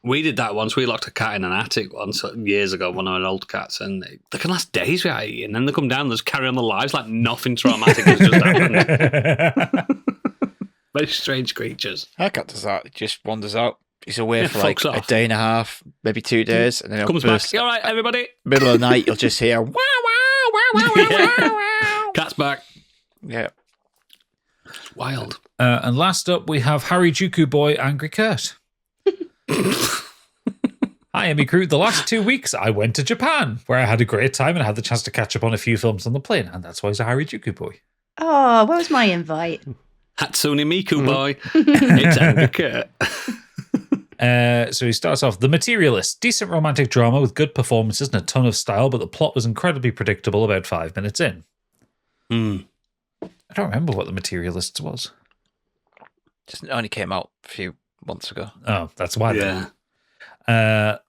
We did that once. We locked a cat in an attic once years ago, one of our old cats, and they can last days without eating. And then they come down and just carry on their lives like nothing traumatic has just happened. Very strange creatures. Our cat does that. He just wanders out. He's away Yeah, for like fucks a off. day and a half, maybe 2 days, and then he'll Comes back. burst. You all right, everybody? Middle of the night, you'll just hear wow, wow, wow, wow, wow, wow, wow. Cat's back. Yeah. It's wild. And last up, we have Harajuku Boy Angry Kurt. Hi, Emmy Crew. The last 2 weeks, I went to Japan, where I had a great time and had the chance to catch up on a few films on the plane, and that's why he's a Harajuku Boy. Oh, where was my invite? Hatsune Miku boy. It's Angry Kurt. So he starts off, The Materialist, decent romantic drama with good performances and a ton of style, but the plot was incredibly predictable about 5 minutes in. Mm. I don't remember what The Materialist was. Just only came out a few months ago. Oh, that's why. Yeah.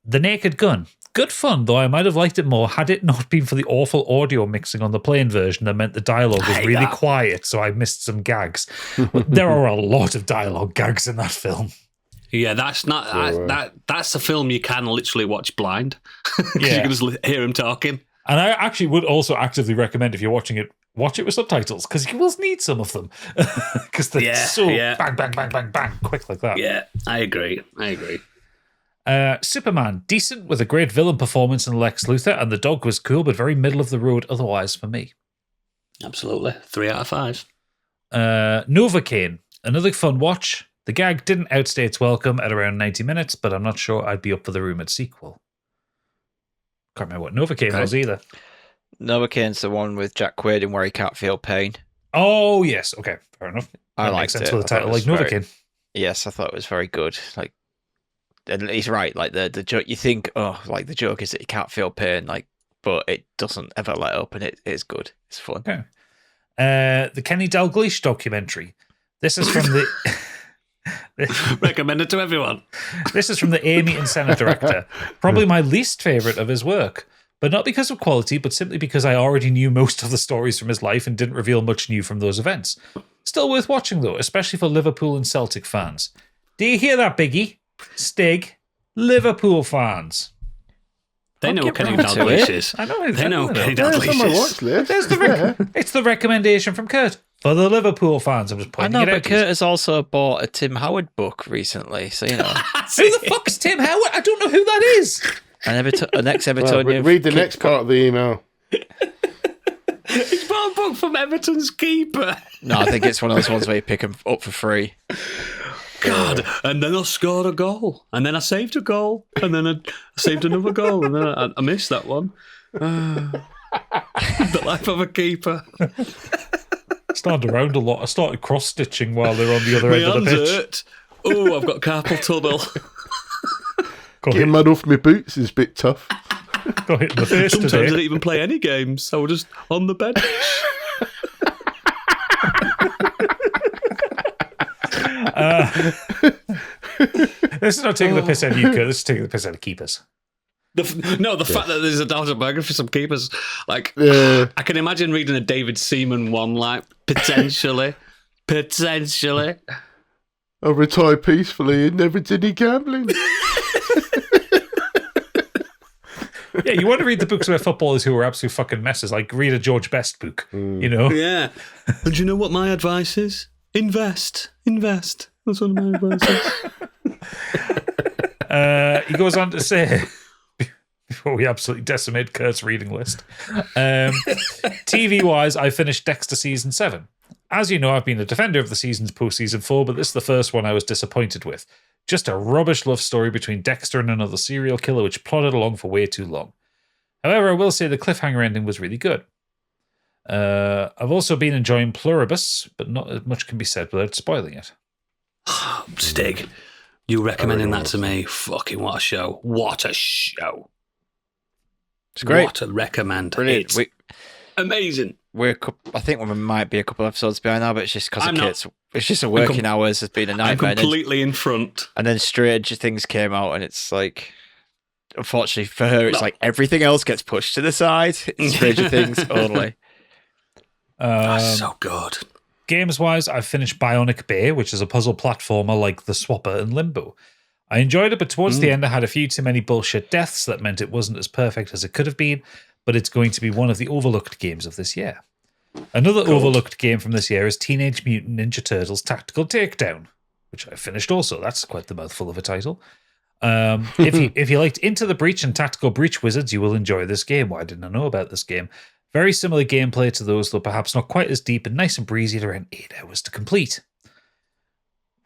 The Naked Gun. Good fun, though I might have liked it more had it not been for the awful audio mixing on the plane version that meant the dialogue was hate really that. quiet, so I missed some gags. But there are a lot of dialogue gags in that film. Yeah, that's not that's a film you can literally watch blind. 'Cause Yeah. you can just hear him talking. And I actually would also actively recommend if you're watching it, watch it with subtitles, because you will need some of them. Because they're so bang, bang, bang, bang, bang, quick like that. Yeah, I agree. Superman, decent with a great villain performance in Lex Luthor, and the dog was cool, but very middle of the road otherwise for me. Absolutely. 3 out of 5. Novocaine, another fun watch. The gag didn't outstay its welcome at around 90 minutes, but I'm not sure I'd be up for the rumored sequel. Can't remember what Novocaine was either. Novocaine's the one with Jack Quaid in where he can't feel pain. Oh, yes. Okay, fair enough. I That liked makes sense it. with a I thought title it like was very- Novocaine. Yes, I thought it was very good. Like, and he's right. Like the joke, you think, oh, like the joke is that he can't feel pain, like, but it doesn't ever let up, and it's good. It's fun. Okay. The Kenny Dalglish documentary. This is from the. Recommend it to everyone. This is from the Amy and Senna director. Probably my least favourite of his work. But not because of quality, but simply because I already knew most of the stories from his life and didn't reveal much new from those events. Still worth watching, though, especially for Liverpool and Celtic fans. Do you hear that, Biggie? Stig? Liverpool fans. They know get Kenny round to Dalglish it. is. I know. They know Kenny Yeah, it's on my Dalglish watch is. list. There's the Yeah. It's the recommendation from Kurt. For the Liverpool fans, I'm just I pointing know, it but out. Kurt has also bought a Tim Howard book recently, so you know, Who the fuck's Tim Howard? I don't know who that is. an ex-Evertonian. Well, read the next part of the email. He's bought a book from Everton's keeper. No, I think it's one of those ones where you pick them up for free. God. And then I scored a goal. And then I saved a goal. And then I saved another goal. And then I missed that one. The life of a keeper. Started around a lot. I started cross-stitching while they're on the other My end of hands the pitch. hurt. Oh, I've got carpal tunnel. Got Getting hit, mud off my boots is a bit tough. got hit in the face Sometimes I today. didn't even play any games. I was just on the bench. This is not taking the piss out of you, Kurt. This is taking the piss out of keepers. The fact that there's a autobiography for some keepers, like Yeah. I can imagine reading a David Seaman one, like potentially. I retired peacefully and never did any gambling. Yeah, you want to read the books about footballers who are absolute fucking messes, like read a George Best book, you know? Yeah. And you know what my advice is? Invest. That's one of my advices. He goes on to say, before we absolutely decimate Kurt's reading list, TV-wise, I finished Dexter Season 7. As you know, I've been a defender of the seasons post-Season 4, but this is the first one I was disappointed with. Just a rubbish love story between Dexter and another serial killer which plodded along for way too long. However, I will say the cliffhanger ending was really good. I've also been enjoying Pluribus, but not as much can be said without spoiling it. Stig, you recommending that to me? Fucking what a show. What a show. It's great. What a recommend. Brilliant. It's amazing. I think we might be a couple episodes behind now, but it's just because I'm of not. kids. It's just the working hours has been a I'm nightmare. completely in front. And then Stranger Things came out, and it's like, unfortunately for her, it's like everything else gets pushed to the side. It's Stranger Things only. That's so good. Games-wise, I've finished Bionic Bay, which is a puzzle platformer like The Swapper and Limbo. I enjoyed it, but towards the end I had a few too many bullshit deaths that meant it wasn't as perfect as it could have been, but it's going to be one of the overlooked games of this year. Another overlooked game from this year is Teenage Mutant Ninja Turtles Tactical Takedown, which I finished also. That's quite the mouthful of a title. If you liked Into the Breach and Tactical Breach Wizards, you will enjoy this game. Why didn't I know about this game? Very similar gameplay to those, though perhaps not quite as deep and nice and breezy at around 8 hours to complete.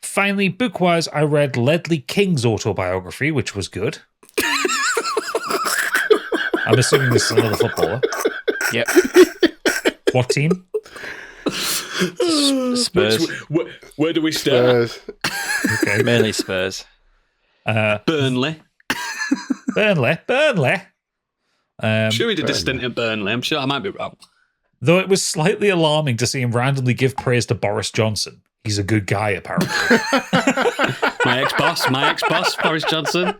Finally, book-wise, I read Ledley King's autobiography, which was good. I'm assuming this is another footballer. Yep. What team? Spurs. Where do we start? Spurs. Okay. Mainly Spurs. Burnley. Burnley. I'm sure he did a stint at Burnley. I'm sure I might be wrong. Though it was slightly alarming to see him randomly give praise to Boris Johnson. He's a good guy, apparently. My ex-boss, Boris Johnson.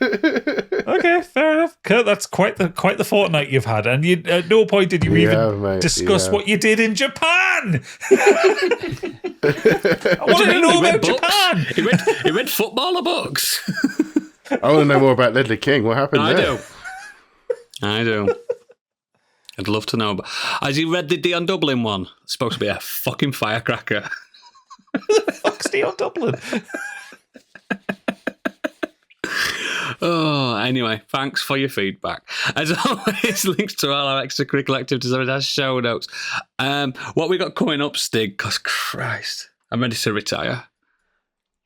Okay, fair enough. Kurt, that's quite the fortnight you've had, and you, at no point did you discuss what you did in Japan. I want to know about Japan. He read footballer books. I want to know more about Ledley King. What happened there? I do. I'd love to know. But has he read the Dion Dublin one? It's supposed to be a fucking firecracker. Who the fuck's Dion Dublin? Oh, anyway, thanks for your feedback. As always, links to all our extracurricular activities are in our show notes. What we got coming up, Stig? Because Christ, I'm ready to retire.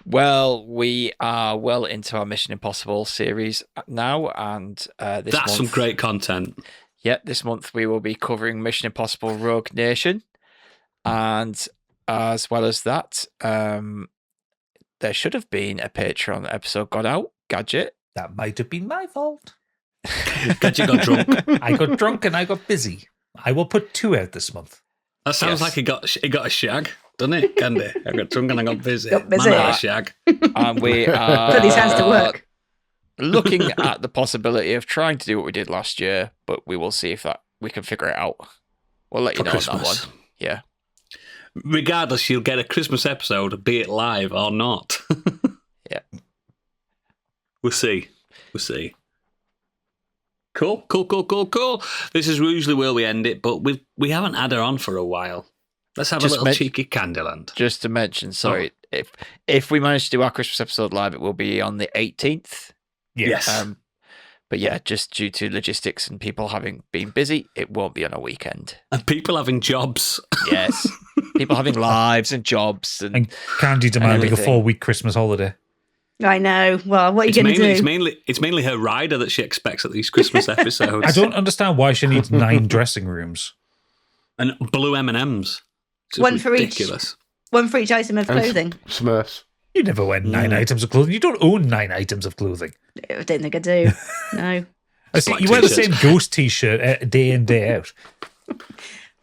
Well, we are well into our Mission Impossible series now, and That's some great content. Yeah, this month we will be covering Mission Impossible Rogue Nation, and as well as that, there should have been a Patreon episode gone out. Gadget. That might have been my fault. Gadget got drunk. I got drunk and I got busy. I will put 2 out this month. That sounds like he got a shag, doesn't it, Candy? I got drunk and I got busy. Got busy. Man, I had a shag. And we are Put his hands to work. looking at the possibility of trying to do what we did last year, but we will see if we can figure it out. We'll let you know on that one. Yeah. Regardless, you'll get a Christmas episode, be it live or not. Yeah. We'll see. Cool. This is usually where we end it, but we haven't had her on for a while. Let's have a little cheeky Candyland. Just to mention, sorry, if we manage to do our Christmas episode live, it will be on the 18th. Yes. But yeah, just due to logistics and people having been busy, it won't be on a weekend. And people having jobs. Yes. People having lives and jobs. And Candy demanding a 4-week Christmas holiday. I know. Well, what are you going to do? It's mainly her rider that she expects at these Christmas episodes. I don't understand why she needs 9 dressing rooms. And blue M&Ms. One for ridiculous. each. One for each item of clothing. Smurfs. You never wear 9 items of clothing. You don't own 9 items of clothing. I don't think I do. No. I see you wear the same ghost t-shirt day in, day out.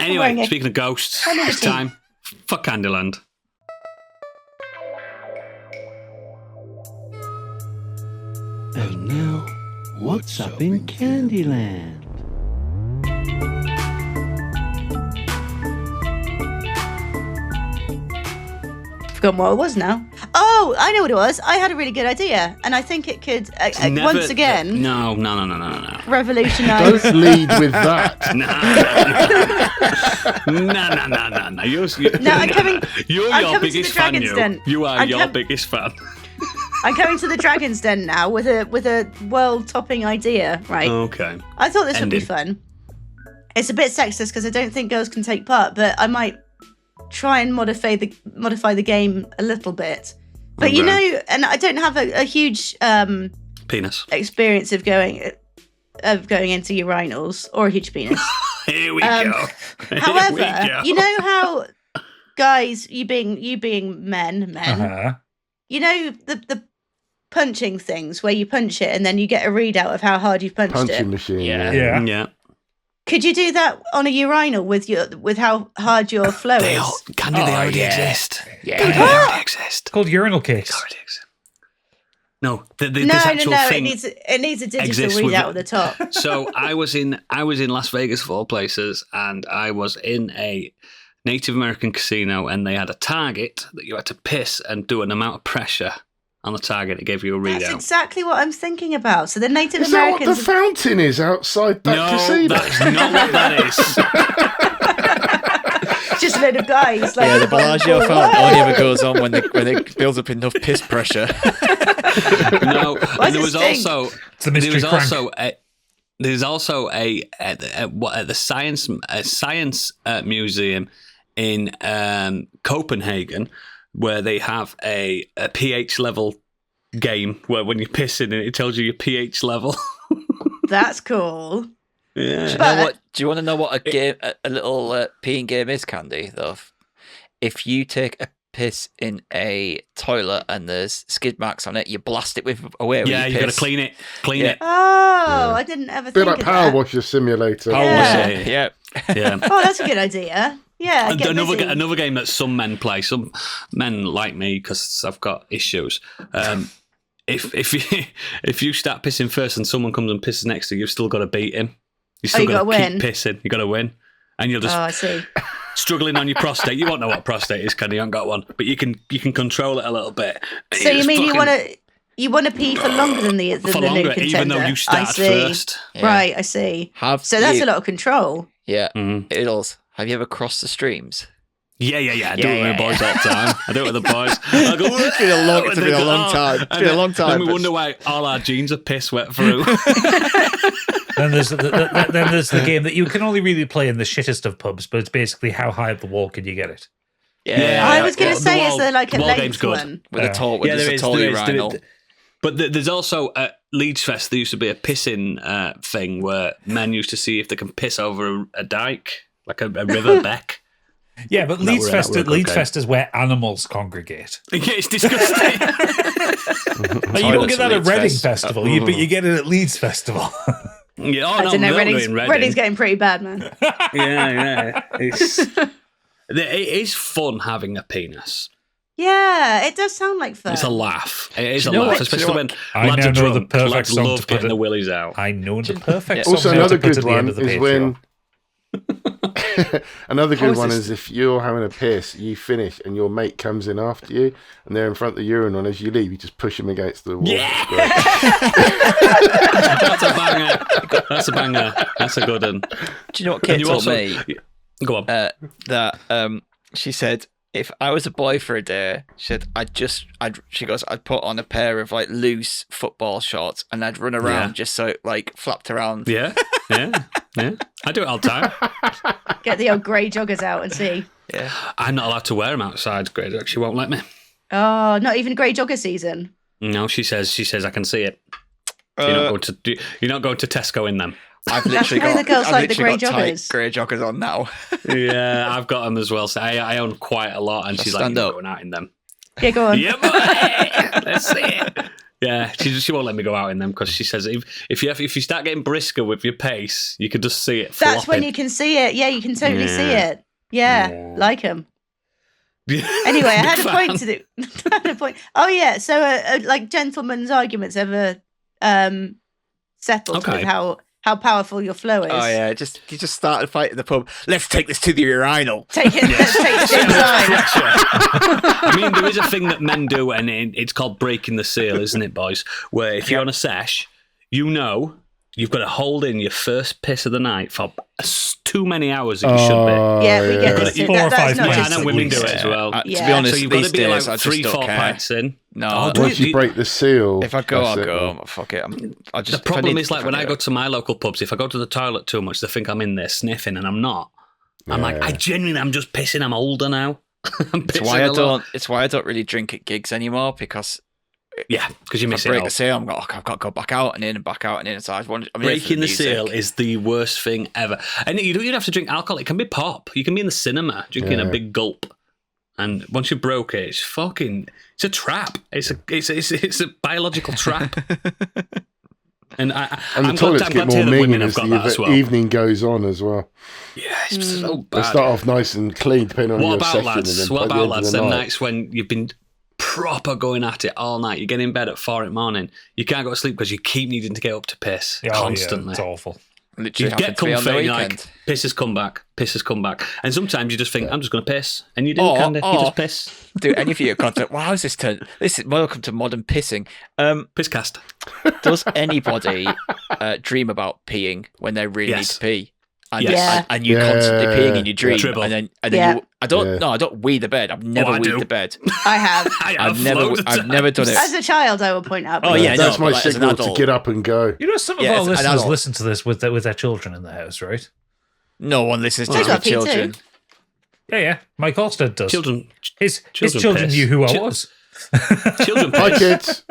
Anyway, speaking of ghosts, it's time for Candyland. And now, what's up in Candyland? Forgotten what it was now. Oh, I know what it was. I had a really good idea, and I think it could once again. No. Revolutionise. Don't lead with that. No. You're your biggest fan. You are your biggest fan. I'm coming to the Dragon's Den now with a world-topping idea, right? Okay. I thought this would be fun. It's a bit sexist because I don't think girls can take part, but I might try and modify the game a little bit. But you know, and I don't have a huge penis experience of going into urinals or a huge penis. Here we go. However, you know how guys, you being men, you know the punching things where you punch it and then you get a readout of how hard you've punched Punching it. machine. Yeah. Could you do that on a urinal with how hard your flow is? They already exist. Yeah. They already exist. It's called urinal cakes. No, this No. thing It needs a digital readout at the top. So I was in Las Vegas, of all places, and I was in a Native American casino, and they had a target that you had to piss and do an amount of pressure on the target. It gave you a readout. That's exactly what I'm thinking about. So the Native Is Americans. that what the fountain is outside that casino? No, that's not what that is. just a load of guys. Like, Yeah, the Bellagio fountain only ever goes on when it builds up enough piss pressure. No, Why and does it stink? It's a mystery crank. There's also a at the science museum in Copenhagen where they have a pH level game where when you piss in it tells you your pH level. That's cool. Yeah. Do you want to know what a little peeing game is, Candy? Though, if you take a piss in a toilet and there's skid marks on it, you blast it away. Yeah, you got to clean it. Oh, I didn't ever A bit think like of Power that. Washer Simulator. Yeah. Yeah. Oh, that's a good idea. Yeah, And get busy. another game that some men play, some men like me because I've got issues. If you start pissing first and someone comes and pisses next to you, you've still got to beat him. You still got to win. keep pissing. You got to win, and you're just Oh, I see. struggling on your prostate. You won't know what prostate is, Kenny. You haven't got one, but you can control it a little bit. So you mean you want to pee for longer than the for new longer, contender? even though you I start see. first. Yeah. Right, I see. So that's a lot of control. Yeah, Mhm. Idles. Have you ever crossed the streams? Yeah. I do it with the boys all the time. I do it with the boys. I go, It's been a long- it's been a long time. It's been a long time, Then we but- wonder why all our jeans are piss wet through. Then there's the game that you can only really play in the shittest of pubs, but it's basically how high up the wall can you get it? Yeah. I was going to the say, wall- is there like a the wall length game's good. one? With a tall, with Yeah, just there a is, tall there is, urinal. But there's also at Leeds Fest, there used to be a pissing thing where men used to see if they can piss over a dike, like a river beck. Yeah, but Leeds that Fest, were a good Leeds game. Fest is where animals congregate. Yeah, it's disgusting. Like, you don't get that at Leeds Reading Fest. Festival, but you get it at Leeds Festival. Yeah, I don't know, Reading's getting pretty bad, man. Yeah. It is fun having a penis. Yeah, it does sound like fun. It's a laugh. It is a you know laugh, what- especially when I lads now are know the drunk. perfect Lads song to love put getting it- the willies out. I know the perfect song Also, now another to put good at the end one of the is Patreon. when. Another good is one this? is if you're having a piss, you finish, and your mate comes in after you, and they're in front of the urinal, and as you leave, you just push them against the wall. Yeah! That's a banger. That's a good one. Do you know what And Kate you told also- me? Go on. That she said, if I was a boy for a day, she said I'd put on a pair of like loose football shorts and I'd run around Yeah. just so it like flapped around. Yeah. I do it all the time. Get the old grey joggers out and see. Yeah. I'm not allowed to wear them outside. Greg, she won't let me. Oh, not even grey jogger season. No, she says I can see it. You're not going to Tesco in them. I've literally That's why got the girls I've like the literally grey got tight joggers. grey joggers on now. Yeah, I've got them as well. So I own quite a lot, and Shall I she's like, stand "You're up?" going out in them." Yeah, go on. Yeah, boy. Let's see it. Yeah, she won't let me go out in them because she says if you start getting brisker with your pace, you can just see it. That's when flopping. you can see it. Yeah, you can totally see it. Yeah. Like them. Yeah. Anyway, I had a Big point fan. to do. I had a point. Oh yeah, so like gentlemen's arguments ever settled Okay. with how powerful your flow is. Oh yeah, you just started fighting the pub. Let's take this to the urinal. Let's take this inside. I mean, there is a thing that men do, and it's called breaking the seal, isn't it, boys? Where if you're on a sesh, you've got to hold in your first piss of the night for too many hours that you should be. Yeah, we get Got this. it. too. 4 or That's 5 not Yeah, I just know at women least. do it as well. To be Yeah. honest, So you've got these to be days like I just 3-4 don't care. pints in. No, Oh, do Once you break the seal, if I go, that's I'll it, go. man. Fuck it. The problem is, like, when I go to my local pubs, if I go to the toilet too much, they think I'm in there sniffing, and I'm not. I'm like, I'm just pissing. I'm older now. I'm It's pissing why a I lot. don't. It's why I don't really drink at gigs anymore because Yeah, because you if miss I it break all. the seal, I've got to go back out and in and back out and in. So I'm here for Breaking the music. seal is the worst thing ever. And you don't even have to drink alcohol. It can be pop. You can be in the cinema drinking a big gulp. And once you broke it, it's a trap. It's a biological trap. And And I'm the toilets glad get to hear more that women minging have as got that as the well. evening goes on as well. Yeah, it's so They bad. start off nice and clean, depending on What your about session. lads? And then What by the about end lads? of the Them night, nights when you've been proper going at it all night. You get in bed at 4 in the morning. You can't go to sleep because you keep needing to get up to piss Yeah, constantly. it's awful. Literally You get happened to me on the comfy and you're weekend. like, piss has come back. And sometimes you just think, I'm just going to piss. And you do, Or- kind of. You or- just piss. Do any of you have gone to? Wow, how's this turn? This is welcome to modern pissing. Piss cast. Does anybody dream about peeing when they really Yes. need to pee? And, Yes. and you constantly peeing in your dream, Dribble. and then Yeah. you. I don't wee the bed. I've never I weed do. the bed. I have. I've never done it. As a child, I will point out. Oh, yeah, that's no, my but as an signal to adult- get up and go. You know, some of Yeah, our as an listeners adult. listen to this with their children in the house, right? No one listens to Well, it I with got Pete children. Yeah, yeah. Mike Olstead does. Children, His children children piss. knew who I Chi- was. children Hi, piss. kids.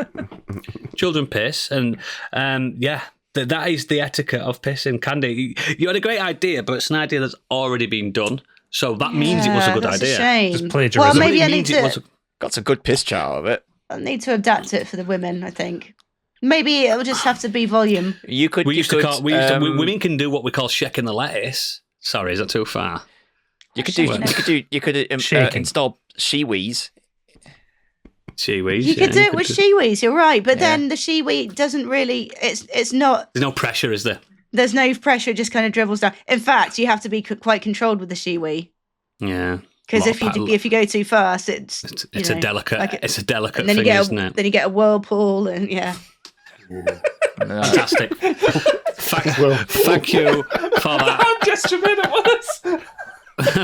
Children piss, and that is the etiquette of pissing. Candy, you had a great idea, but it's an idea that's already been done. So that means it was a good that's idea. A shame. Just plagiarism. Well, But maybe it I need means it was to. Got some good piss chat out of it. I need to adapt it for the women. I think maybe it'll just have to be volume. You could. We used to call. Women you can do what we call shaking the lettuce. Sorry, is that too far? could Shaking. install shiwis. Shiwis. You could do it with shiwis. You're right, but Yeah. then the shiwi doesn't really. It's not. There's no pressure, is there? There's no pressure. It just kind of dribbles down. In fact, you have to be quite controlled with the shiwi Yeah. because Lot of if you go too fast, It's you a know, delicate. like it's a delicate and then thing, you get isn't it? then you get a whirlpool and yeah. Fantastic. Thank you for that. Just a minute, was.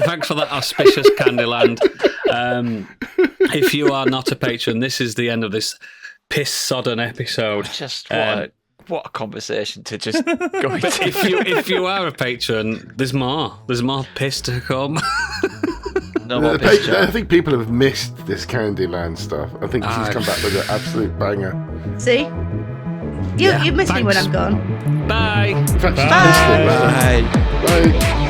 Thanks for that auspicious Candyland. If you are not a patron, this is the end of this piss-sodden episode. Just what a conversation to just go into. If you are a patron, there's more. There's more piss to come. No more piss I chat. think people have missed this Candyland stuff. I think she's come back with an absolute banger. See, you miss me when thanks. I'm gone. Bye. In fact, she's Bye. missed it. Bye. Bye.